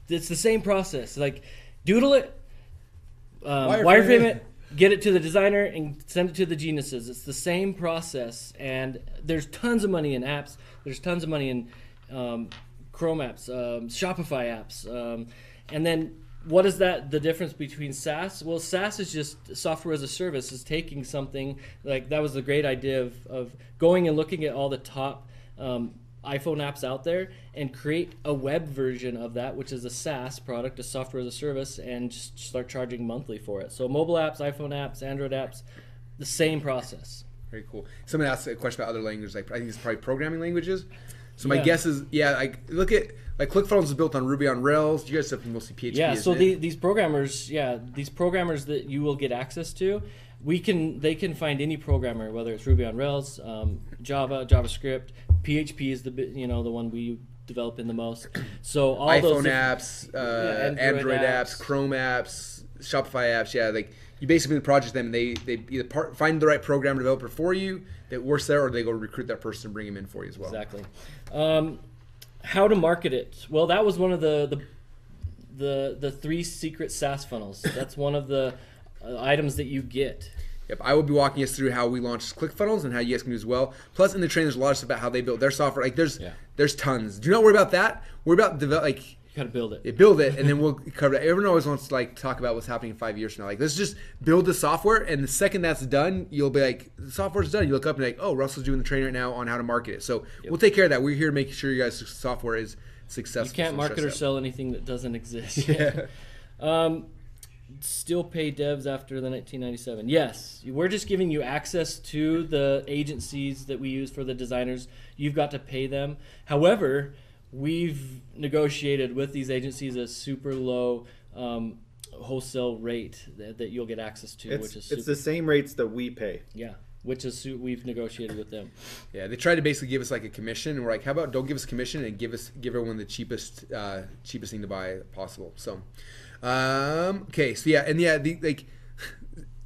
It's the same process. Like, doodle it, wireframe it, get it to the designer, and send it to the geniuses. It's the same process, and there's tons of money in apps. There's tons of money in Chrome apps, Shopify apps, and then what is the difference between SaaS? Well, SaaS is just software as a service. Is taking something like that was the great idea of going and looking at all the top iPhone apps out there and create a web version of that, which is a SaaS product, a software as a service, and just start charging monthly for it. So mobile apps, iPhone apps, Android apps, the same process.
Very cool. Someone asked a question about other languages. Like I think it's probably programming languages. So my guess is, like look at like Clickfunnels is built on Ruby on Rails. You guys have mostly PHP.
Yeah. So these programmers that you will get access to, they can find any programmer, whether it's Ruby on Rails, Java, JavaScript, PHP is the one we develop in the most. So all
iPhone
those
apps, Android apps, Chrome apps, Shopify apps. Yeah, like you basically project them, and they either find the right program developer for you that works there, or they go recruit that person and bring him in for you as well.
Exactly. How to market it? Well, that was one of the 3 secret SaaS funnels. That's one of the items that you get.
Yep, I will be walking us through how we launched ClickFunnels and how you guys can do as well. Plus, in the training, there's a lot of stuff about how they built their software. Like, there's tons. Do not worry about that. Worry about you
gotta build it.
Build it, and then we'll cover it. Everyone always wants to talk about what's happening in 5 years from now. Like, let's just build the software, and the second that's done, you'll be like, the software's done. You look up and like, oh, Russell's doing the training right now on how to market it. So we'll take care of that. We're here to make sure you guys' software is successful.
You can't market or sell anything that doesn't exist.
Yeah.
Still pay devs after the 1997. Yes, we're just giving you access to the agencies that we use for the designers. You've got to pay them. However, we've negotiated with these agencies a super low wholesale rate that you'll get access to, which is
it's the same rates that we pay.
Yeah, which is we've negotiated with them.
Yeah, they try to basically give us like a commission, and we're like, how about don't give us a commission and give everyone the cheapest thing to buy possible. So. Okay, so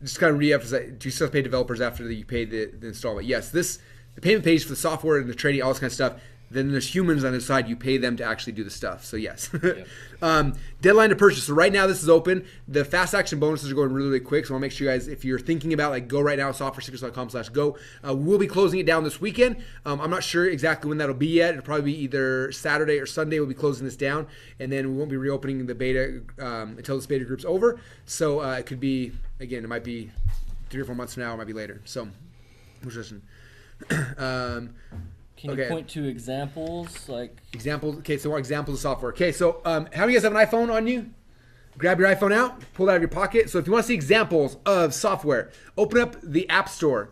just kind of re-emphasize, do you still pay developers after you pay the installment? Yes, the payment page for the software and the trading, all this kind of stuff. Then there's humans on the side. You pay them to actually do the stuff. So yes. Yep. Deadline to purchase. So right now this is open. The fast action bonuses are going really, really quick. So I want to make sure you guys, if you're thinking about go right now, softwaresecrets.com/go. We'll be closing it down this weekend. I'm not sure exactly when that'll be yet. It'll probably be either Saturday or Sunday. We'll be closing this down, and then we won't be reopening the beta until this beta group's over. So it could be, again, it might be 3 or 4 months from now. It might be later. So, interesting.
Can you point to examples?
Examples. Okay, so what examples of software? Okay, so how many of you guys have an iPhone on you? Grab your iPhone out, pull it out of your pocket. So if you want to see examples of software, open up the App Store.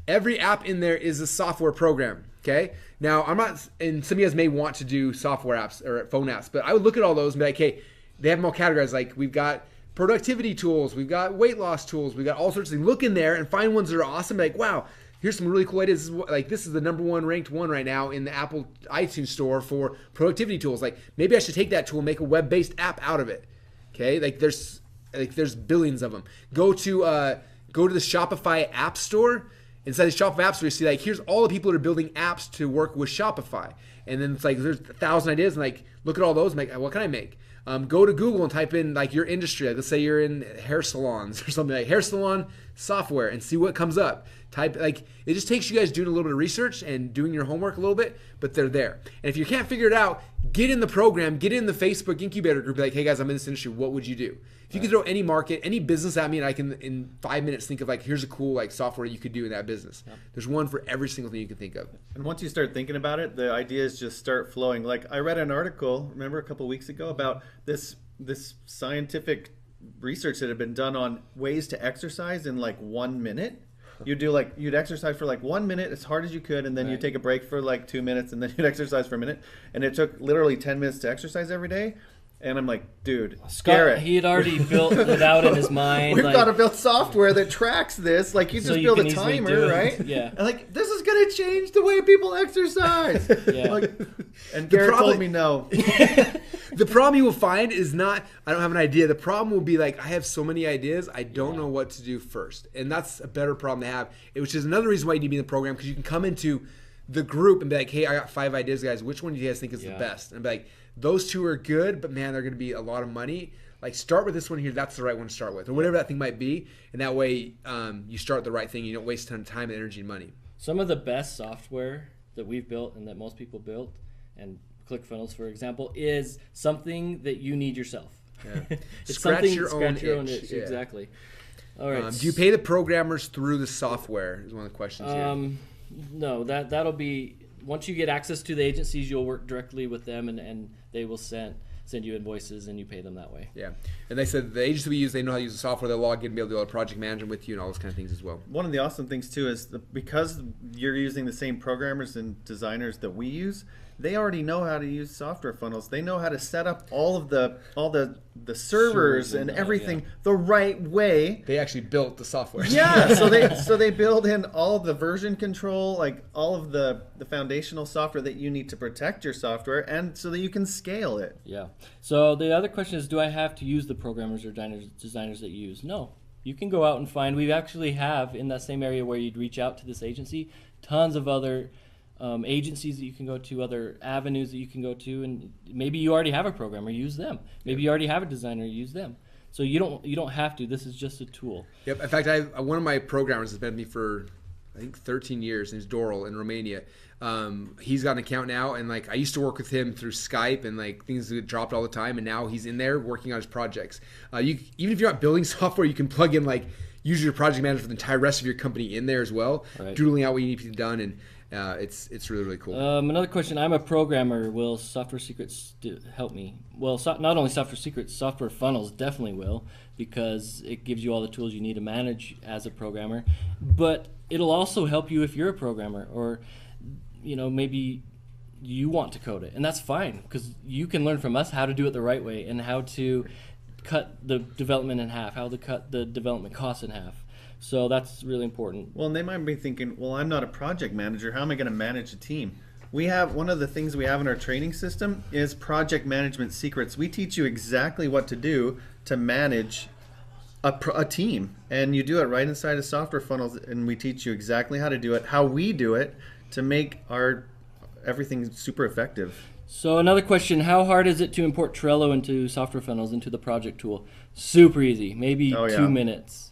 Every app in there is a software program. Okay. Now I'm not, and some of you guys may want to do software apps or phone apps, but I would look at all those and be like, hey, they have them all categorized. Like we've got productivity tools. We've got weight loss tools. We've got all sorts of things. Look in there and find ones that are awesome. Like, wow, here's some really cool ideas. This is the number one ranked one right now in the Apple iTunes store for productivity tools. Like, maybe I should take that tool and make a web-based app out of it. Okay, there's billions of them. Go to the Shopify App Store. Inside the Shopify App Store, you see here's all the people that are building apps to work with Shopify. And then it's there's 1,000 ideas, and look at all those. And what can I make? Go to Google and type in your industry. Let's say you're in hair salons or something, like hair salon software, and see what comes up. It just takes you guys doing a little bit of research and doing your homework a little bit, but they're there. And if you can't figure it out, get in the program, get in the Facebook incubator group. Be like, hey guys, I'm in this industry. What would you do? If you could throw any market, any business at me, and I can in 5 minutes think of here's a cool software you could do in that business. Yeah. There's one for every single thing you can think of.
And once you start thinking about it, the ideas just start flowing. I read an article, remember a couple of weeks ago, about this scientific research that had been done on ways to exercise in 1 minute. You'd exercise for 1 minute as hard as you could, and then you'd take a break for 2 minutes, and then you'd exercise for a minute. And it took literally 10 minutes to exercise every day. And I'm like, dude,
Scott, he had already built it out in his mind.
We've got to build software that tracks this. You just build a timer, right?
Yeah.
And this is going to change the way people exercise.
Yeah.
And Garrett told me no.
The problem you will find is not, I don't have an idea. The problem will be I have so many ideas, I don't know what to do first. And that's a better problem to have, which is another reason why you need to be in the program, because you can come into the group and be like, hey, I got 5 ideas, guys. Which one do you guys think is the best? And be like, those 2 are good, but man, they're going to be a lot of money. Start with this one here. That's the right one to start with, or whatever that thing might be. And that way, you start the right thing. You don't waste a ton of time, energy, and money.
Some of the best software that we've built and that most people built, and Clickfunnels, for example, is something that you need yourself. Yeah.
Scratch your own itch. Yeah.
Exactly. All right.
Do you pay the programmers through the software? Is one of the questions here.
No, that'll be once you get access to the agencies, you'll work directly with them, and they will send you invoices, and you pay them that way.
Yeah, and they said the agency we use, they know how to use the software. They'll log in and be able to do all the project management with you and all those kind of things as well.
One of the awesome things too is because you're using the same programmers and designers that we use, they already know how to use software funnels. They know how to set up all the servers and everything the right way.
They actually built the software.
Yeah, so they build in all of the version control, all of the foundational software that you need to protect your software, and so that you can scale it.
Yeah. So the other question is, do I have to use the programmers or designers that you use? No. You can go out and find. We actually have in that same area where you'd reach out to this agency, tons of other agencies that you can go to, other avenues that you can go to, and maybe you already have a programmer, use them. Maybe you already have a designer, use them. So you don't have to. This is just a tool.
Yep. In fact, one of my programmers has been with me for I think 13 years. Name's Doral in Romania. He's got an account now, and I used to work with him through Skype, and things get dropped all the time, and now he's in there working on his projects. Even if you're not building software, you can plug in use your project manager for the entire rest of your company in there as well, doodling out what you need to be done, and it's really, really cool.
Another question. I'm a programmer. Will Software Secrets help me? Well, not only Software Secrets, Software Funnels definitely will, because it gives you all the tools you need to manage as a programmer. But it'll also help you if you're a programmer, or maybe you want to code it, and that's fine, because you can learn from us how to do it the right way and how to cut the development in half, how to cut the development costs in half. So that's really important.
Well, and they might be thinking, well, I'm not a project manager. How am I going to manage a team? We have one of the things we have in our training system is project management secrets. We teach you exactly what to do to manage a team, and you do it right inside of Software Funnels, and we teach you exactly how to do it, how we do it to make our everything super effective.
So another question, how hard is it to import Trello into Software Funnels, into the project tool? Super easy, maybe 2 minutes.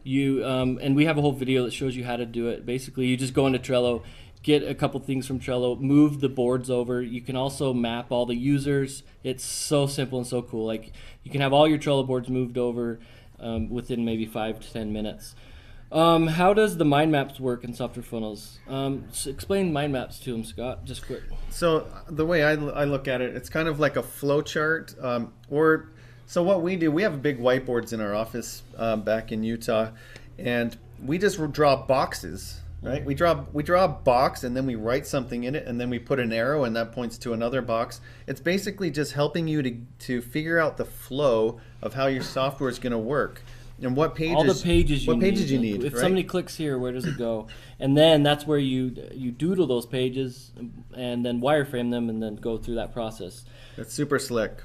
And we have a whole video that shows you how to do it. Basically, you just go into Trello, get a couple things from Trello, move the boards over. You can also map all the users. It's so simple and so cool. You can have all your Trello boards moved over within maybe 5 to 10 minutes. How does the mind maps work in Software Funnels? So explain mind maps to them, Scott, just quick.
So the way I look at it, it's kind of like a flow chart, so what we do, we have big whiteboards in our office back in Utah, and we just draw boxes right? We draw a box, and then we write something in it, and then we put an arrow, and that points to another box. It's basically just helping you to figure out the flow of how your software is going to work. And what pages?
All the pages you
what
need.
pages you need.
If
right?
somebody clicks here, where does it go? And then that's where you doodle those pages and then wireframe them and then go through that process.
That's super slick.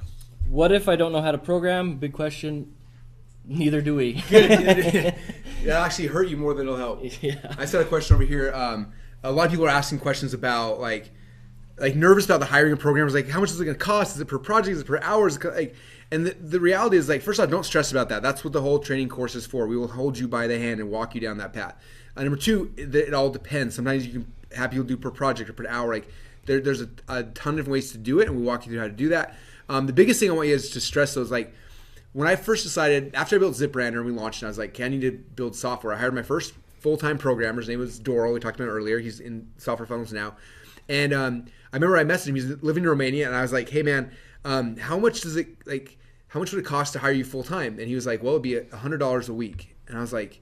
What if I don't know how to program? Big question. Neither do we.
It'll actually hurt you more than it'll help.
Yeah.
I just had a question over here. A lot of people are asking questions about like nervous about the hiring of programmers. Like, how much is it going to cost? Is it per project? Is it per hour? And the reality is, like, first off, don't stress about that. That's what the whole training course is for. We will hold you by the hand and walk you down that path. Number two, it all depends. Sometimes you can have people do per project or per hour. Like, there's a ton of different ways to do it, and we walk you through how to do that. The biggest thing I want you is to stress those, like, when I first decided, after I built ZipRander and we launched, and I was like, okay, I need to build software. I hired my first full-time programmer. His name was Doral. We talked about him earlier. He's in Software Funnels now. And I remember I messaged him. He's living in Romania, and I was like, hey, man, how much would it cost to hire you full-time? And he was like, well, it'd be $100 a week. And I was like,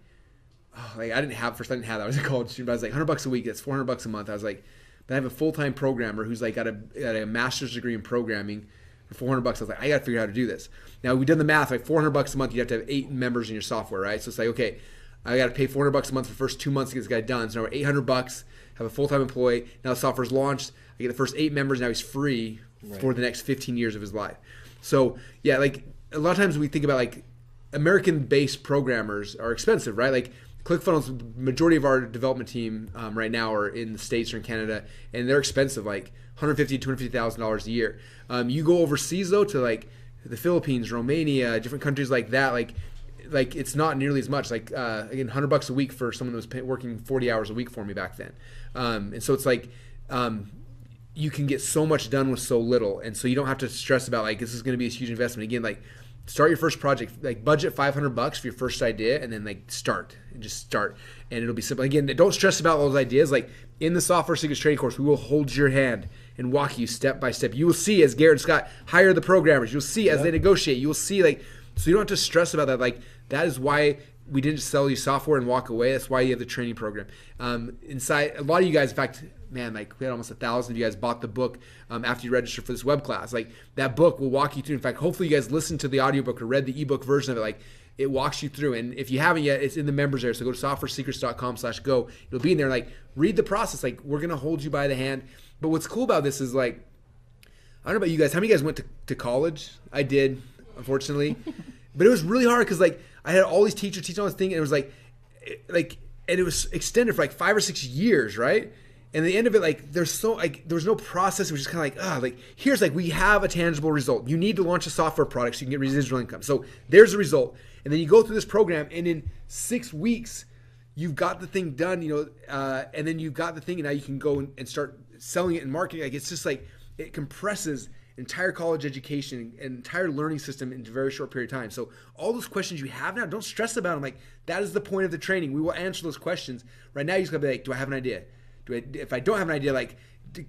oh, like I didn't have that. I was a college student, but I was like, $100 a week. That's $400 a month. I was like, but I have a full-time programmer who's like got a master's degree in programming for $400. I was like, I got to figure out how to do this. Now we did the math. Like $400 a month, you have to have 8 members in your software, right? So it's like, okay, I got to pay $400 a month for the first 2 months to get this guy done. So now we're $800. Have a full-time employee. Now the software's launched. I get the first 8 members. Now he's free for the next 15 years of his life. So yeah, like a lot of times we think about like American-based programmers are expensive, right? Like Clickfunnels, the majority of our development team right now are in the States or in Canada, and they're expensive, like $150,000 to $250,000 a year. You go overseas though to like the Philippines, Romania, different countries like that, like it's not nearly as much. Like again, $100 a week for someone who was working 40 hours a week for me back then, and so it's like you can get so much done with so little, and so you don't have to stress about like this is going to be a huge investment. Again, like start your first project, like budget $500 for your first idea, and then like start, and it'll be simple. Again, don't stress about those ideas. Like in the Software Secrets training course, we will hold your hand and walk you step by step. You will see as Garrett and Scott hire the programmers. You'll see as they negotiate. You will see so you don't have to stress about that. Like that is why we didn't sell you software and walk away. That's why you have the training program. Inside, a lot of you guys, in fact, man, like we had almost 1,000 of you guys bought the book after you registered for this web class. Like that book will walk you through. In fact, hopefully you guys listened to the audiobook or read the ebook version of it. Like it walks you through. And if you haven't yet, it's in the members area. So go to softwaresecrets.com/go. It'll be in there. Like read the process. Like we're going to hold you by the hand. But what's cool about this is like, I don't know about you guys. How many of you guys went to college? I did, unfortunately. But it was really hard because like I had all these teachers teaching all this thing, and it was like, and it was extended for like 5 or 6 years, right? And at the end of it, like there was no process. It was just kind of like, here's like we have a tangible result. You need to launch a software product so you can get residual income. So there's the result, and then you go through this program, and in 6 weeks, you've got the thing done, and then you've got the thing, and now you can go and start selling it and marketing. Like it's just like it compresses entire college education and entire learning system in a very short period of time. So all those questions you have now, don't stress about them. Like that is the point of the training. We will answer those questions. Right now, you just gotta be like, do I have an idea? If I don't have an idea, like,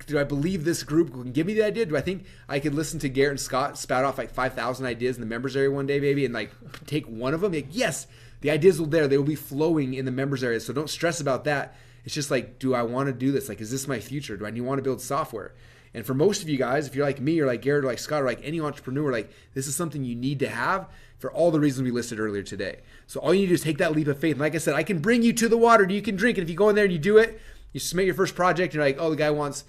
do I believe this group can give me the idea? Do I think I could listen to Garrett and Scott spout off like 5,000 ideas in the members area one day, baby, and like take one of them? Like, yes, the ideas will there. They will be flowing in the members area. So don't stress about that. It's just like, do I want to do this? Like, is this my future? Do I want to build software? And for most of you guys, if you're like me or like Garrett or like Scott or like any entrepreneur, like this is something you need to have for all the reasons we listed earlier today. So all you need to do is take that leap of faith. And like I said, I can bring you to the water. You can drink. And if you go in there and you do it, you submit your first project, and you're like, oh, the guy wants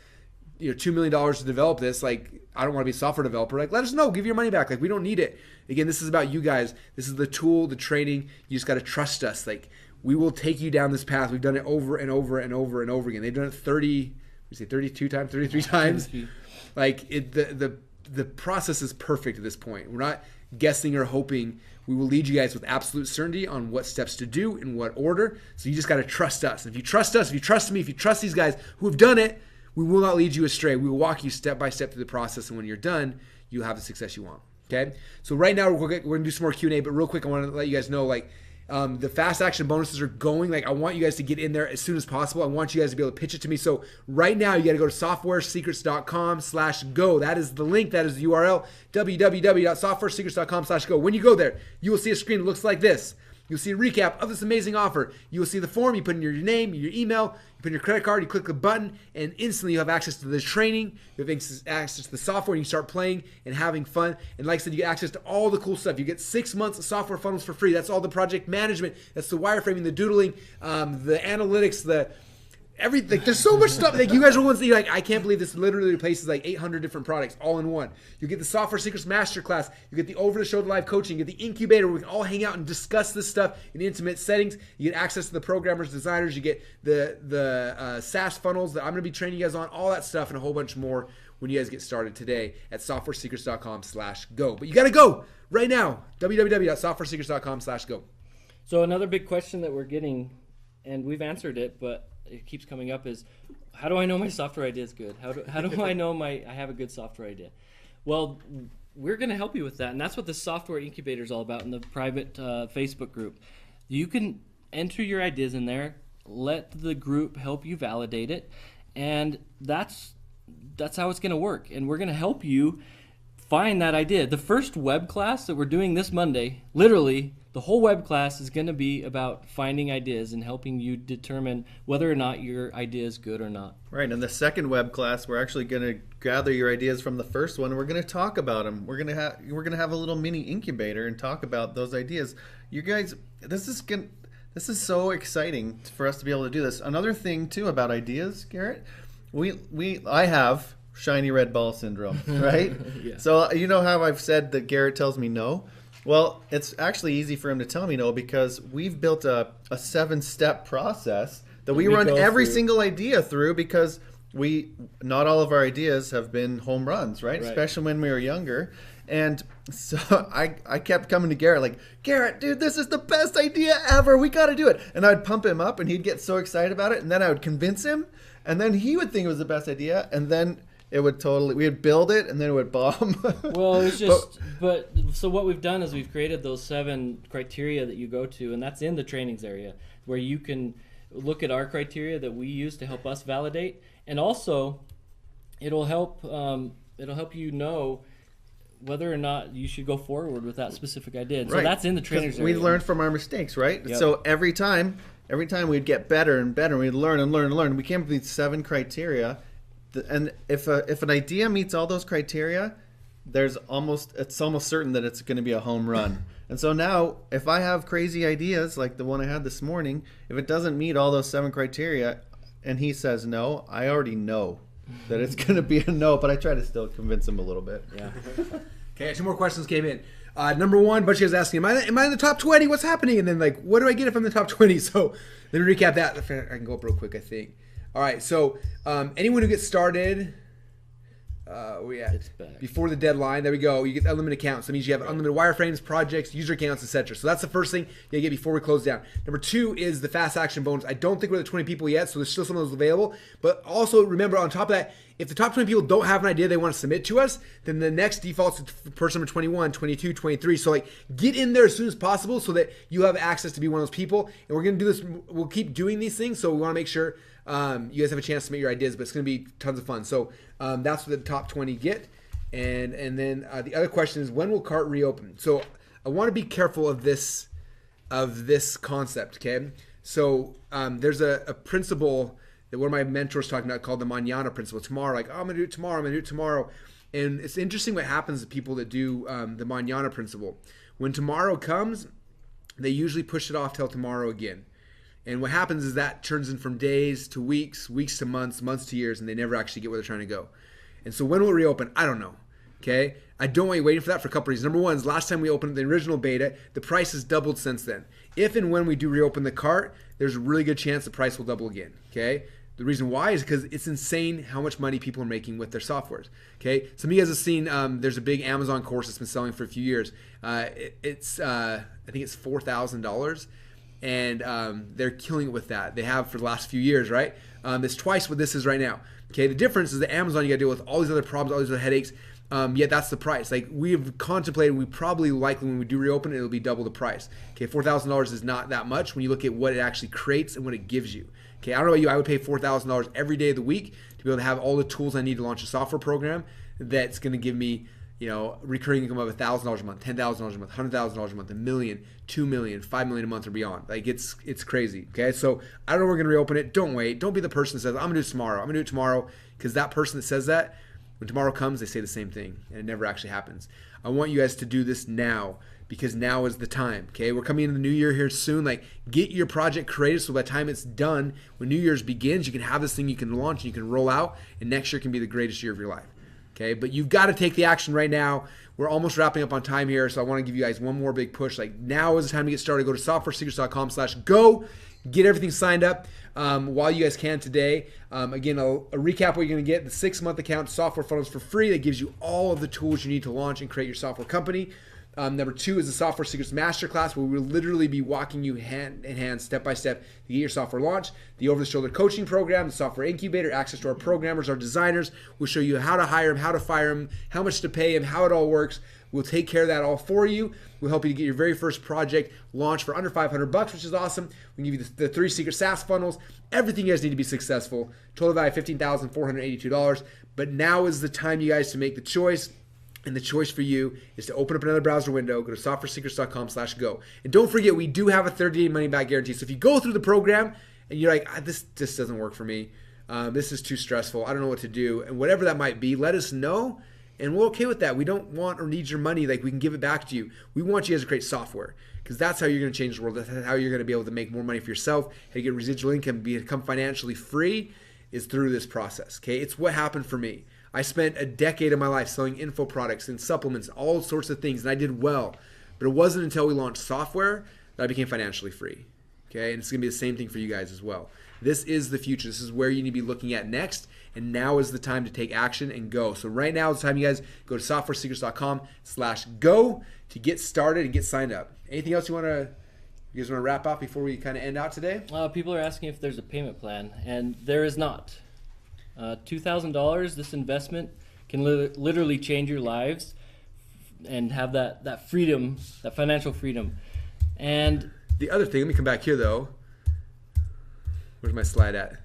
$2 million to develop this. Like, I don't want to be a software developer. Like, let us know. Give your money back. Like, we don't need it. Again, this is about you guys. This is the tool, the training. You just got to trust us. Like, we will take you down this path. We've done it over and over and over and over again. They've done it 32 times, 33 times. Like, the process is perfect at this point. We're not guessing or hoping. We will lead you guys with absolute certainty on what steps to do in what order. So you just got to trust us. And if you trust us, if you trust me, if you trust these guys who have done it, we will not lead you astray. We will walk you step by step through the process. And when you're done, you'll have the success you want. Okay. So right now we're going to do some more Q&A, but real quick, I want to let you guys know, like, the fast action bonuses are going. Like, I want you guys to get in there as soon as possible. I want you guys to be able to pitch it to me. So right now you got to go to softwaresecrets.com/go. That is the link. That is the URL, www.softwaresecrets.com/go. When you go there, you will see a screen that looks like this. You'll see a recap of this amazing offer. You will see the form. You put in your name, your email, you put in your credit card, you click the button, and instantly you have access to the training. You have access to the software, and you start playing and having fun. And like I said, you get access to all the cool stuff. You get 6 months of software funnels for free. That's all the project management. That's the wireframing, the doodling, the analytics, the everything. There's so much stuff. Like, you guys are ones that you're like, I can't believe this literally replaces like 800 different products all in one. You get the Software Secrets Masterclass. You get the over-the-shoulder live coaching. You get the incubator where we can all hang out and discuss this stuff in intimate settings. You get access to the programmers, designers. You get the SaaS funnels that I'm going to be training you guys on. All that stuff and a whole bunch more when you guys get started today at softwaresecrets.com/go. But you got to go right now. www.softwaresecrets.com/go.
So another big question that we're getting, and we've answered it, but it keeps coming up, is how do I know my software idea is good? How do I know I have a good software idea? Well, we're going to help you with that, and that's what the software incubator is all about in the private Facebook group. You can enter your ideas in there, let the group help you validate it, and that's how it's going to work. And we're going to help you find that idea. The first web class that we're doing this Monday, literally, the whole web class is going to be about finding ideas and helping you determine whether or not your idea is good or not.
Right, and the second web class, we're actually going to gather your ideas from the first one, and we're going to talk about them. We're going to have a little mini incubator and talk about those ideas. You guys, this is so exciting for us to be able to do this. Another thing too about ideas, Garrett, I have shiny red ball syndrome, right?
Yeah.
So you know how I've said that Garrett tells me no? Well, it's actually easy for him to tell me no because we've built a 7-step process that we run every single idea through, because not all of our ideas have been home runs, right? Especially when we were younger. And so I kept coming to Garrett like, Garrett, dude, this is the best idea ever. We got to do it. And I'd pump him up and he'd get so excited about it. And then I would convince him. And then he would think it was the best idea. And then we would build it and then it would bomb.
Well, it's just, so what we've done is we've created those 7 criteria that you go to, and that's in the trainings area where you can look at our criteria that we use to help us validate. And also it'll help you know whether or not you should go forward with that specific idea. And so that's in the trainers area.
We learned from our mistakes, right?
Yep.
So every time we'd get better and better. We'd learn and learn and learn. We came up with these 7 criteria. And if an idea meets all those criteria, it's almost certain that it's going to be a home run. And so now, if I have crazy ideas like the one I had this morning, if it doesn't meet all those 7 criteria, and he says no, I already know that it's going to be a no. But I try to still convince him a little bit.
Yeah.
Okay, 2 more questions came in. Number 1, bunch of you guys asking, am I in the top 20? What's happening? And then like, what do I get if I'm in the top 20? So let me recap that. I can go up real quick, I think. All right, so anyone who gets started, before the deadline, there we go. You get unlimited accounts. That means you have unlimited wireframes, projects, user accounts, etc. So that's the first thing you get before we close down. Number 2 is the fast action bonus. I don't think we're at the 20 people yet, so there's still some of those available. But also remember, on top of that, if the top 20 people don't have an idea they want to submit to us, then the next default's person number 21, 22, 23. So like, get in there as soon as possible so that you have access to be one of those people. And we're going to do this. We'll keep doing these things, so we want to make sure you guys have a chance to submit your ideas, but it's going to be tons of fun. So that's what the top 20 get. And then the other question is, when will cart reopen? So I want to be careful of this concept, okay? So there's a principle that one of my mentors talking about called the Manana principle. Tomorrow, like, I'm going to do it tomorrow, I'm going to do it tomorrow. And it's interesting what happens to people that do the Manana principle. When tomorrow comes, they usually push it off till tomorrow again. And what happens is that turns in from days to weeks, weeks to months, months to years, and they never actually get where they're trying to go. And so when will it reopen? I don't know. Okay? I don't want you waiting for that for a couple reasons. Number 1 is last time we opened the original beta, the price has doubled since then. If and when we do reopen the cart, there's a really good chance the price will double again. Okay? The reason why is because it's insane how much money people are making with their softwares. Okay? Some of you guys have seen there's a big Amazon course that's been selling for a few years. I think it's $4,000. And they're killing it with that. They have for the last few years, right? It's twice what this is right now. Okay, the difference is that Amazon, you got to deal with all these other problems, all these other headaches. Yet that's the price. Like, we've contemplated, we probably likely when we do reopen it, it'll be double the price. Okay, $4,000 is not that much when you look at what it actually creates and what it gives you. Okay, I don't know about you, I would pay $4,000 every day of the week to be able to have all the tools I need to launch a software program that's going to give me recurring income of $1,000 a month, $10,000 a month, $100,000 a month, $1 million, $2 million, $5 million a month or beyond. Like it's crazy. Okay, so I don't know we're gonna reopen it. Don't wait. Don't be the person that says I'm gonna do it tomorrow. I'm gonna do it tomorrow, because that person that says that, when tomorrow comes, they say the same thing, and it never actually happens. I want you guys to do this now, because now is the time. Okay, we're coming into the new year here soon. Like, get your project created so by the time it's done, when New Year's begins, you can have this thing you can launch and you can roll out, and next year can be the greatest year of your life. Okay, but you've got to take the action right now. We're almost wrapping up on time here, so I want to give you guys one more big push. Like, now is the time to get started. Go to softwaresecrets.com/go. Get everything signed up while you guys can today. Again, a recap what you're going to get: the 6-month account, Software Funnels for free. That gives you all of the tools you need to launch and create your software company. Number 2 is the Software Secrets Masterclass, where we'll literally be walking you hand in hand, step by step, to get your software launched. The over-the-shoulder coaching program, the software incubator, access to our programmers, our designers. We'll show you how to hire them, how to fire them, how much to pay them, how it all works. We'll take care of that all for you. We'll help you to get your very first project launched for under $500, which is awesome. We can give you the 3 secret SaaS funnels, everything you guys need to be successful. Total value $15,482. But now is the time, you guys, to make the choice. And the choice for you is to open up another browser window, go to softwaresecrets.com/go. And don't forget, we do have a 30-day money-back guarantee. So if you go through the program and you're like, this just doesn't work for me, this is too stressful, I don't know what to do, and whatever that might be, let us know, and we're okay with that. We don't want or need your money. Like, we can give it back to you. We want you guys to create software, because that's how you're going to change the world. That's how you're going to be able to make more money for yourself, how you get residual income, become financially free, is through this process. Okay, it's what happened for me. I spent a decade of my life selling info products and supplements, all sorts of things, and I did well. But it wasn't until we launched software that I became financially free. Okay, and it's going to be the same thing for you guys as well. This is the future. This is where you need to be looking at next, and now is the time to take action and go. So right now is the time, you guys, go to softwaresecrets.com/go to get started and get signed up. Anything else you guys want to wrap up before we kind of end out today?
People are asking if there's a payment plan, and there is not. $2,000, this investment can literally change your lives and have that freedom, that financial freedom. And
the other thing, let me come back here though. Where's my slide at?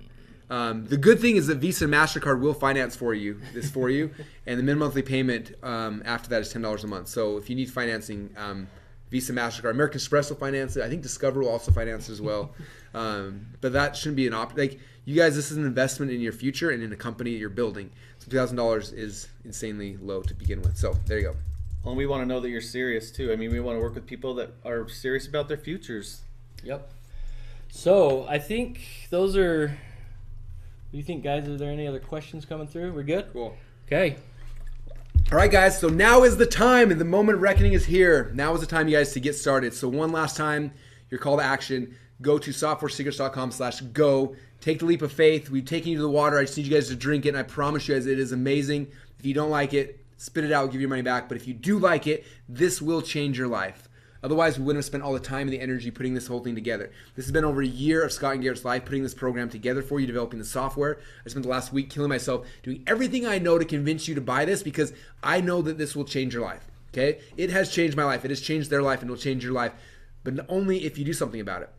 The good thing is that Visa and MasterCard will finance this for you, and the minimum monthly payment after that is $10 a month. So if you need financing, Visa, MasterCard, American Express will finance it. I think Discover will also finance it as well. But that shouldn't be an option. Like, you guys, this is an investment in your future and in a company you're building. So $2,000 is insanely low to begin with. So there you go.
Well, we want to know that you're serious too. I mean, we want to work with people that are serious about their futures.
Yep. So I think those are. What do you think, guys? Are there any other questions coming through? We're good?
Cool.
Okay.
All right, guys. So now is the time, and the moment of reckoning is here. Now is the time, you guys, to get started. So one last time, your call to action. Go to softwaresecrets.com/go. Take the leap of faith. We've taken you to the water. I just need you guys to drink it, and I promise you guys it is amazing. If you don't like it, spit it out, give your money back. But if you do like it, this will change your life. Otherwise, we wouldn't have spent all the time and the energy putting this whole thing together. This has been over a year of Scott and Garrett's life putting this program together for you, developing the software. I spent the last week killing myself, doing everything I know to convince you to buy this, because I know that this will change your life. Okay? It has changed my life. It has changed their life, and it will change your life, but only if you do something about it.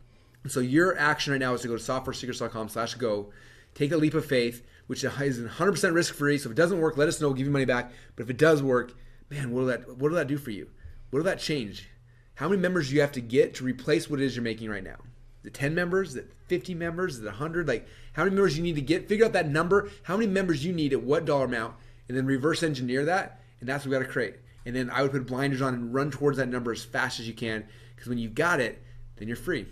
So your action right now is to go to softwaresecrets.com/go, take a leap of faith, which is 100% risk-free. So if it doesn't work, let us know, we'll give you money back. But if it does work, man, what will that do for you? What will that change? How many members do you have to get to replace what it is you're making right now? Is it 10 members? Is it 50 members? Is it 100? Like, how many members you need to get? Figure out that number, how many members you need at what dollar amount, and then reverse engineer that, and that's what we got to create. And then I would put blinders on and run towards that number as fast as you can, because when you've got it, then you're free.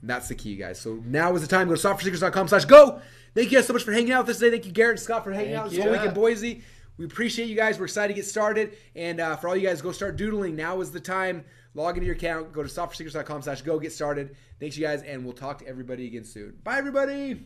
And that's the key, guys. So now is the time. Go to softwaresecrets.com/go. Thank you guys so much for hanging out with us today. Thank you, Garrett and Scott, for hanging out this whole week in Boise. We appreciate you guys. We're excited to get started. And for all you guys, go start doodling. Now is the time. Log into your account. Go to softwaresecrets.com/go. Get started. Thanks, you guys. And we'll talk to everybody again soon. Bye, everybody.